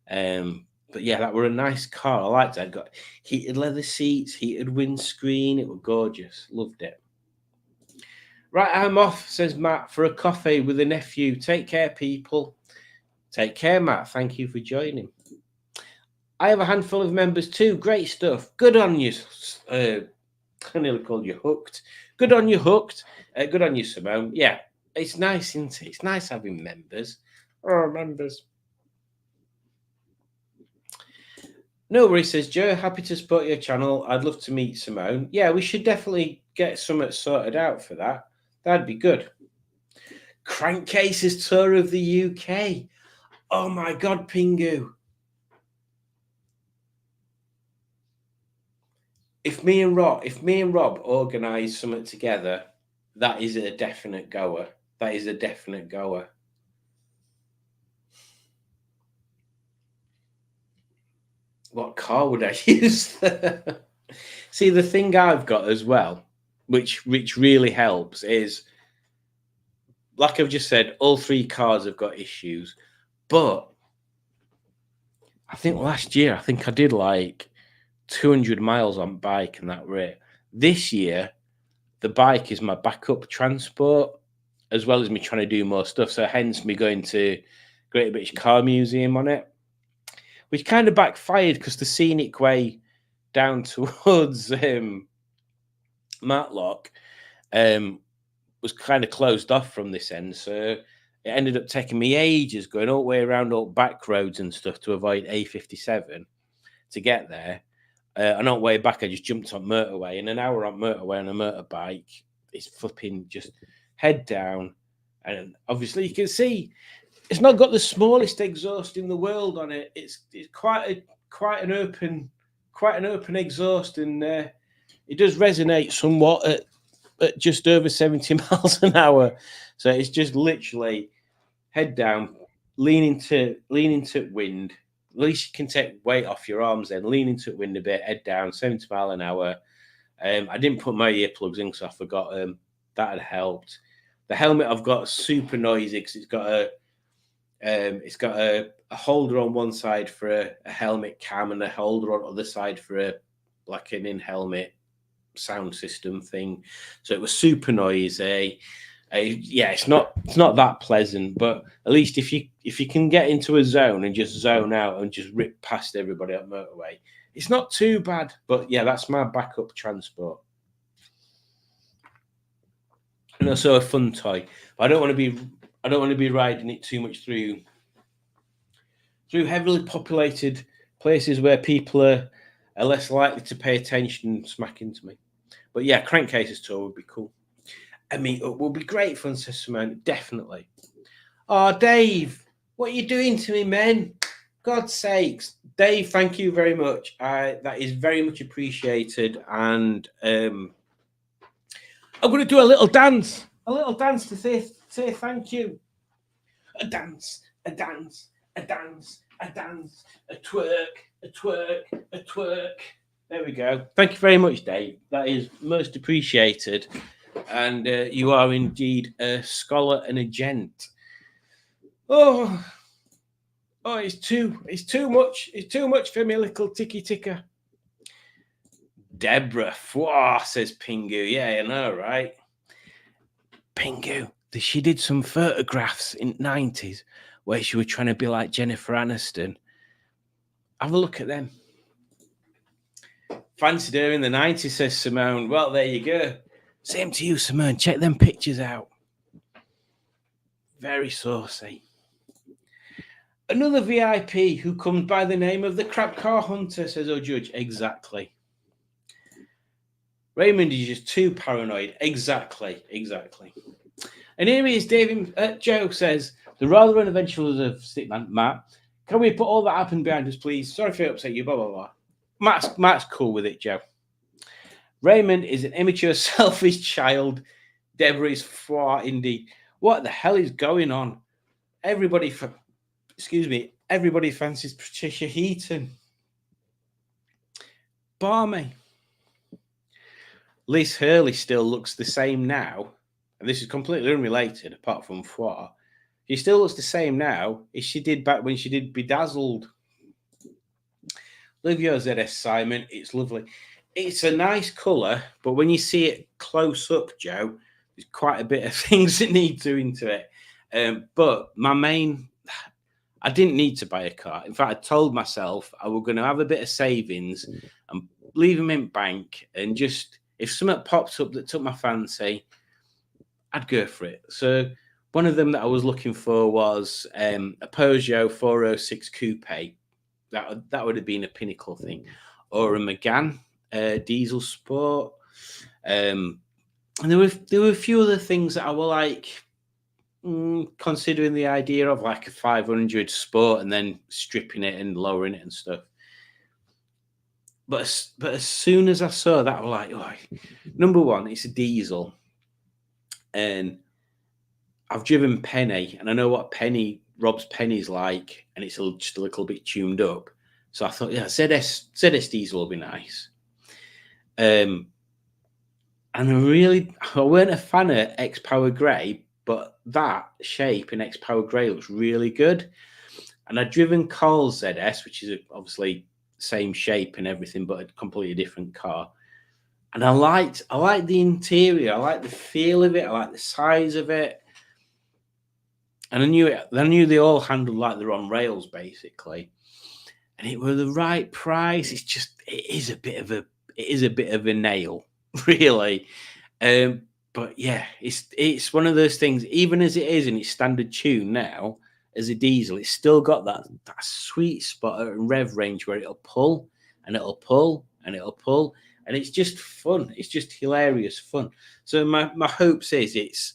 But yeah, that were a nice car. I liked it. I got heated leather seats, heated windscreen. It was gorgeous. Loved it. Right, I'm off, says Matt, for a coffee with a nephew. Take care, people. Take care, Matt. Thank you for joining. I have a handful of members too. Great stuff. Good on you. I nearly called you Hooked. Good on you, Hooked. Good on you, Simone. Yeah, it's nice, isn't it? It's nice having members. Oh, members. No worries, says Joe. Happy to support your channel. I'd love to meet Simone. Yeah, we should definitely get something sorted out for that. That'd be good. Crankcases tour of the UK. Oh my God, Pingu. If me and Rob organise something together, that is a definite goer. That is a definite goer. What car would I use? See, the thing I've got as well, which really helps, is, like I've just said, all 3 cars have got issues. But I think last year, I did like 200 miles on bike and that rate. This year, the bike is my backup transport, as well as me trying to do more stuff. So hence me going to Great British Car Museum on it, which kind of backfired because the scenic way down towards Matlock was kind of closed off from this end. So it ended up taking me ages going all the way around all back roads and stuff to avoid A57 to get there. And on the way back, I just jumped on motorway. And an hour on motorway on a motorbike is flipping just head down. And obviously you can see it's not got the smallest exhaust in the world on it. It's quite an open exhaust, and it does resonate somewhat at just over 70 miles an hour. So it's just literally head down, lean into wind. At least you can take weight off your arms then, lean into wind a bit, head down, 70 miles an hour. I didn't put my earplugs in because I forgot that had helped. The helmet I've got super noisy because it's got a holder on one side for a helmet cam and a holder on the other side for an in-helmet sound system thing, so it was super noisy. Yeah, it's not that pleasant, but at least if you can get into a zone and just zone out and just rip past everybody on motorway, it's not too bad. But yeah, that's my backup transport. And also a fun toy. But I don't want to be riding it too much through heavily populated places where people are less likely to pay attention and smack into me. But yeah, crankcases tour would be cool. A meetup would be great fun, says Simone. Definitely. Oh, Dave, what are you doing to me, man? God's sakes. Dave, thank you very much. That is very much appreciated. And I'm going to do a little dance to say thank you. A dance, a dance, a dance, a dance, a twerk, a twerk, a twerk. There we go. Thank you very much, Dave. That is most appreciated. And you are indeed a scholar and a gent. Oh, it's too much. It's too much for me, little ticky ticker. Deborah, wow, says Pingu. Yeah, I know, right? Pingu, she did some photographs in the 90s where she was trying to be like Jennifer Aniston. Have a look at them. Fancied her in the 90s, says Simone. Well, there you go. Same to you, Simone. Check them pictures out. Very saucy. Another VIP who comes by the name of the Crap Car Hunter, says O'Judge. Exactly. Raymond is just too paranoid. Exactly. And here he is, David. Joe says, the rather uneventful of the stickman, Matt. Can we put all that happened behind us, please? Sorry if I upset you, blah, blah, blah. Matt's cool with it, Joe. Raymond is an immature, selfish child. Deborah is far indeed. What the hell is going on? Everybody fancies Patricia Heaton. Barmy. Liz Hurley still looks the same now. And this is completely unrelated, apart from Foire. She still looks the same now as she did back when she did Bedazzled. Love your ZS, Simon. It's lovely. It's a nice colour, but when you see it close up, Joe, there's quite a bit of things that need doing to it. But I didn't need to buy a car. In fact, I told myself I was going to have a bit of savings and leave them in bank, and just if something popped up that took my fancy, I'd go for it. So one of them that I was looking for was a Peugeot 406 Coupe. That would have been a pinnacle thing, or a Megane diesel sport. And there were a few other things that I were like considering the idea of, like a 500 sport and then stripping it and lowering it and stuff. But as soon as I saw that, I was like, oh, number one, it's a diesel. And I've driven Penny, and I know what Rob's Penny's like, and it's just a little bit tuned up. So I thought, yeah, ZS diesel will be nice. And I weren't a fan of X-Power Grey, but that shape in X-Power Grey looks really good. And I'd driven Carl's ZS, which is obviously same shape and everything, but a completely different car. And I liked the interior. I liked the feel of it. I liked the size of it. And I knew they all handled like they're on rails, basically. And it was the right price. It is a bit of a nail, really. But yeah, it's one of those things, even as it is in its standard tune now, as a diesel, it's still got that sweet spot and rev range where it'll pull and it'll pull and it'll pull. And it's just fun. It's just hilarious fun. So my hopes is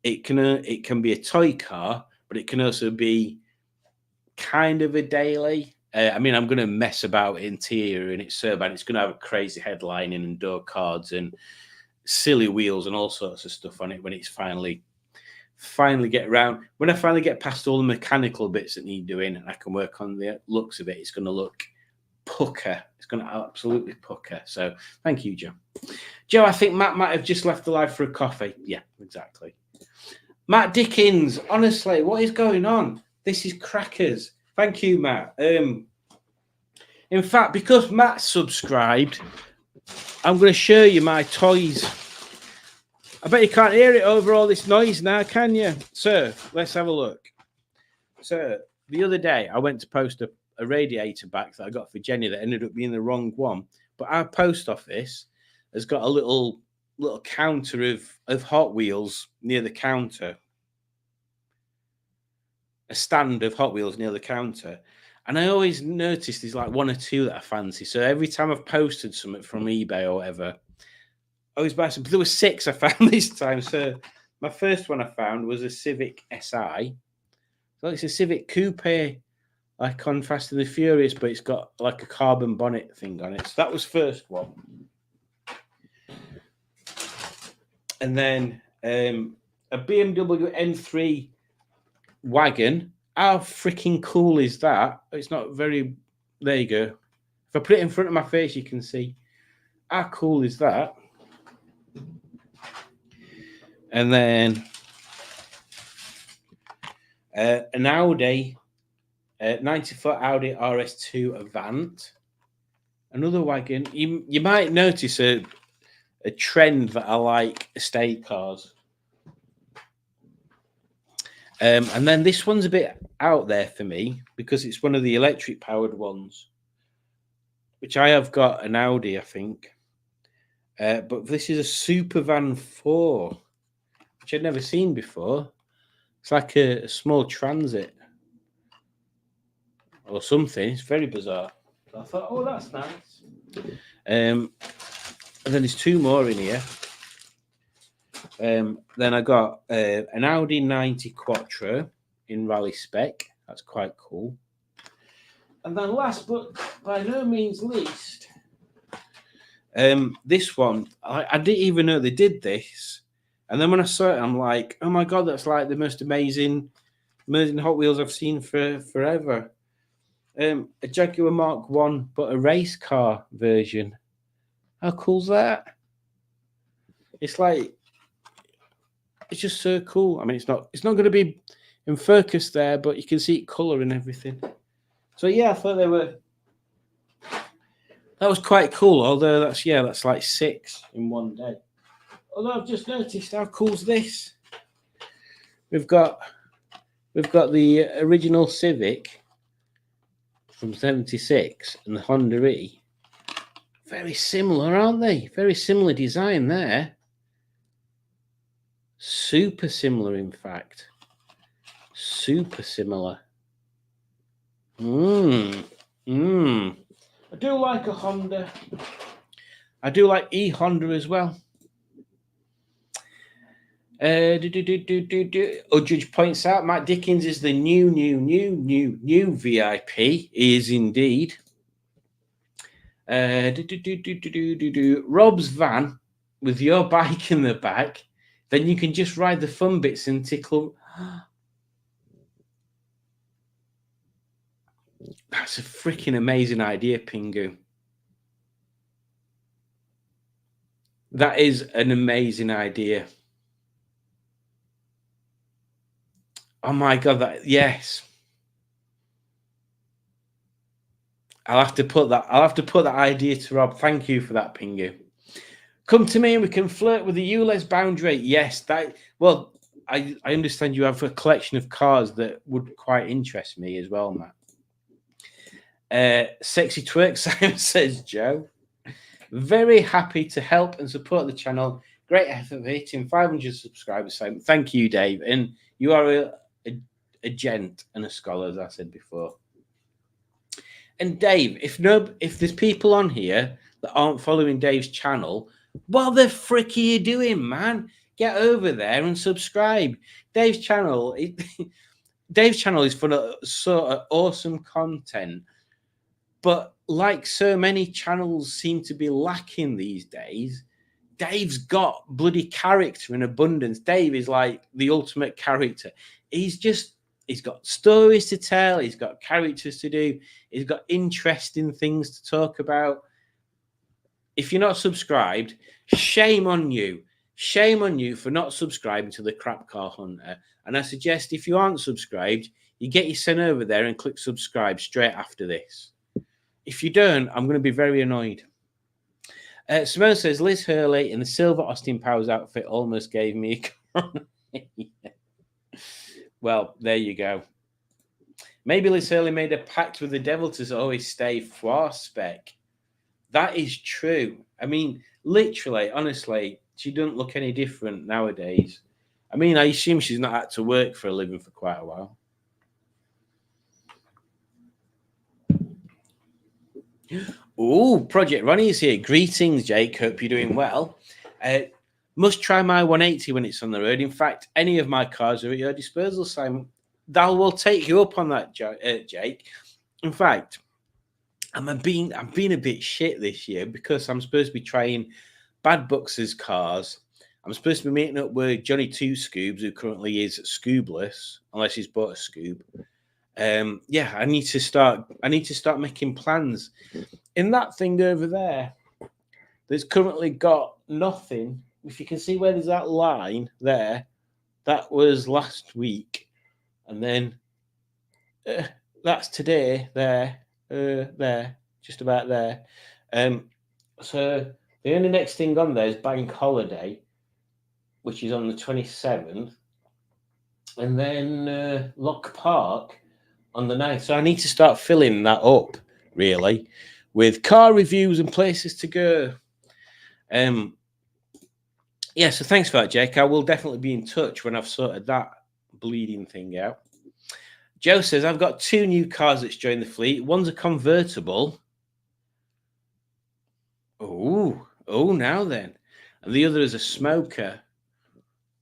it can be a toy car, but it can also be kind of a daily. I mean, I'm going to mess about interior, and it's so bad. It's going to have a crazy headlining and door cards and silly wheels and all sorts of stuff on it when it's finally get around. When I finally get past all the mechanical bits that need doing, and I can work on the looks of it, it's going to look pucker. It's going to absolutely pucker. So thank you, Joe. Joe, I think Matt might have just left the live for a coffee. Yeah, exactly. Matt Dickens, honestly, what is going on? This is crackers. Thank you, Matt. In fact, because Matt subscribed,
I'm going to show you my toys. I bet you can't hear it over all this noise now, can you? So, let's have a look. So, the other day, I went to post a radiator back that I got for Jenny that ended up being the wrong one. But our post office has got a little counter of Hot Wheels near the counter. A stand of Hot Wheels near the counter. And I always notice there's like one or two that I fancy. So every time I've posted something from eBay or whatever, I always buy some. But there were 6 I found this time. So my first one I found was a Civic Si. So it's a Civic Coupe, like on Fast and the Furious, but it's got like a carbon bonnet thing on it. So that was first one. And then a BMW M3 wagon. How freaking cool is that? It's not very. There you go. If I put it in front of my face, you can see. How cool is that? And then an Audi, 94 Audi RS2 Avant. Another wagon. You might notice a trend that I like estate cars. And then this one's a bit out there for me because it's one of the electric powered ones, which I have got an Audi, I think. But this is a Supervan 4, which I'd never seen before. It's like a small transit or something. It's very bizarre. So I thought, oh, that's nice. And then there's 2 more in here. Then I got an Audi 90 Quattro in rally spec. That's quite cool. And then last but by no means least, this one, I didn't even know they did this. And then when I saw it, I'm like, oh my God, that's like the most amazing Hot Wheels I've seen for forever. A Jaguar Mark 1, but a race car version. How cool's that? It's like, it's just so cool. I mean, it's not going to be in focus there, but you can see color and everything. So yeah, I thought that was quite cool. Although that's like 6 in one day. Although I've just noticed, how cool's this? We've got the original Civic from '76 and the Honda E. Very similar, aren't they? Very similar design there. Super similar, in fact. Super similar. I do like a Honda. I do like E-Honda as well. Judge points out Matt Dickens is the new VIP. He is indeed. Rob's van with your bike in the back. Then you can just ride the fun bits and tickle. That's a freaking amazing idea, Pingu. That is an amazing idea. Oh my God, yes. I'll have to put that idea to Rob. Thank you for that, Pingu. Come to me and we can flirt with the ULEZ boundary. Yes, I understand you have a collection of cars that would quite interest me as well, Matt. Sexy twerk, Simon says Joe. Very happy to help and support the channel. Great effort of hitting 500 subscribers, Simon. Thank you, Dave. And you are a gent and a scholar, as I said before. And Dave, if there's people on here that aren't following Dave's channel, what the frick are you doing, man? Get over there and subscribe. Dave's channel is full of sort of awesome content. But like so many channels seem to be lacking these days, Dave's got bloody character in abundance. Dave is like the ultimate character. He's got stories to tell. He's got characters to do. He's got interesting things to talk about. If you're not subscribed, shame on you. Shame on you for not subscribing to the Crap Car Hunter. And I suggest if you aren't subscribed, you get your son over there and click subscribe straight after this. If you don't, I'm going to be very annoyed. Simone says Liz Hurley in the silver Austin Powers outfit almost gave me a Well, there you go. Maybe Liz Hurley made a pact with the devil to always stay for spec. That is true. I mean, literally, honestly, she doesn't look any different nowadays. I mean, I assume she's not had to work for a living for quite a while. Oh, Project Ronnie is here. Greetings, Jake. Hope you're doing well. Must try my 180 when it's on the road. In fact, any of my cars are at your disposal, Simon. That will take you up on that, Jake. In fact, I'm being a bit shit this year because I'm supposed to be trying Bad Bucks' cars. I'm supposed to be meeting up with Johnny Two Scoobs, who currently is Scoobless, unless he's bought a Scoob. Yeah, I need to start making plans. In that thing over there, there's currently got nothing. If you can see where there's that line there, that was last week, and then that's today. There, just about there. So the only next thing on there is Bank Holiday, which is on the 27th, and then Lock Park on the 9th. So I need to start filling that up, really, with car reviews and places to go. Yeah, so thanks for that, Jake. I will definitely be in touch when I've sorted that bleeding thing out. Joe says, I've got 2 new cars that's joined the fleet. One's a convertible. Oh, now then. And the other is a smoker.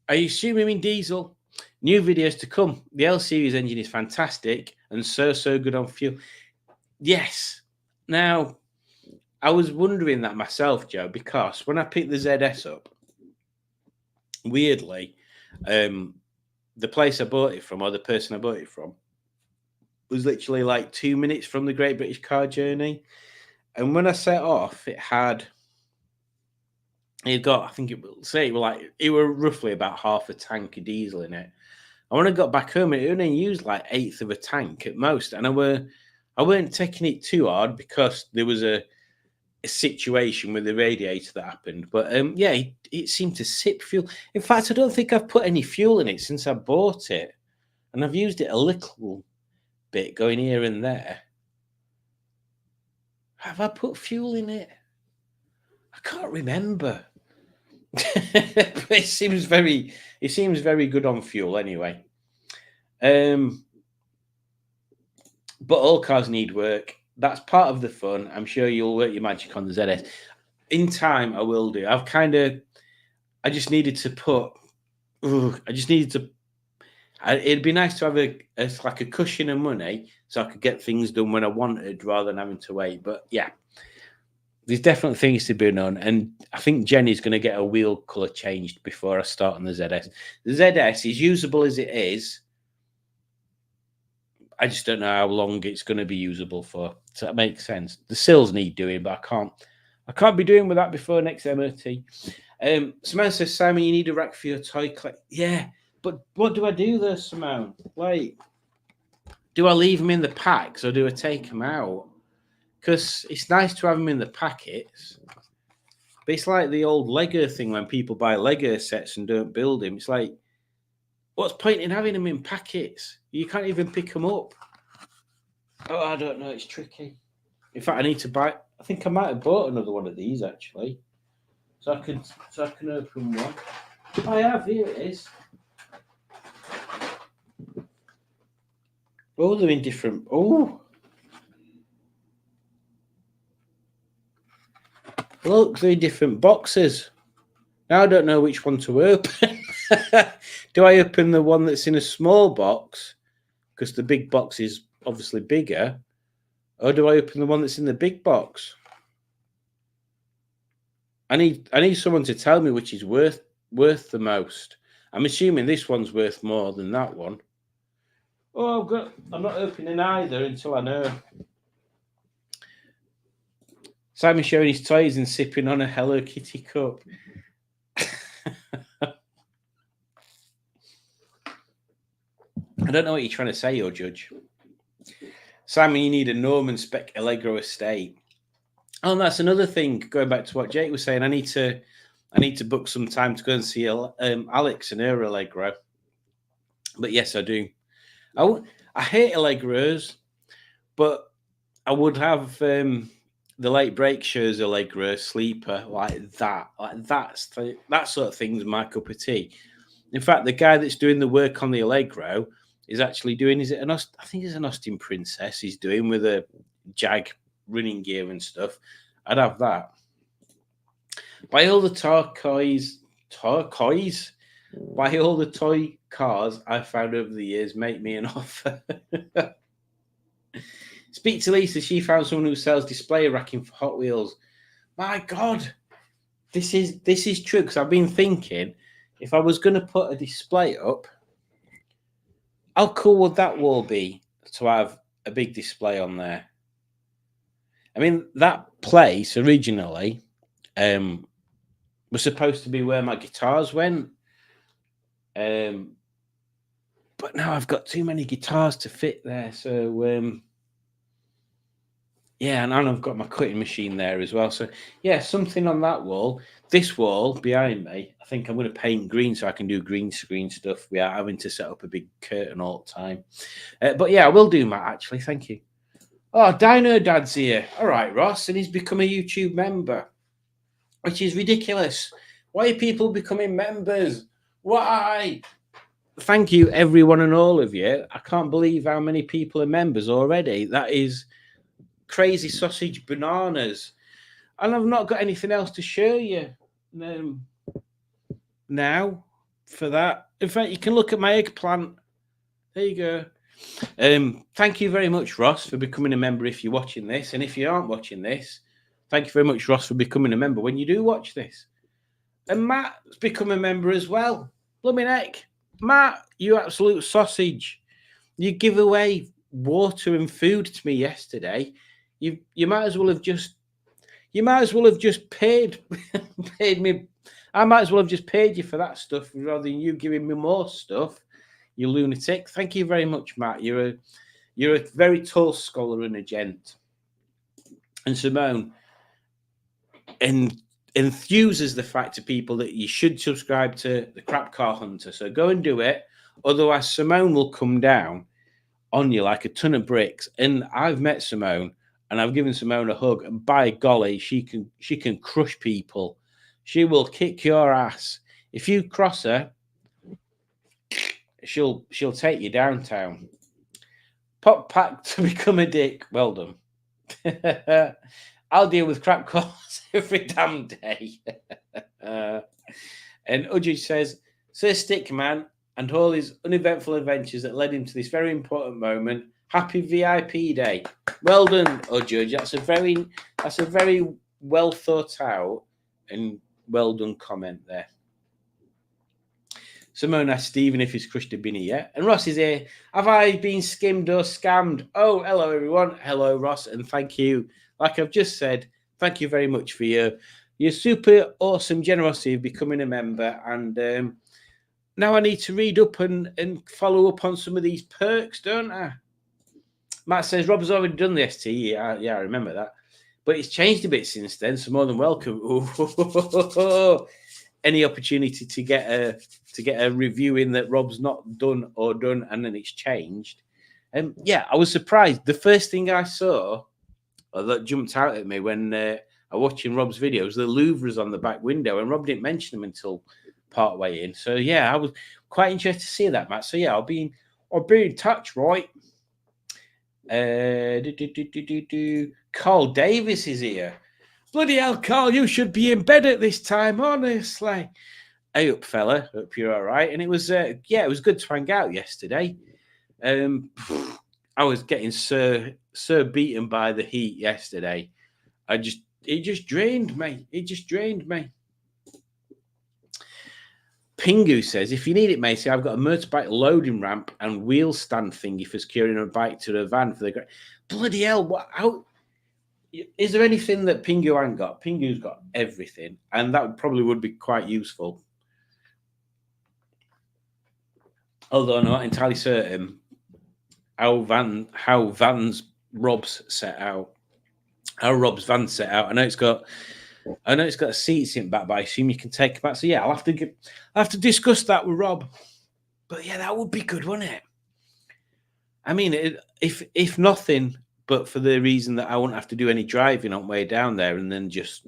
I assume you mean diesel. New videos to come. The L Series engine is fantastic and so good on fuel. Yes. Now, I was wondering that myself, Joe, because when I picked the ZS up, weirdly, the place I bought it from, or the person I bought it from, was literally like 2 minutes from the Great British Car Journey. And when I set off, it got, I think it will say, it were roughly about half a tank of diesel in it. And when I got back home, it only used like 1/8 of a tank at most. And I weren't taking it too hard because there was a situation with the radiator that happened. But yeah, it seemed to sip fuel. In fact, I don't think I've put any fuel in it since I bought it. And I've used it a little bit going here and there. Have I put fuel in it? I can't remember. But it seems very good on fuel anyway. But all cars need work. That's part of the fun. I'm sure you'll work your magic on the ZS. In time, I will do. I just needed to put. It'd be nice to have a cushion of money so I could get things done when I wanted rather than having to wait. But yeah, there's definitely things to be done. And I think Jenny's going to get a wheel colour changed before I start on the ZS. The ZS is usable as it is. I just don't know how long it's going to be usable for. So that makes sense. The sills need doing, but I can't be doing with that before next MOT. Simone says, Simon, you need a rack for your toy collection. Yeah, but what do I do there, Simone? Like, do I leave them in the packs or do I take them out? Because it's nice to have them in the packets. But it's like the old Lego thing when people buy Lego sets and don't build them. It's like, what's the point in having them in packets? You can't even pick them up. Oh, I don't know. It's tricky. In fact, I need to buy. I think I might have bought another one of these actually, so I can open one. I have. Here it is. Oh, they're in different. Oh, look, they're in different boxes. Now I don't know which one to open. Do I open the one that's in a small box because the big box is obviously bigger, or do I open the one that's in the big box? I need someone to tell me which is worth the most. I'm assuming this one's worth more than that one. Oh, I'm not opening either until I know. Simon showing his toys and sipping on a Hello Kitty cup. I don't know what you're trying to say, your judge. Simon, you need a Norman Spec Allegro estate. Oh, and that's another thing. Going back to what Jake was saying, I need to book some time to go and see Alex and her Allegro. But yes, I do. I hate Allegros, but I would have the late break shows Allegro sleeper like that. Like that sort of thing's my cup of tea. In fact, the guy that's doing the work on the Allegro is actually doing. Is it an? I think it's an Austin Princess. He's doing with a Jag running gear and stuff. I'd have that. Buy all the turquoise. Buy all the toy cars I've found over the years. Make me an offer. Speak to Lisa. She found someone who sells display racking for Hot Wheels. My God, this is true because I've been thinking if I was going to put a display up, how cool would that wall be to have a big display on there? I mean, that place originally was supposed to be where my guitars went. But now I've got too many guitars to fit there. So, yeah, and I've got my cutting machine there as well. So, yeah, something on that wall. This wall behind me, I think I'm going to paint green so I can do green screen stuff without having to set up a big curtain all the time. But, yeah, I will do, Matt, actually. Thank you. Oh, Dino Dad's here. All right, Ross, and he's become a YouTube member, which is ridiculous. Why are people becoming members? Why? Thank you, everyone and all of you. I can't believe how many people are members already. That is crazy sausage bananas. And I've not got anything else to show you now for that. In fact, you can look at my eggplant. There you go. Thank you very much, Ross, for becoming a member if you're watching this. And if you aren't watching this, thank you very much, Ross, for becoming a member when you do watch this. And Matt's become a member as well. Blooming heck. Matt, you absolute sausage. You give away water and food to me yesterday. You might as well have just paid me. I might as well have just paid you for that stuff rather than you giving me more stuff. You lunatic. Thank you very much, Matt. You're a very tall scholar and a gent. And Simone enthuses the fact to people that you should subscribe to the Crap Car Hunter. So go and do it. Otherwise, Simone will come down on you like a ton of bricks. And I've met Simone and I've given Simone a hug. And by golly, she can crush people. She will kick your ass. If you cross her, she'll take you downtown. Pop pack to become a dick. Well done. I'll deal with crap calls every damn day. And Udgy says, Sir Stickman and all his uneventful adventures that led him to this very important moment. Happy VIP day. Well done, Udgy. That's a very well thought out and well done comment there. Simone asked Stephen if he's crushed a binny yet. And Ross is here. Have I been skimmed or scammed? Oh, hello, everyone. Hello, Ross. And thank you. Like I've just said, thank you very much for your super awesome generosity of becoming a member. And now I need to read up and follow up on some of these perks, don't I? Matt says, Rob's already done the ST. Yeah, I remember that. But it's changed a bit since then, so more than welcome. Any opportunity to get a review in that Rob's not done and then it's changed. Yeah, I was surprised. The first thing I saw that jumped out at me when I was watching Rob's videos, the Louvre's on the back window, and Rob didn't mention them until part way in. So yeah, I was quite interested to see that, Matt. So yeah, I'll be in touch, right? Carl Davis is here. Bloody hell, Carl, you should be in bed at this time, honestly. Hey up, fella. Hope you're all right. And it was, it was good to hang out yesterday. I was getting so beaten by the heat yesterday. It just drained me. Pingu says, if you need it, Macy, I've got a motorbike loading ramp and wheel stand thingy for securing a bike to the van for the... Bloody hell, how... Is there anything that Pingu ain't got? Pingu's got everything, and that probably would be quite useful. Although I'm not entirely certain how Van's Rob's set out. how Rob's van set out. I know it's got seats in back, but I assume you can take it back. So yeah, I'll have to discuss that with Rob. But yeah, that would be good, wouldn't it? I mean, if nothing but for the reason that I won't have to do any driving on the way down there, and then just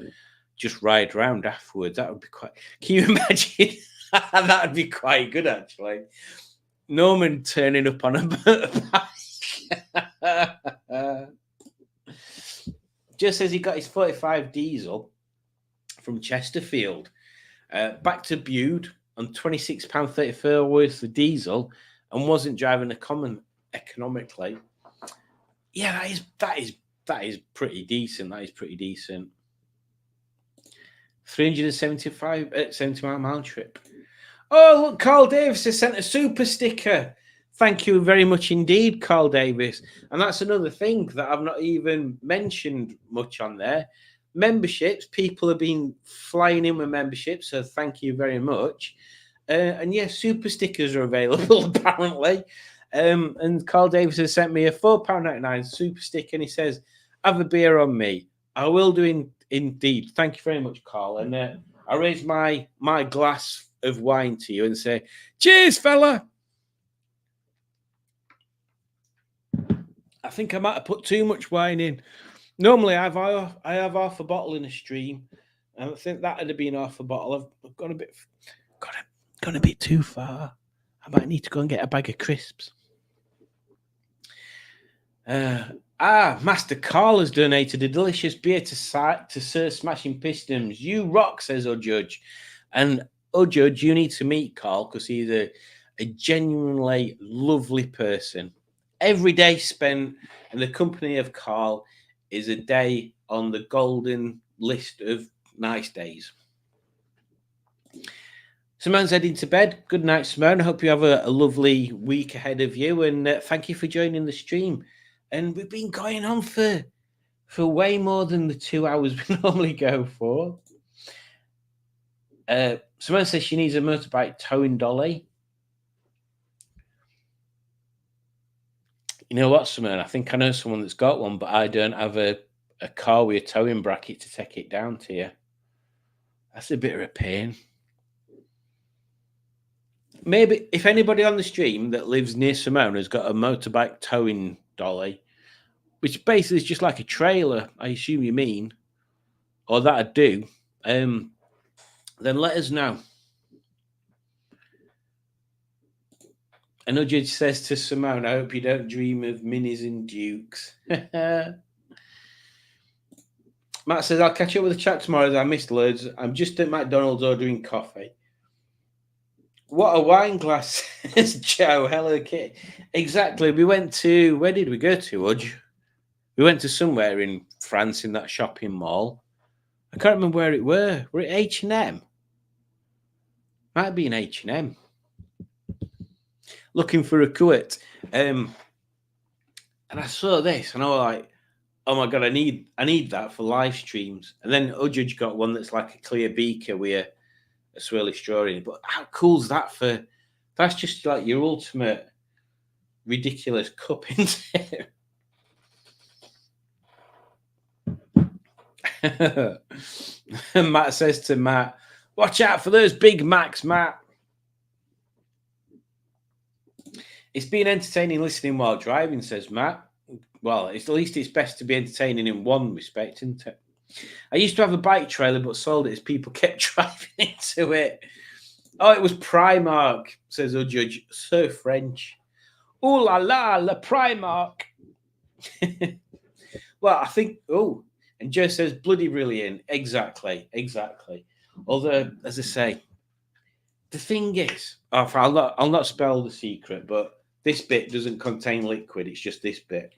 ride around afterwards. That would be quite. Can you imagine? That would be quite good, actually. Norman turning up on a motorbike. Just says he got his 45 diesel from Chesterfield back to Bude on £26.34 worth of diesel, and wasn't driving economically. Yeah, that is pretty decent. That is pretty decent. 70-mile trip. Oh, look, Carl Davis has sent a super sticker. Thank you very much indeed, Carl Davis. And that's another thing that I've not even mentioned much on there. Memberships. People have been flying in with memberships, so thank you very much. And yes, super stickers are available, apparently. And Carl Davis has sent me a £4.99 super sticker, and he says, "Have a beer on me." I will do indeed. Thank you very much, Carl. And I raise my glass of wine to you and say, "Cheers, fella." I think I might have put too much wine in. Normally, I have half a bottle in a stream, and I think that would have been half a bottle. I've gone a bit too far. I might need to go and get a bag of crisps. Master Carl has donated a delicious beer to Sir Smashing Pistons. You rock, says Judge. And Judge, you need to meet Carl because he's a genuinely lovely person. Every day spent in the company of Carl is a day on the golden list of nice days. Simone's heading to bed. Good night, Simone. I hope you have a lovely week ahead of you, and thank you for joining the stream. And we've been going on for way more than the 2 hours we normally go for. Simone says she needs a motorbike towing dolly. You know what, Simone? I think I know someone that's got one, but I don't have a car with a towing bracket to take it down to you. That's a bit of a pain. Maybe if anybody on the stream that lives near Simone has got a motorbike towing dolly, which basically is just like a trailer, I assume you mean, or that I do, then let us know. And Udge says to Simone, I hope you don't dream of minis and dukes. Matt says, I'll catch up with the chat tomorrow as I missed loads. I'm just at McDonald's ordering coffee. What a wine glass, says Joe. Hello, Kit. Exactly. We went to, where did we go to, Udge? We went to somewhere in France in that shopping mall. I can't remember where it were. We're at H&M. Might be in H&M. Looking for a quote. And I saw this and I was like, oh my God, I need that for live streams. And then Udge got one that's like a clear beaker with a swirly straw in it. But how cool's that for? That's just like your ultimate ridiculous cup, isn't it? Matt says to Matt, watch out for those Big Macs, Matt. It's been entertaining listening while driving, says Matt. Well, at least it's best to be entertaining in one respect, isn't it? I used to have a bike trailer, but sold it as people kept driving into it. Oh, it was Primark, says Udge. So French. Ooh la la, la Primark. Well, I think, and Joe says, bloody brilliant. Exactly. Although, as I say, the thing is, I'll not spell the secret, but this bit doesn't contain liquid. It's just this bit.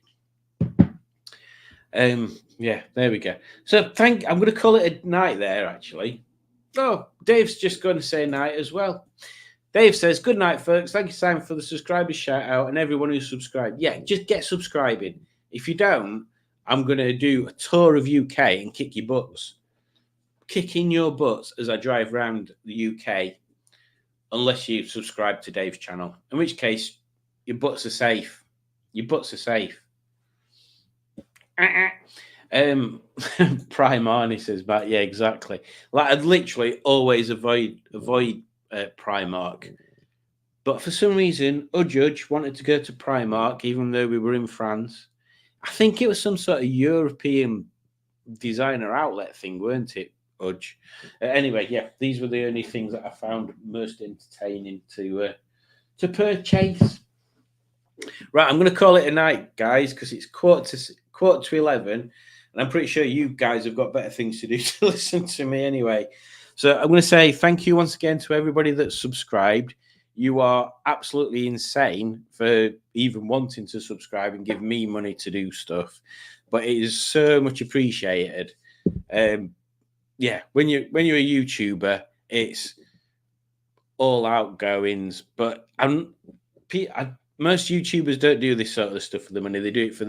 Yeah, there we go. So I'm going to call it a night there, actually. Oh, Dave's just going to say night as well. Dave says, good night, folks. Thank you, Simon, for the subscribers shout out and everyone who's subscribed. Yeah, just get subscribing. If you don't, I'm going to do a tour of UK and kick your butts. Kicking your butts as I drive around the UK, unless you subscribe to Dave's channel, in which case your butts are safe. Your butts are safe. Prime Arnie says back, yeah, exactly. Like I'd literally always avoid Primark, but for some reason, Judge wanted to go to Primark, even though we were in France. I think it was some sort of European designer outlet thing, weren't it, Udge? Anyway, yeah, these were the only things that I found most entertaining to purchase. Right, I'm going to call it a night, guys, because it's quarter to 11, and I'm pretty sure you guys have got better things to do to listen to me anyway. So I'm going to say thank you once again to everybody that's subscribed. You are absolutely insane for even wanting to subscribe and give me money to do stuff, but it is so much appreciated. Yeah, when you're a YouTuber, it's all outgoings, but most YouTubers don't do this sort of stuff for the money. They do it for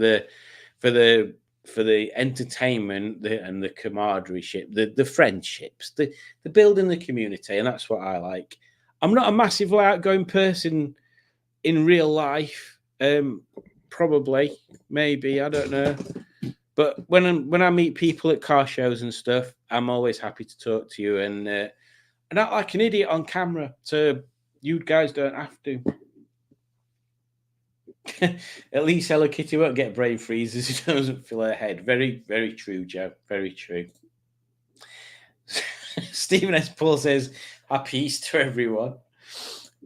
the entertainment and the camaraderie, the friendships, the building the community, and that's what I like. I'm not a massively outgoing person in real life. Probably, maybe, I don't know. But when I meet people at car shows and stuff, I'm always happy to talk to you and act like an idiot on camera. So you guys don't have to. At least Hello Kitty won't get brain freezes. It doesn't fill her head. Very, very true, Joe. Very true. Stephen S. Paul says, happy Easter, everyone.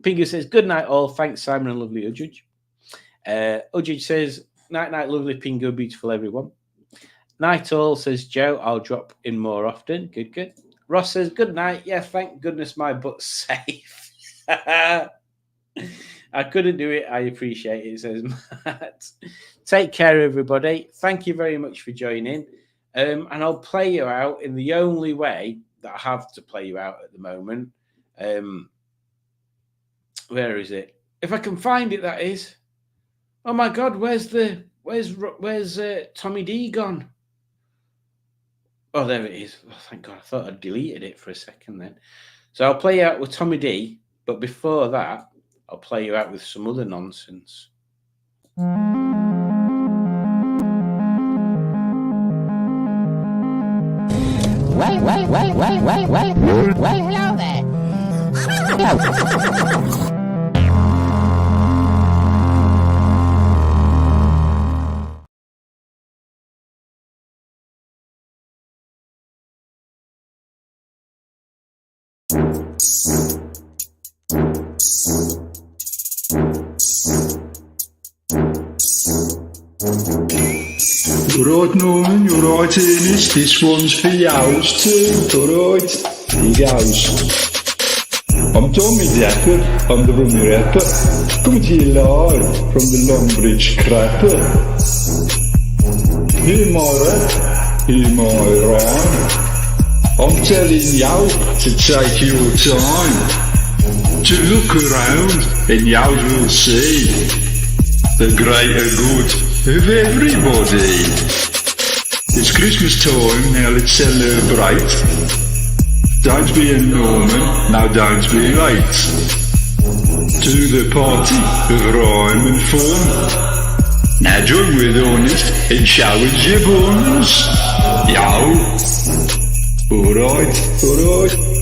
Pingu says, good night, all. Thanks, Simon and lovely Udge. Udge says, night, lovely Pingu, beautiful, everyone. Night, all, says Joe. I'll drop in more often. Good. Ross says, good night. Yeah, thank goodness my butt's safe. I couldn't do it. I appreciate it, says Matt. Take care, everybody. Thank you very much for joining. And I'll play you out in the only way that I have to play you out at the moment. Where is it? If I can find it, that is. Oh my God, where's Tommy D gone? Oh, there it is. Oh, thank God. I thought I'd deleted it for a second then. So I'll play you out with Tommy D, but before that, I'll play you out with some other nonsense.
Well, hello there.
Alright, Norman, you're right, Ernest. This one's for yours too. Alright, here goes. I'm Tommy Dapper, I'm the rummy rapper, coming to you live from the Longbridge Crapper. Hear my rap, hear my rhyme. I'm telling you to take your time, to look around and you will see the greater good of everybody. It's Christmas time, now let's celebrate. Don't be a Norman, now don't be late to the party of rhyme and fun. Now join with Honest and show us your buns. Yo! Alright.